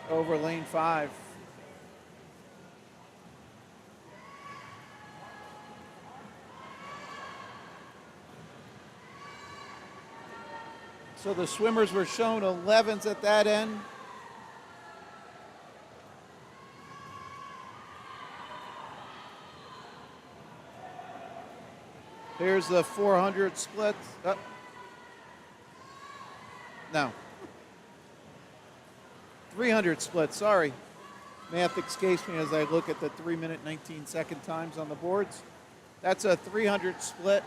over lane 5. So the swimmers were shown 11s at that end. Here's the 400 split. Oh. No. 300 split, sorry. Math escapes me as I look at the 3-minute, 19-second times on the boards. That's a 300 split.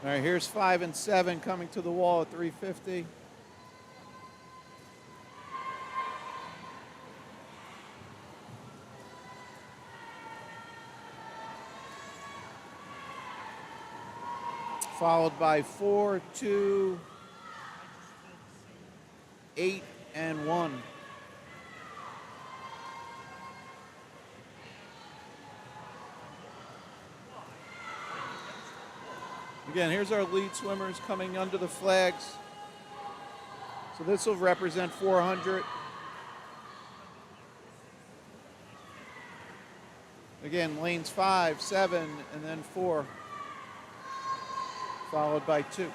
All right, here's 5 and 7 coming to the wall at 350. Followed by 4, 2, 8, and 1. Again, here's our lead swimmers coming under the flags. So this will represent 400. Again, lanes 5, 7, and then 4, followed by 2.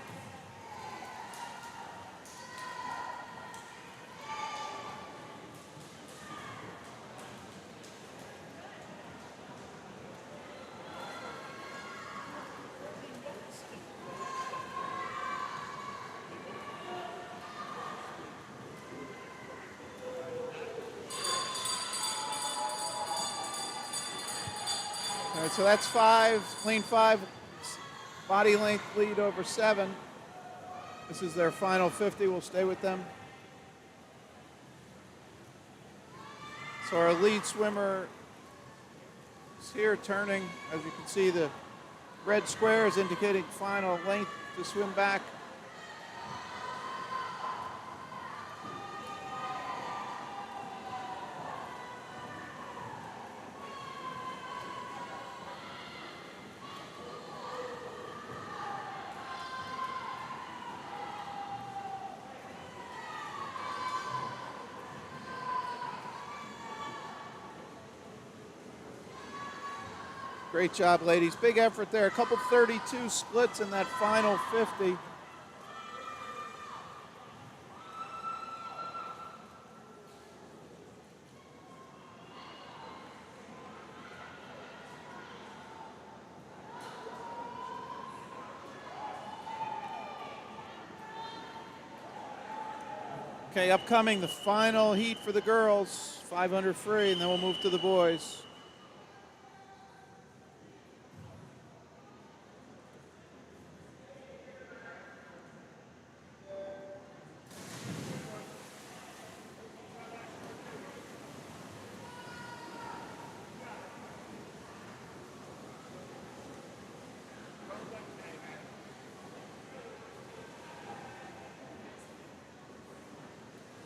All right, so that's 5, lane 5, body length lead over 7. This is their final 50. We'll stay with them. So our lead swimmer is here turning. As you can see, the red square is indicating final length to swim back. Great job, ladies. Big effort there. A couple 32 splits in that final 50. Okay, upcoming, the final heat for the girls, 500 free, and then we'll move to the boys.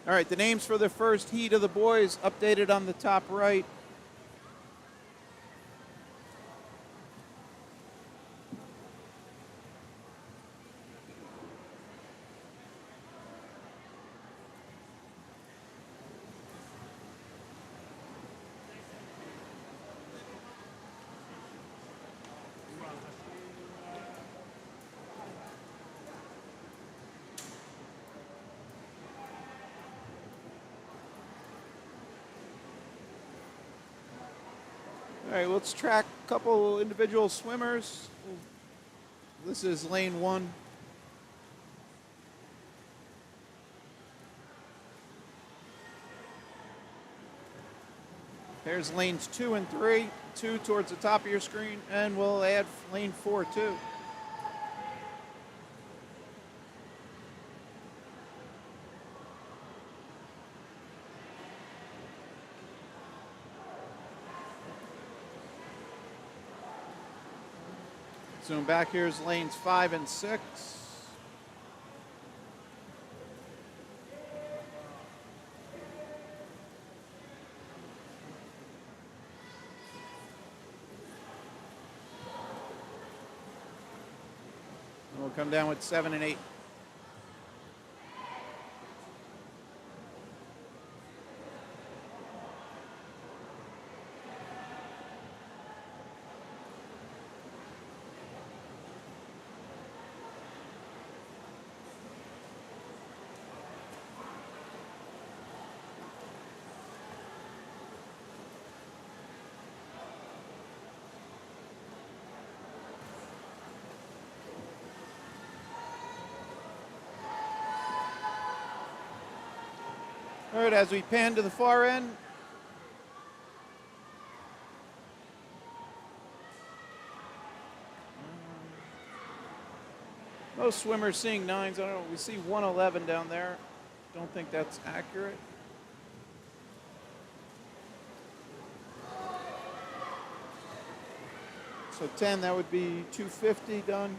All right, the names for the first heat of the boys updated on the top right. All right, let's track a couple individual swimmers. This is lane 1. There's lanes 2 and 3, 2 towards the top of your screen, and we'll add lane 4 too. Zoom back, here's lanes 5 and 6. And we'll come down with 7 and 8. All right, as we pan to the far end, most swimmers seeing 9s. I don't know. We see 111 down there. Don't think that's accurate. So 10, that would be 250 done.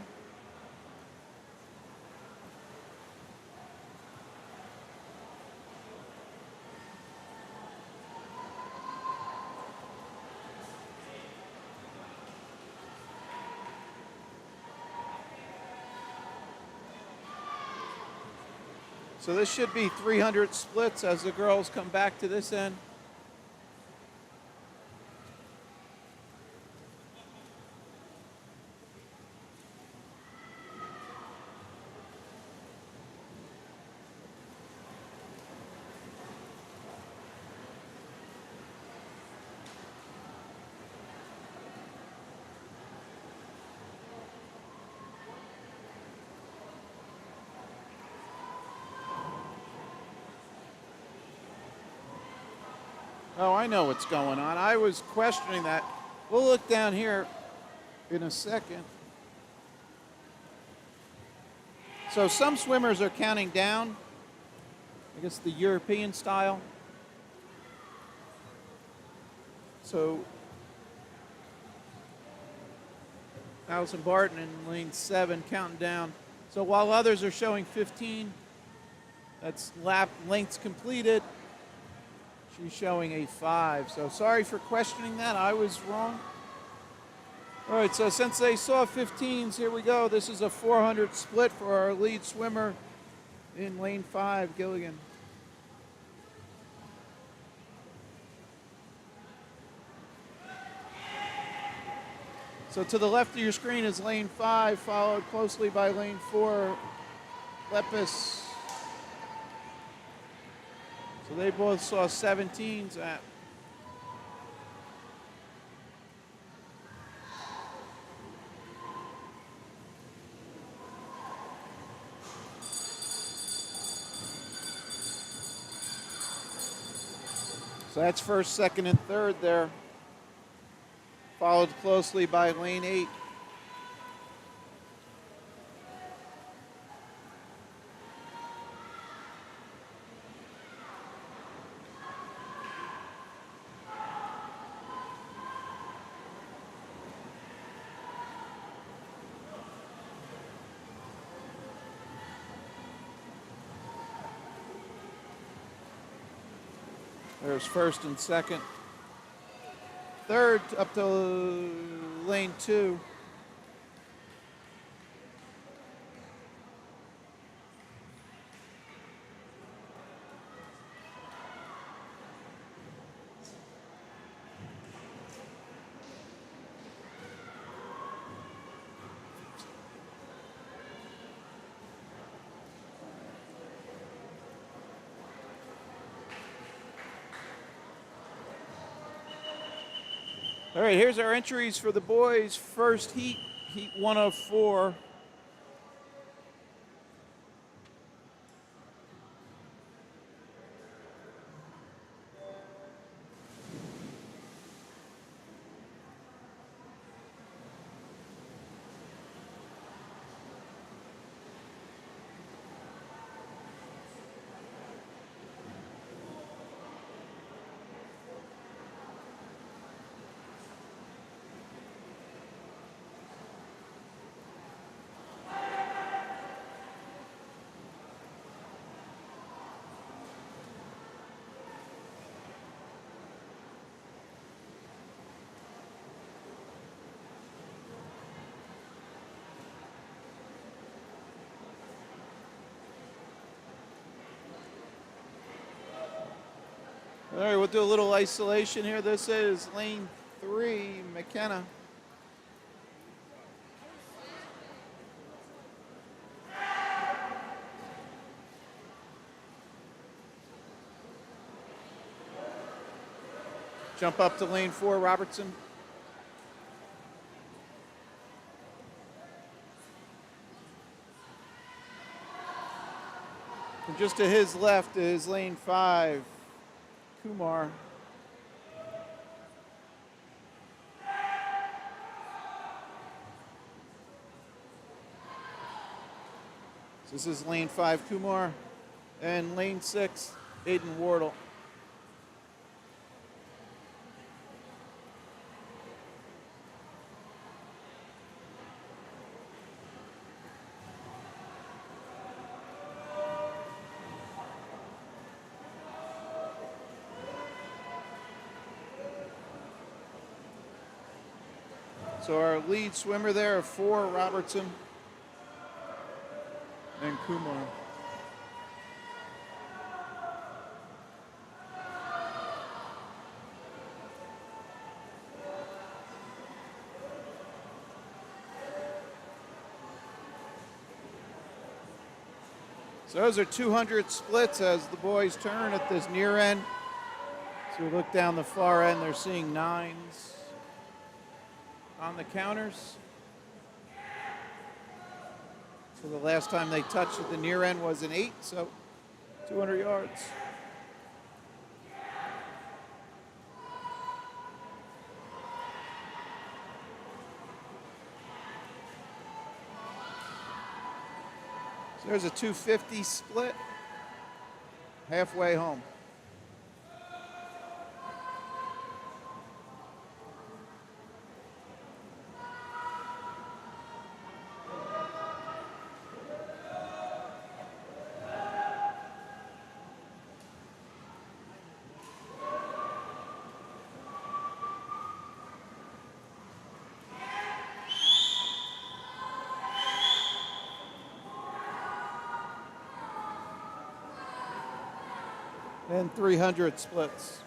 So this should be 300 splits as the girls come back to this end. Oh, I know what's going on. I was questioning that. We'll look down here in a second. So some swimmers are counting down. I guess the European style. So Allison Barton in lane 7 counting down. So while others are showing 15, that's lap lengths completed. She's showing a 5. So sorry for questioning that. I was wrong. All right, so since they saw 15s, here we go. This is a 400 split for our lead swimmer in lane 5, Gilligan. So to the left of your screen is lane 5, followed closely by lane 4, Lepis. So they both saw 17s at. So that's first, second, and third there. Followed closely by lane 8. There's first and second. Third up to lane 2. All right, here's our entries for the boys' first heat, heat 1 of 4. All right, we'll do a little isolation here. This is lane 3, McKenna. Jump up to lane 4, Robertson. And just to his left is lane 5, Kumar. So this is lane 5, Kumar, and lane 6, Aiden Wardle. So our lead swimmer there are 4, Robertson and Kumar. So those are 200 splits as the boys turn at this near end. So we look down the far end, they're seeing 9s on the counters. So the last time they touched at the near end was an 8, so 200 yards. So there's a 250 split, halfway home. And 300 splits.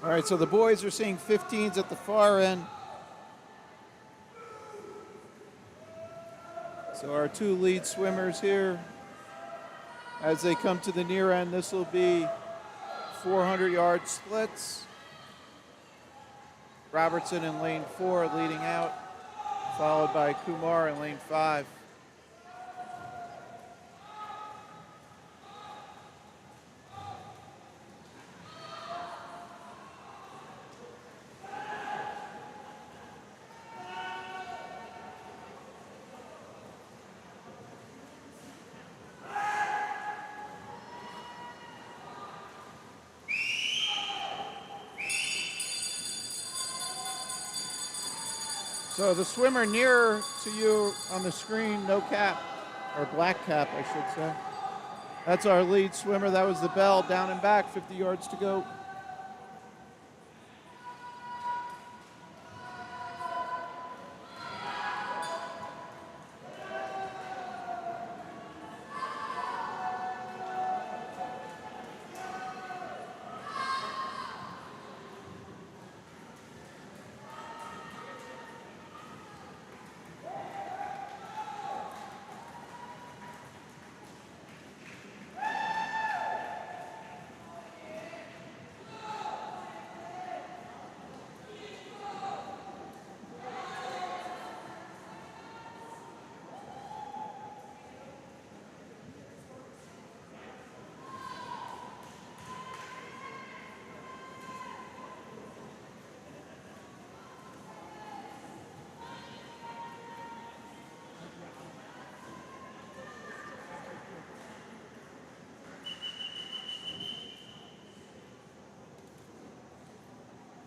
All right, so the boys are seeing 15s at the far end. So our two lead swimmers here, as they come to the near end, this will be 400-yard splits. Robertson in lane 4 leading out, followed by Kumar in lane 5. So the swimmer nearer to you on the screen, no cap, or black cap, I should say. That's our lead swimmer. That was the bell, down and back, 50 yards to go.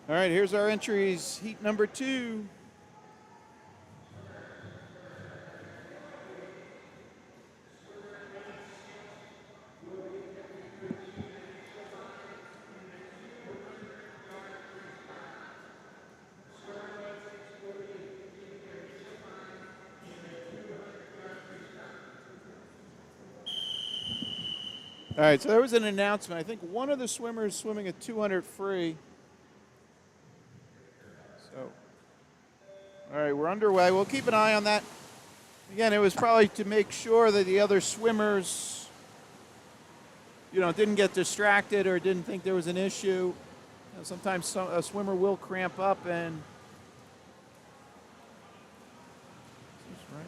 All right, here's our entries. Heat number 2. All right, so there was an announcement. I think one of the swimmers swimming a 200 free. So, all right, we're underway. We'll keep an eye on that. Again, it was probably to make sure that the other swimmers, didn't get distracted or didn't think there was an issue. Sometimes a swimmer will cramp up and. Is this right?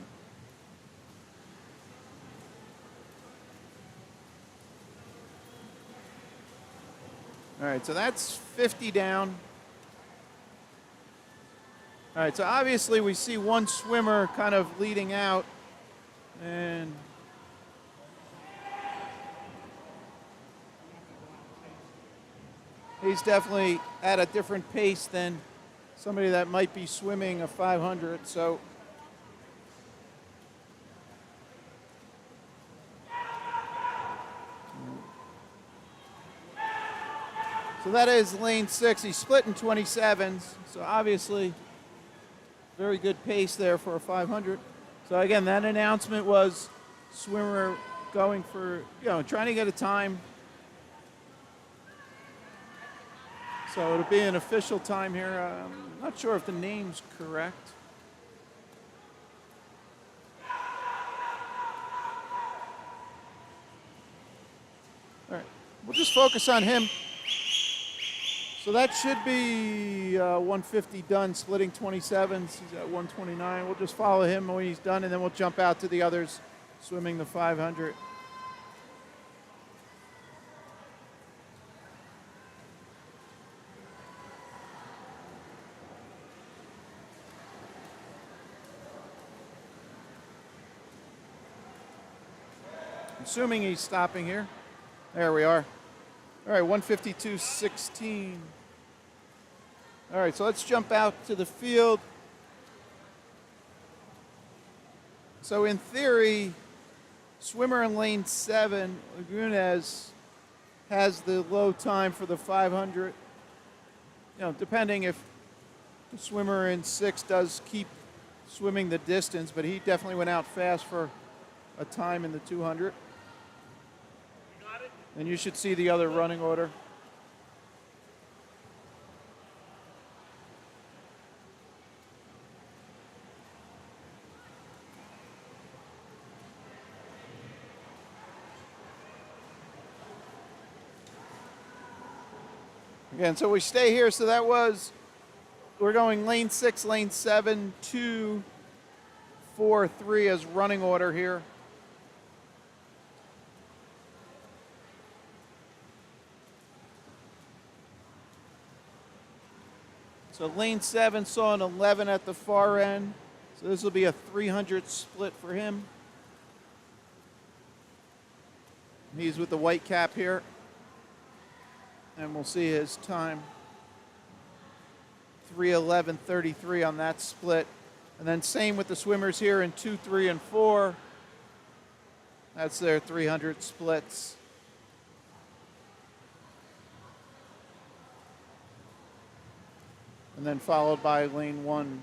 All right, so that's 50 down. All right, so obviously we see one swimmer kind of leading out, and he's definitely at a different pace than somebody that might be swimming a 500. So that is lane 6. He's split in 27s, so obviously very good pace there for a 500. So again, that announcement was swimmer going for, trying to get a time. So it'll be an official time here. I'm not sure if the name's correct. All right, we'll just focus on him. So that should be 150 done, splitting 27s. He's at 129. We'll just follow him when he's done, and then we'll jump out to the others swimming the 500. Assuming he's stopping here. There we are. All right, 152.16. All right, so let's jump out to the field. So in theory, swimmer in lane 7, Lagunes, has the low time for the 500. Depending if the swimmer in 6 does keep swimming the distance, but he definitely went out fast for a time in the 200. And you should see the other running order. Again, so we stay here. So that was, we're going lane 6, lane 7, 2, 4, 3 as running order here. So lane 7 saw an 11 at the far end. So this will be a 300 split for him. He's with the white cap here. And we'll see his time. 3:11:33 on that split. And then same with the swimmers here in 2, 3, and 4. That's their 300 splits. And then followed by lane 1,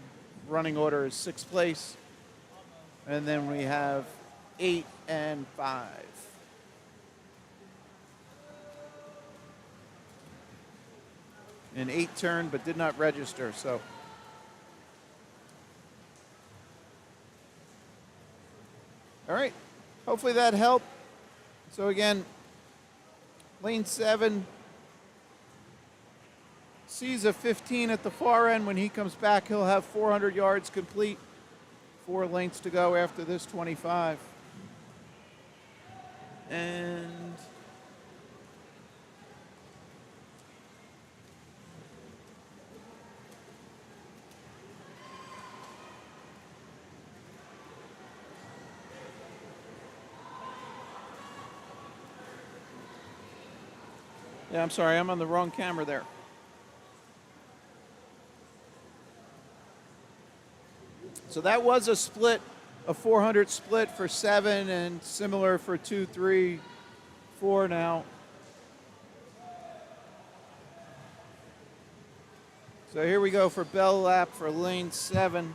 running order is 6th place. And then we have 8 and 5. An 8 turn, but did not register, so. All right, hopefully that helped. So again, lane 7 sees a 15 at the far end. When he comes back, he'll have 400 yards complete. 4 lengths to go after this 25. And yeah, I'm sorry, I'm on the wrong camera there. So that was a split, a 400 split for 7 and similar for 2, 3, 4 now. So here we go for bell lap for lane 7.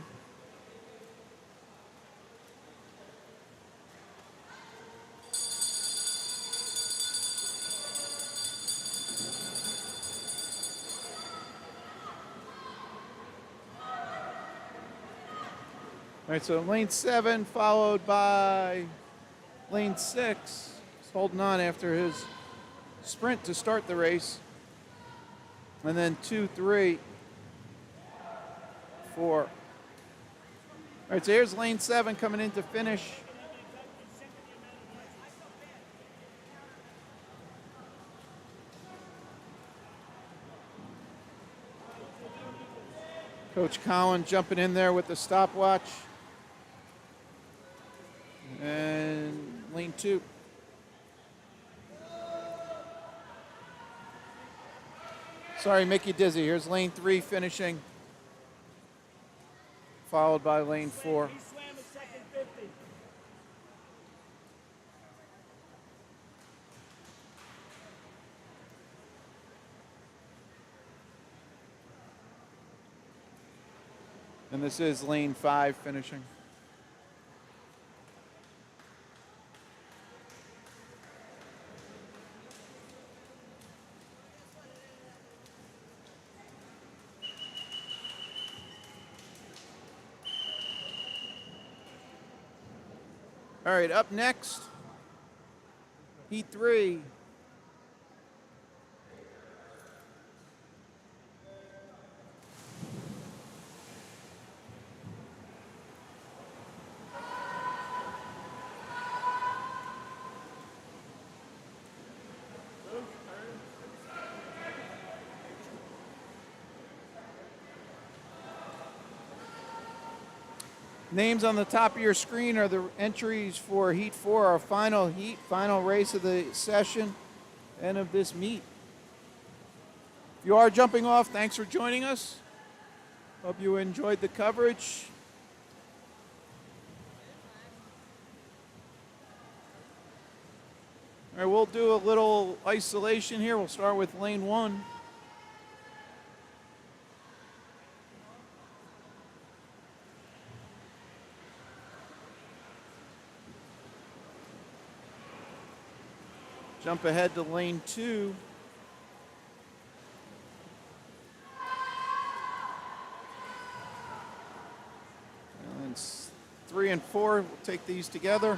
All right, so lane 7 followed by lane 6. He's holding on after his sprint to start the race. And then 2, 3, 4. All right, so here's lane 7 coming in to finish. Coach Collin jumping in there with the stopwatch. And lane 2. Sorry, make you dizzy. Here's lane 3 finishing, followed by lane 4. And this is lane 5 finishing. All right, up next, heat 3. Names on the top of your screen are the entries for Heat 4, our final heat, final race of the session and of this meet. If you are jumping off, thanks for joining us. Hope you enjoyed the coverage. All right, we'll do a little isolation here. We'll start with lane 1. Jump ahead to lane 2. And 3 and 4, we'll take these together.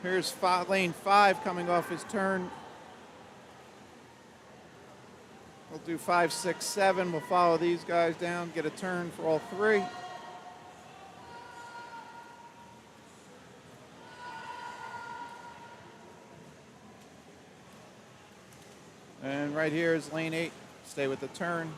Here's lane 5 coming off his turn. We'll do 5, 6, 7. We'll follow these guys down, get a turn for all 3. And right here is lane 8. Stay with the turn.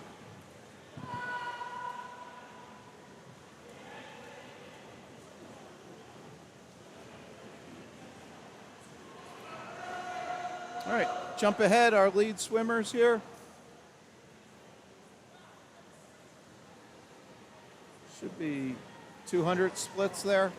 All right, jump ahead, our lead swimmers here. Should be 200 splits there.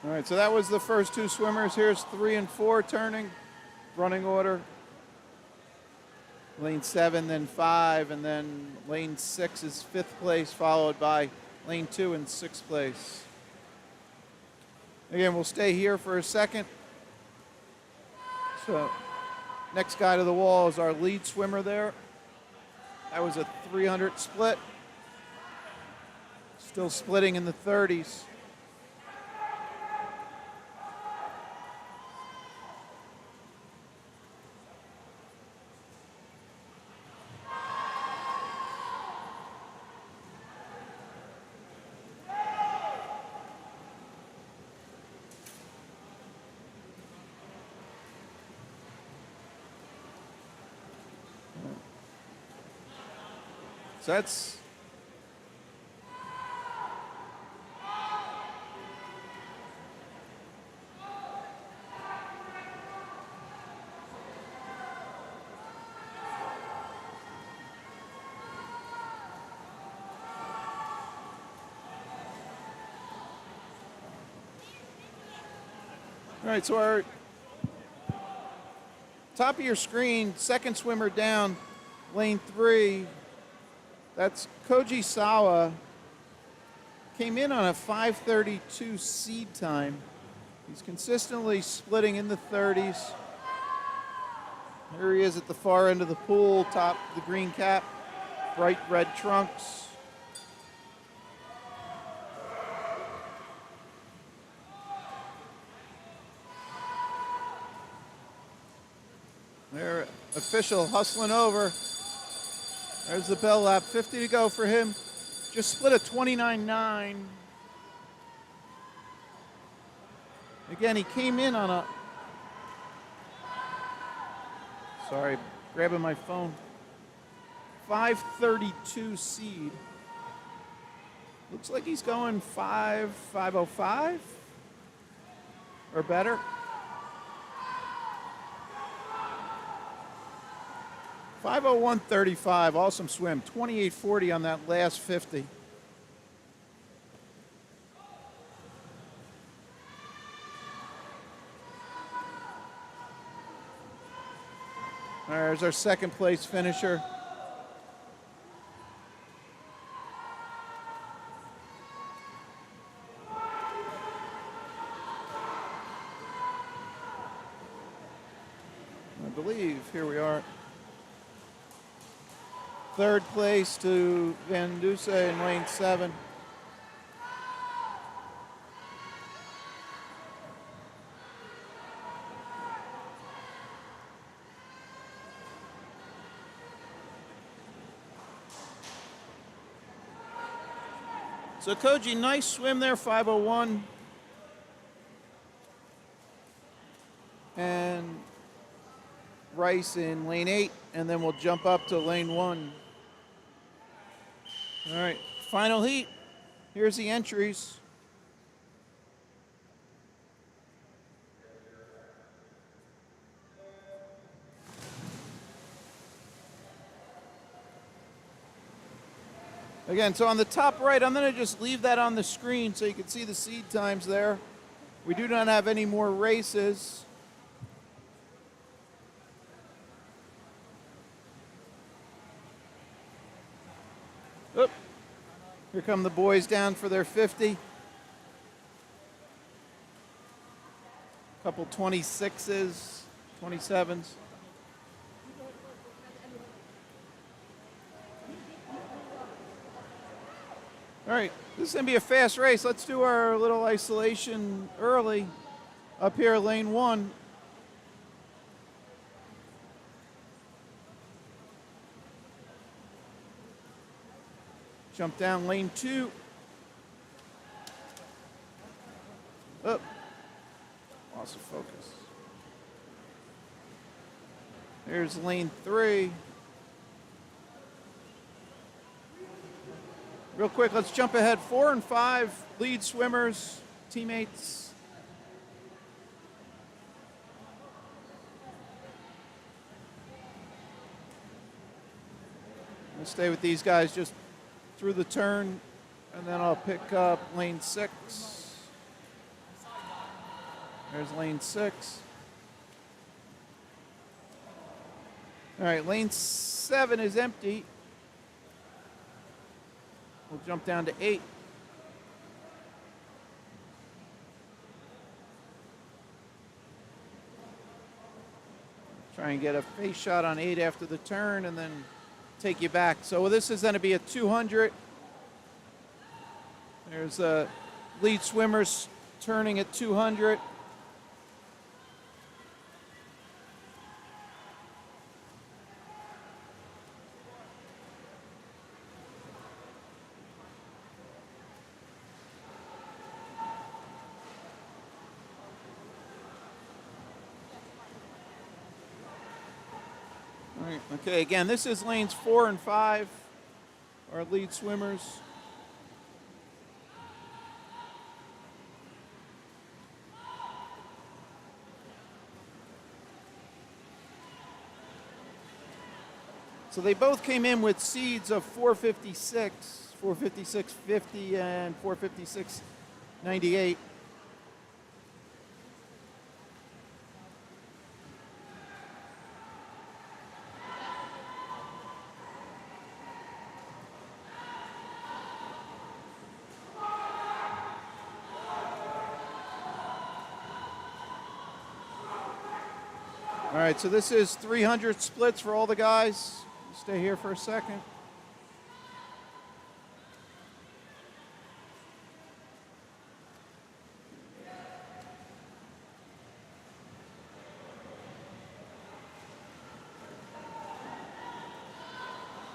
All right, so that was the first 2 swimmers. Here's 3 and 4 turning, running order. Lane 7, then 5, and then lane 6 is 5th place, followed by lane 2 in 6th place. Again, we'll stay here for a second. So next guy to the wall is our lead swimmer there. That was a 300 split. Still splitting in the 30s. So that's all right, so our top of your screen, second swimmer down, lane 3. That's Koji Sawa. Came in on a 5:32 seed time. He's consistently splitting in the 30s. Here he is at the far end of the pool, top of the green cap, bright red trunks. Their official hustling over. There's the bell lap, 50 to go for him. Just split a 29.9. Again, he came in on a, sorry, grabbing my phone, 5:32 seed. Looks like he's going 5:05 or better. 5:01.35, awesome swim. 28.40 on that last 50. There's our second place finisher. I believe, here we are. Third place to Van Duce in lane 7. So Koji, nice swim there, 5:01. And Rice in lane 8, and then we'll jump up to lane 1. All right, final heat. Here's the entries. Again, so on the top right, I'm going to just leave that on the screen so you can see the seed times there. We do not have any more races. Oop. Here come the boys down for their 50. Couple 26s, 27s. All right, this is going to be a fast race. Let's do our little isolation early. Up here, lane 1. Jump down lane 2. Up. Loss of focus. There's lane 3. Real quick, let's jump ahead. 4 and 5 lead swimmers, teammates. We'll stay with these guys just through the turn, and then I'll pick up lane 6. There's lane 6. All right, lane 7 is empty. We'll jump down to 8. Try and get a face shot on 8 after the turn and then take you back. So this is going to be a 200. There's lead swimmers turning at 200. Okay, again, this is lanes 4 and 5, our lead swimmers. So they both came in with seeds of 456, 456.50 and 456.98. All right, so this is 300 splits for all the guys. Stay here for a second.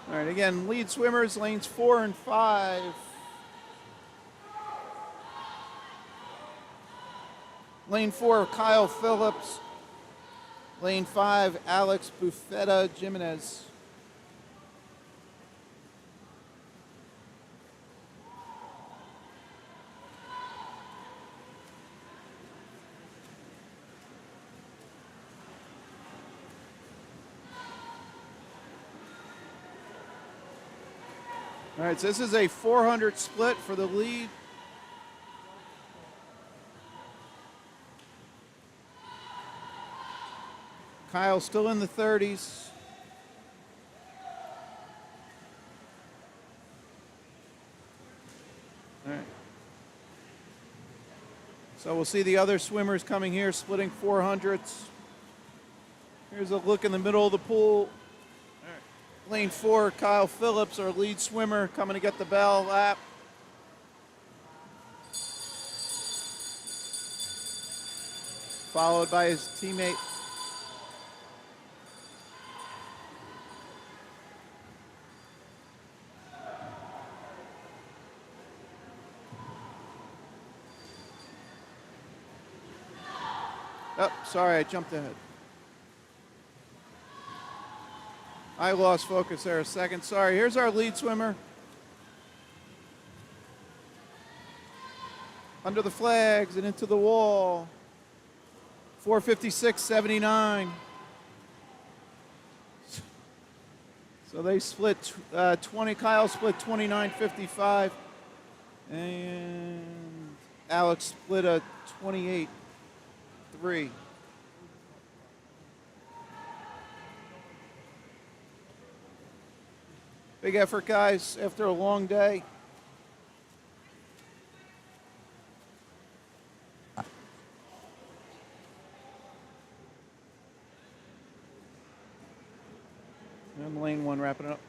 All right, again, lead swimmers, lanes 4 and 5. Lane 4, Kyle Phillips. Lane 5, Alex Bufetta Jimenez. All right, so this is a 400 split for the lead. Kyle still in the 30s. All right. So we'll see the other swimmers coming here, splitting 400s. Here's a look in the middle of the pool. All right. Lane 4, Kyle Phillips, our lead swimmer, coming to get the bell lap. Followed by his teammate. Oh, sorry, I jumped ahead. I lost focus there a second. Sorry, here's our lead swimmer. Under the flags and into the wall. 456.79. So they split 20. Kyle split 29.55, and Alex split a 28.3. Big effort, guys, after a long day. And lane one wrapping it up.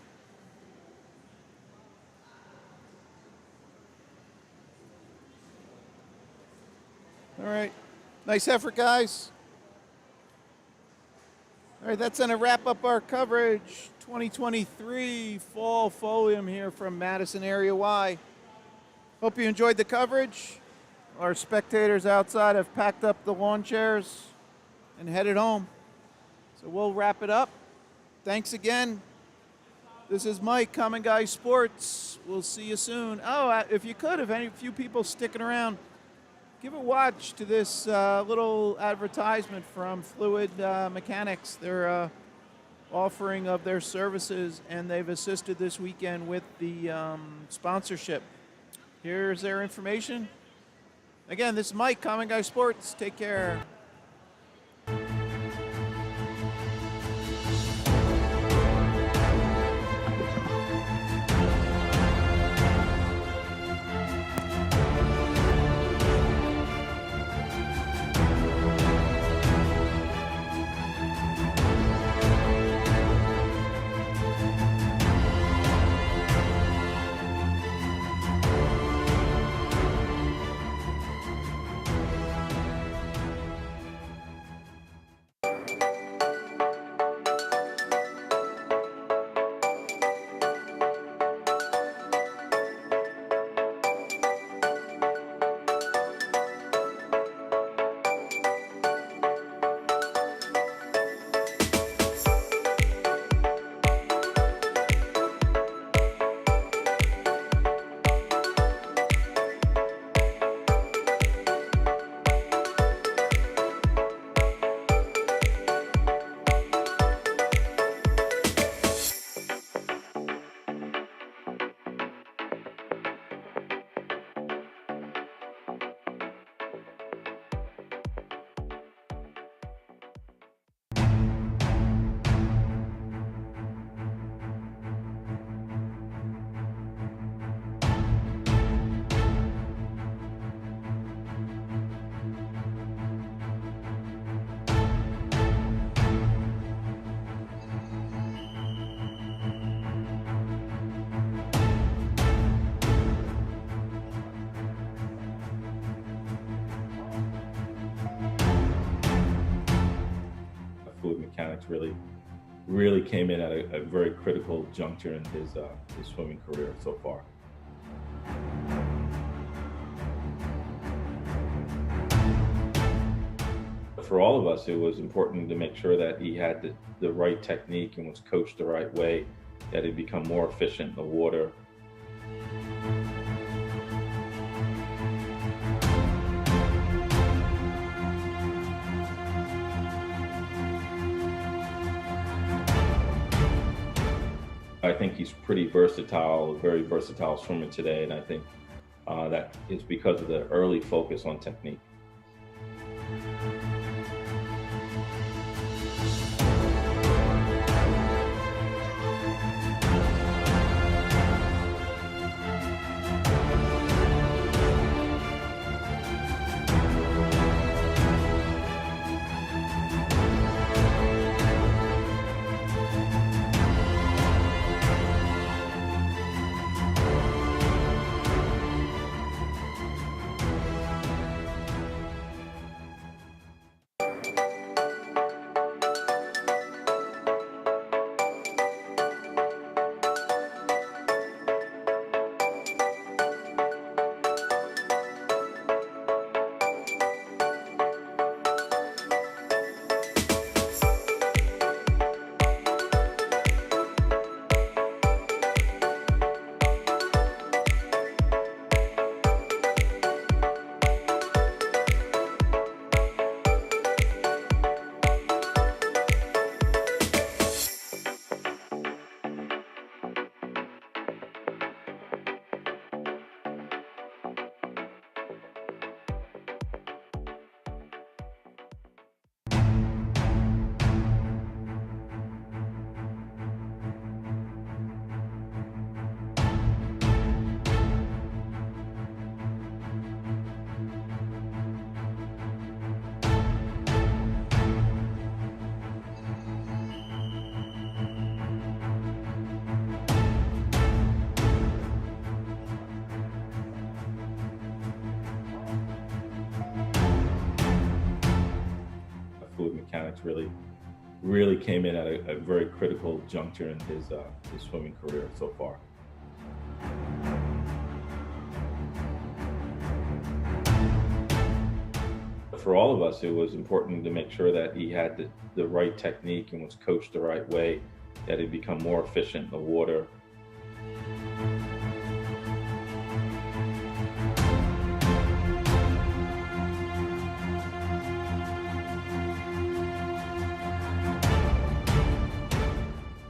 All right. Nice effort, guys. All right, that's going to wrap up our coverage. 2023 Fall Folium here from Madison Area Y. Hope you enjoyed the coverage. Our spectators outside have packed up the lawn chairs and headed home. So we'll wrap it up. Thanks again. This is Mike, Common Guy Sports. We'll see you soon. Oh, if you could, if any few people sticking around, give a watch to this little advertisement from Fluid Mechanics. They're offering of their services, and they've assisted this weekend with the sponsorship. Here's their information. Again, this is Mike, Common Guy Sports. Take care. Fluid Mechanics really came in at a very critical juncture in his swimming career so far. For all of us, it was important to make sure that he had the right technique and was coached the right way, that he'd become more efficient in the water. I think he's pretty versatile, a very versatile swimmer today, and I think that is because of the early focus on technique. mechanics really came in at a very critical juncture in his swimming career so far. For all of us, it was important to make sure that he had the right technique and was coached the right way, that he'd become more efficient in the water.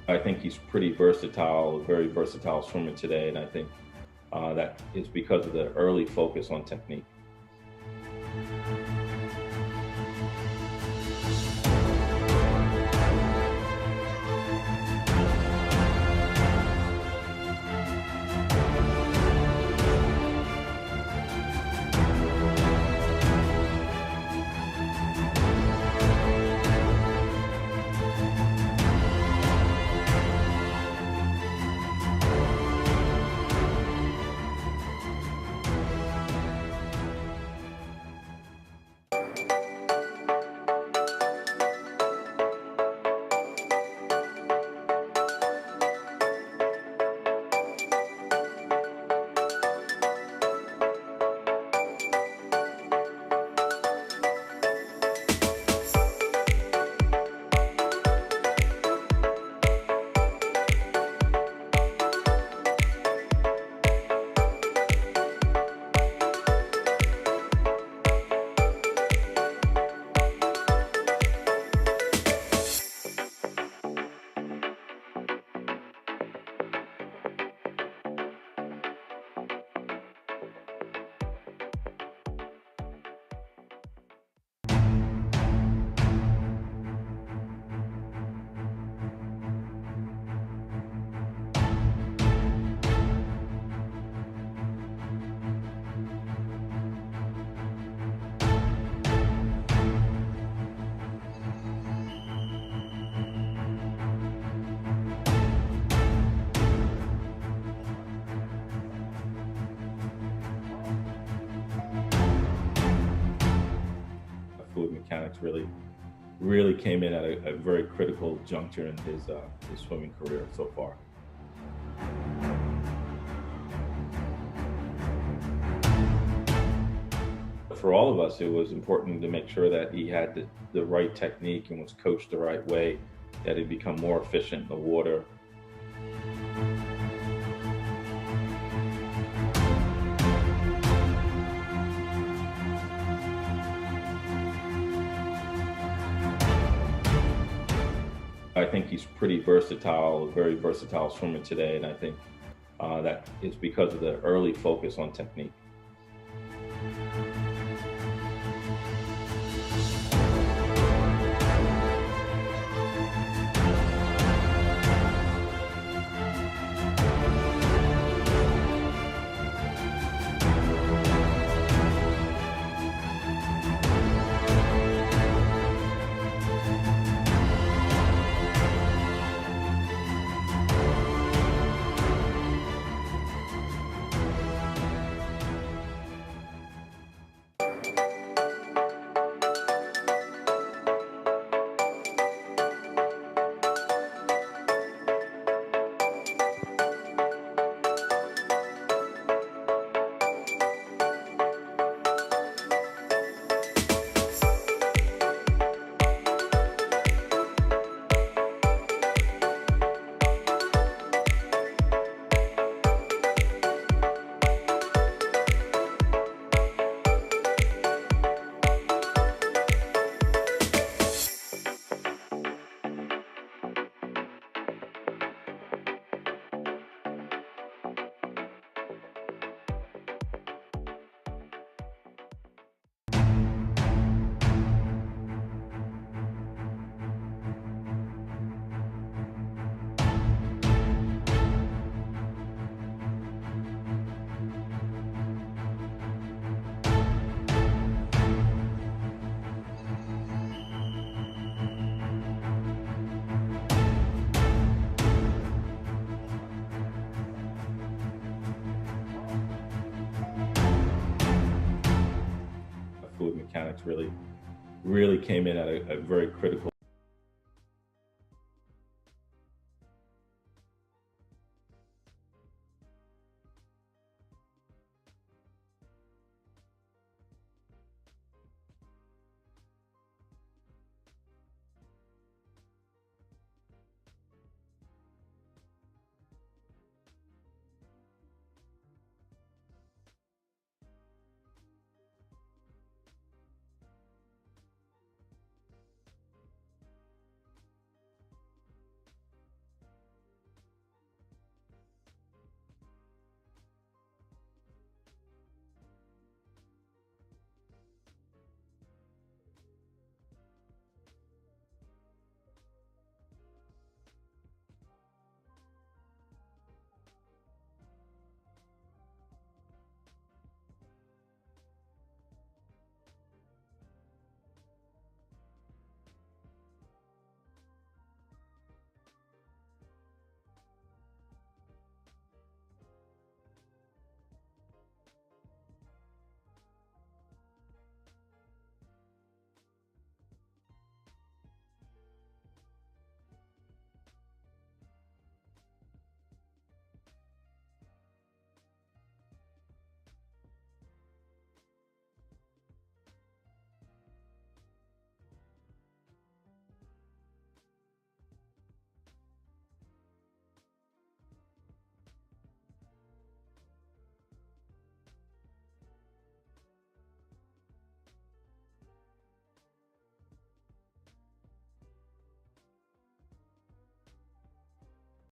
I think he's pretty versatile, a very versatile swimmer today, and I think that is because of the early focus on technique. Fluid mechanics really came in at a very critical juncture in his swimming career so far. For all of us, it was important to make sure that he had the right technique and was coached the right way, that he'd become more efficient in the water. I think he's pretty versatile, a very versatile swimmer today, and I think that is because of the early focus on technique. Fluid mechanics really came in at a very critical